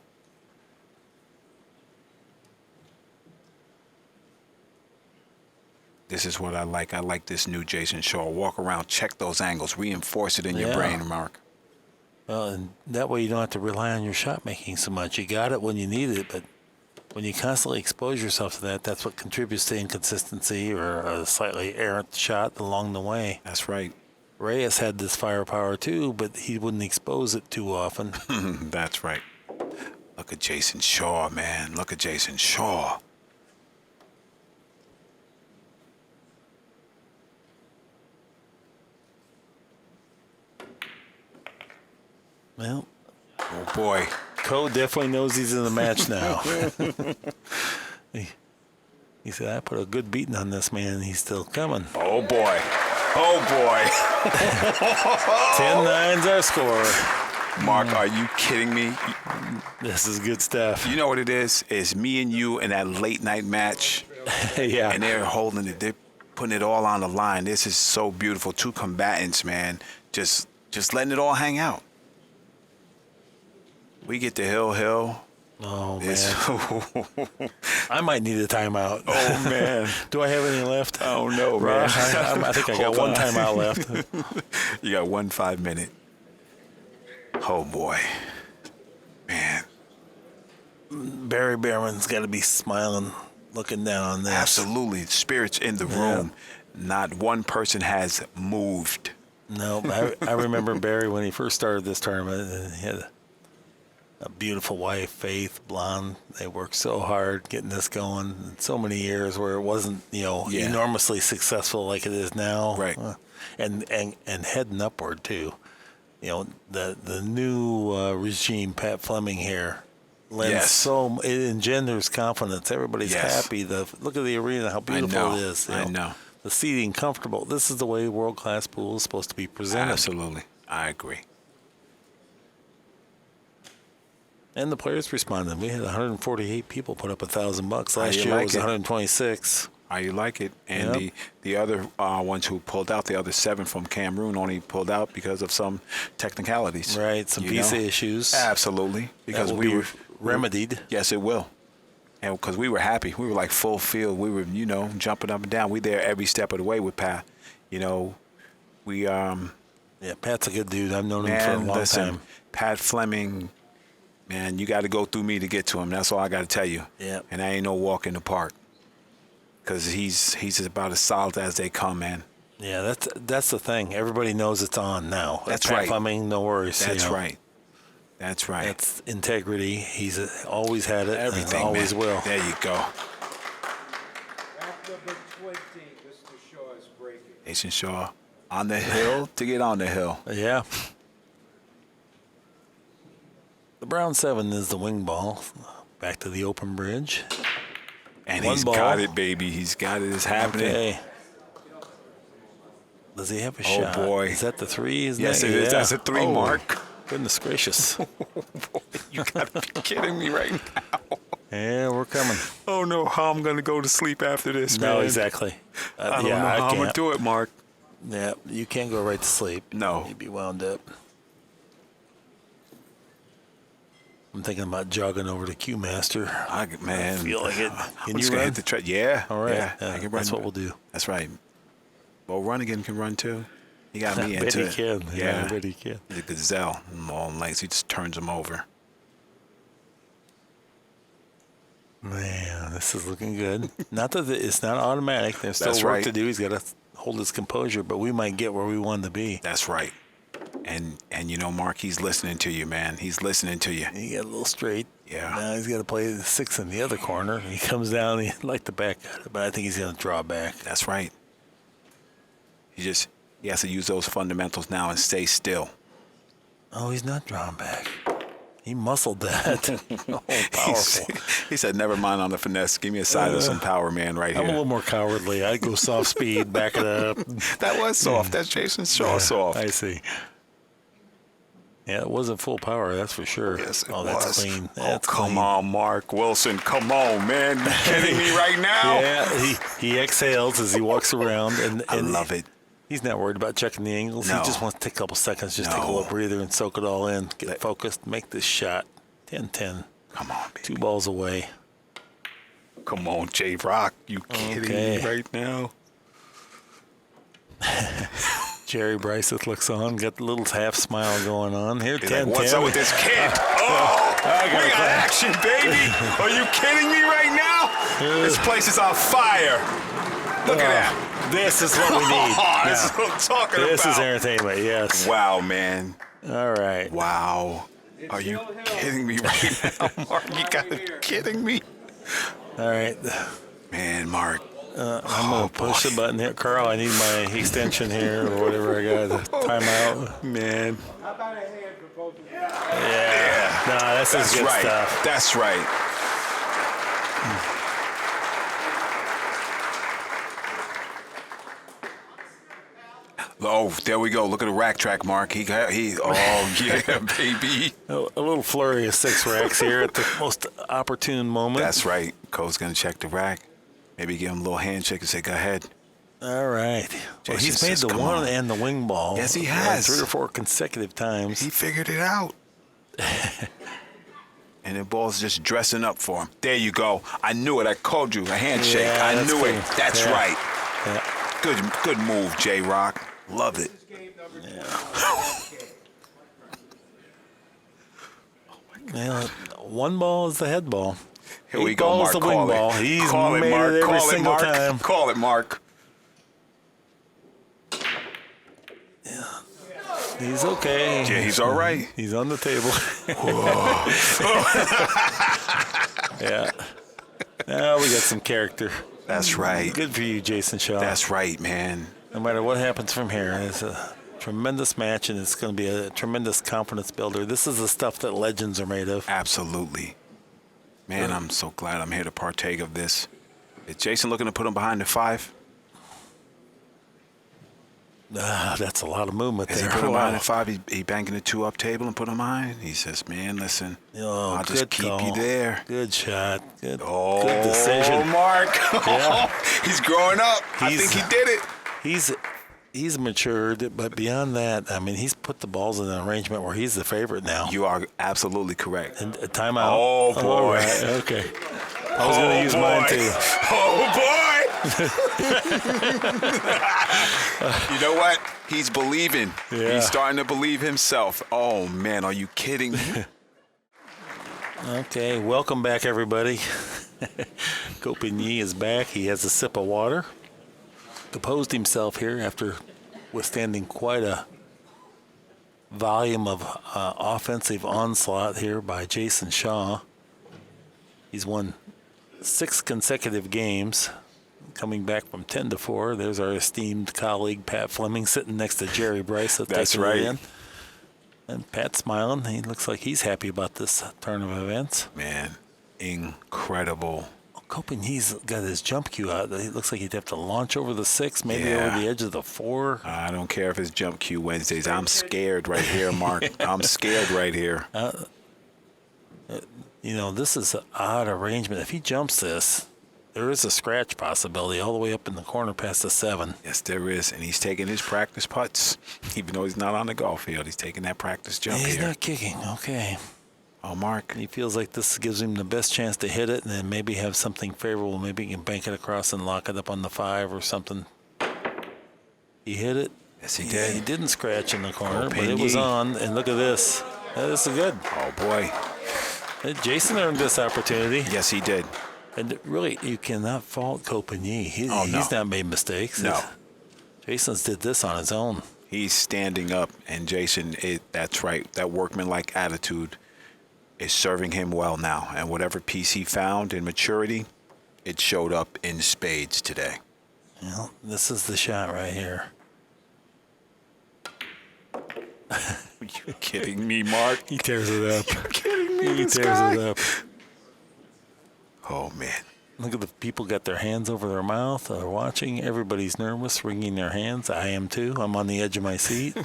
This is what I like. I like this new Jayson Shaw. Walk around, check those angles, reinforce it in your Yeah. brain, Mark. Well, and that way you don't have to rely on your shot making so much. You got it when you need it, but when you constantly expose yourself to that, that's what contributes to inconsistency or a slightly errant shot along the way. That's right. Reyes had this firepower too, but he wouldn't expose it too often. That's right. Look at Jayson Shaw, man. Look at Jayson Shaw. Well, Oh, boy. Cole definitely knows he's in the match now. He said, I put a good beating on this man, and he's still coming. Oh, boy. Oh, boy. 10-9's our score. Mark, are you kidding me? This is good stuff. You know what it is? It's me and you in that late night match, Yeah. and they're holding it. They're putting it all on the line. This is so beautiful. 2 combatants, man. Just letting it all hang out. We get to Hill. Oh, It's, man. I might need a timeout. oh, man. Do I have any left? Oh, no, man. Ross, I think I got Hold one on. timeout left. You got 1 5-minute. Oh, boy. Man, Barry Behrman's got to be smiling, looking down on this. absolutely. Spirits in the room. Not one person has moved. No, I remember Barry when he first started this tournament. And he had a beautiful wife, Faith, blonde. They worked so hard getting this going. In so many years where it wasn't, Yeah. enormously successful like it is now. Right. And heading upward too. The new regime, Pat Fleming here, lends Yes. it engenders confidence. Everybody's Yes. happy. Look at the arena, how beautiful know. it is. I know. The seating, comfortable. This is the way world-class pool is supposed to be presented. Absolutely. I agree. And the players responded. We had 148 people put up $1,000. How Last you year like it was it? 126. How you like it? And Yep. the other ones who pulled out, the other 7 from Cameroon, only pulled out because of some technicalities. Right, some You visa know? issues. Absolutely. Because That will we be were remedied. Yes, it will. And because we were happy, we were like full field. We were, jumping up and down. We there every step of the way with Pat. We Yeah, Pat's a good dude. I've known him for a man, long listen, time. Pat Fleming, man, you got to go through me to get to him. That's all I got to tell you. Yeah. And I ain't no walk in the park. Because he's about as solid as they come, man. Yeah, that's the thing. Everybody knows it's on now. That's Pat right. Fleming, no worries. That's right. That's right. That's integrity. He's always had it. Everything, and always man. will. There you go. Rack number 20, Mr. Shaw is breaking. Jayson Shaw on the hill to get on the hill. Yeah. The Brown 7 is the wing ball. Back to the open bridge. And One he's ball. got it, baby. He's got it. It's happening. Okay. Does he have a Oh, shot? boy. Is that the 3? Yes, it is. That's a 3, Oh, Mark. Goodness gracious. You got to be kidding me right now. Yeah, we're coming. Oh, no. How I'm going to go to sleep after this, man. No, exactly. I don't yeah, know how I'm going to can't. do it, Mark. Yeah, you can't go right to sleep. No. You'd be wound up. I'm thinking about jogging over to Q-Master. Man, I feel like it. I'm Can just you gonna run? hit the track. Yeah. All right. Yeah, I can run. That's what we'll do. That's right. Well, Runnigan can run too. He got me I bet into he it. can. Yeah, I bet he can. He's a gazelle. Long legs. He just turns them over. Man, this is looking good. Not that it's not automatic. There's still That's work right. to do. He's got to hold his composure, but we might get where we want to be. That's right. And you know, Mark, he's listening to you, man. He's listening to you. He got a little straight. Yeah. Now he's got to play the 6 in the other corner. He comes down. He'd like to back at it, but I think he's going to draw back. That's right. He has to use those fundamentals now and stay still. Oh, he's not drawing back. He muscled that. Oh, powerful. He said, never mind on the finesse. Give me a side of some power, man, right I'm a here. little more cowardly. I'd go soft speed, back it up. That was soft. That's Jayson Shaw soft. I see. Yeah, it wasn't full power, that's for sure. Yes, it oh, was. That's clean. Oh, That's come clean. on, Mark Wilson. Come on, man. You kidding me right now? Yeah, he exhales as he walks around. And I love it. He's not worried about checking the angles. No. He just wants to take a couple seconds, just take a No. little breather and soak it all in. Get focused, make this shot. 10-10. Come on, baby. 2 balls away. Come on, J-Rock. You kidding Okay. me right now? Jerry Bryceth looks on, got the little half smile going on. Here, He's 10-10. like, what's up with this kid? Oh, we got action, baby. Are you kidding me right now? This place is on fire. Look at that. This is what we need. Oh, this is Yeah. what I'm talking This about. is entertainment, yes. Wow, man. All right. Wow. Are you kidding me right now, Mark? You got to be kidding me. All right. Man, Mark. I'm going to push the button here. Carl, I need my extension here or whatever I got. Timeout. Man. How about a hand for both of you? Yeah. No, this is That's good right. stuff. That's right. Oh, there we go. Look at the rack track, Mark. Oh, yeah, baby. A little flurry of 6 racks here at the most opportune moment. That's right. Cole's going to check the rack. Maybe give him a little handshake and say, go ahead. All right. Well, Jayson he's made says, the "Come one on." and the wing ball. Yes, he has. 3 or 4 consecutive times. He figured it out. And the ball's just dressing up for him. There you go. I knew it. I called you. A handshake. Yeah, I that's knew it. cool. That's Yeah. right. Yeah. Good move, J-Rock. Love it. Game number 2. Yeah, 1 ball is the head ball. Here we 8 go, balls Mark. the wing Call ball. it. He's Call it, made Mark. it every Call it, single Mark. time. Call it, Mark. He's okay. Yeah, he's all right. He's on the table. Yeah. Now we got some character. That's right. Good for you, Jayson Shaw. That's right, man. No matter what happens from here, it's a tremendous match, and it's going to be a tremendous confidence builder. This is the stuff that legends are made of. Absolutely. Man, I'm so glad I'm here to partake of this. Is Jayson looking to put him behind the 5? That's a lot of movement Is there. he put him Wow. behind the 5? He banking the 2 up table and put him behind? He says, man, listen, Oh, I'll just good keep call. you there. Good shot. Good, Oh, good decision. Mark. Yeah. He's growing up. I He's- think he did it. He's matured, but beyond that, I mean, he's put the balls in an arrangement where he's the favorite now. You are absolutely correct. And a timeout. Oh, boy. All right, okay. I was going to use mine too. Oh, boy. You know what? He's believing. Yeah. He's starting to believe himself. Oh, man, are you kidding me? Okay, welcome back, everybody. Copigny is back. He has a sip of water. Composed himself here after withstanding quite a volume of offensive onslaught here by Jayson Shaw. He's won 6 consecutive games, coming back from 10-4. There's our esteemed colleague Pat Fleming sitting next to Jerry Bryce. That's taking it right. in. And Pat smiling. He looks like he's happy about this turn of events. Man, incredible. Coping, he's got his jump cue out. It looks like he'd have to launch over the 6, maybe Yeah. over the edge of the 4. I don't care if it's Jump Q Wednesdays. I'm scared right here, Mark. I'm scared right here. You know, this is an odd arrangement. If he jumps this, there is a scratch possibility all the way up in the corner past the 7. Yes, there is. And he's taking his practice putts. Even though he's not on the golf field, he's taking that practice jump He's here. not kicking. Okay. Oh, Mark. He feels like this gives him the best chance to hit it and then maybe have something favorable. Maybe he can bank it across and lock it up on the 5 or something. He hit it. Yes, he did. He didn't scratch in the corner, but Copen it was Yee. on. And look at this. This is good. Oh, boy. Jason earned this opportunity. Yes, he did. And really, you cannot fault Copen Yee. He's not made mistakes. No. Jason's did this on his own. He's standing up, and Jayson, that's right. That workmanlike attitude is serving him well now. And whatever piece he found in maturity, it showed up in spades today. Well, this is the shot right here. Are you kidding me, Mark? He tears it up. You're kidding me, He this tears guy? it up. Oh, man. Look at the people got their hands over their mouth. They're watching. Everybody's nervous, wringing their hands. I am too. I'm on the edge of my seat.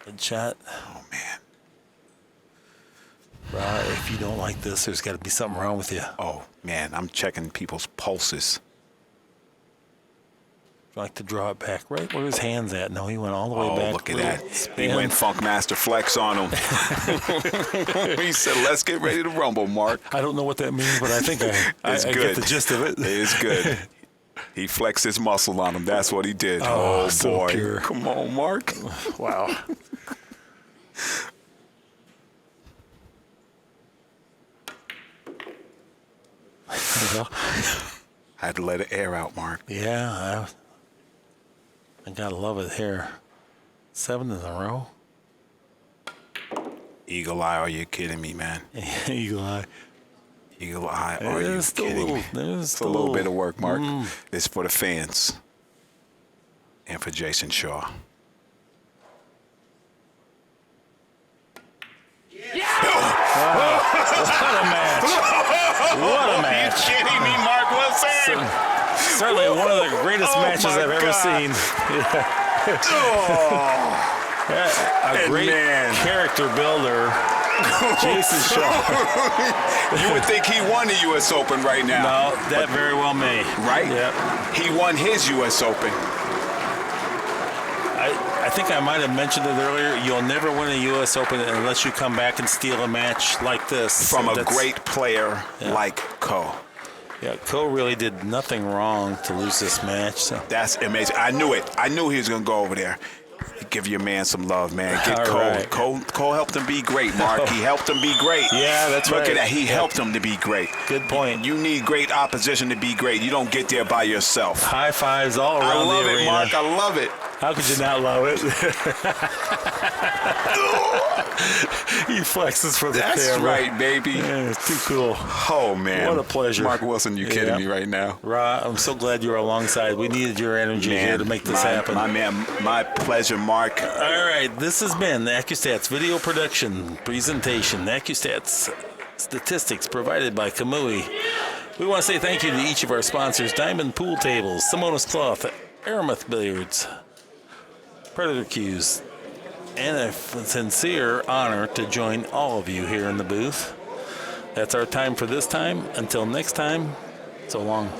Good shot. Oh, man. If you don't like this, there's got to be something wrong with you. Oh, man. I'm checking people's pulses. Like to draw it back right where his hand's at. No, he went all the way back. Oh, look at that. Spin. He went Funk Master Flex on him. He said, let's get ready to rumble, Mark. I don't know what that means, but I think I It's get good. the gist of it. It is good. He flexed his muscle on him. That's what he did. Oh, Oh, so boy. pure. Come on, Mark. Wow. Well, Had to let it air out, Mark. yeah, I gotta love it here. 7 in a row. Eagle eye, are you kidding me, man? Eagle eye. Eagle eye, are you There's still kidding me? there's It's a still little bit of work, Mark. It's for the fans and for Jayson Shaw. What a match! What a match! Are you kidding me, Mark Wilson? Certainly one of the greatest Oh, matches my I've ever God. seen. A great man. character builder, Jayson Shaw. You would think he won the U.S. Open right now. No, that very well may. Right? Yep. He won his U.S. Open. I think I might have mentioned it earlier. You'll never win a U.S. Open unless you come back and steal a match like this. From a That's- great player like Ko. Yeah, Ko really did nothing wrong to lose this match. So. That's amazing. I knew it. I knew he was going to go over there. Give your man some love, man. Get All Cole. right. Cole helped him be great, Mark. He helped him be great. Yeah, that's Look right. at that. He Yep. helped him to be great. Good point. You need great opposition to be great. You don't get there by yourself. High fives all around I love the it, arena. Mark. I love it. How could you not love it? He flexes for the That's camera. right, baby. Yeah, it's too cool. Oh, man. What a pleasure. Mark Wilson, you kidding Yeah. me right now? Ra, I'm so glad you were alongside. We needed your energy here to make this happen. My man, my pleasure, Mark. All right, this has been the Accu-Stats video production presentation. Accu-Stats statistics provided by Kamui. We want to say thank you to each of our sponsors: Diamond Pool Tables, Simonis Cloth, Aramith Billiards, Predator Cues, and a sincere honor to join all of you here in the booth. That's our time for this time. Until next time, so long.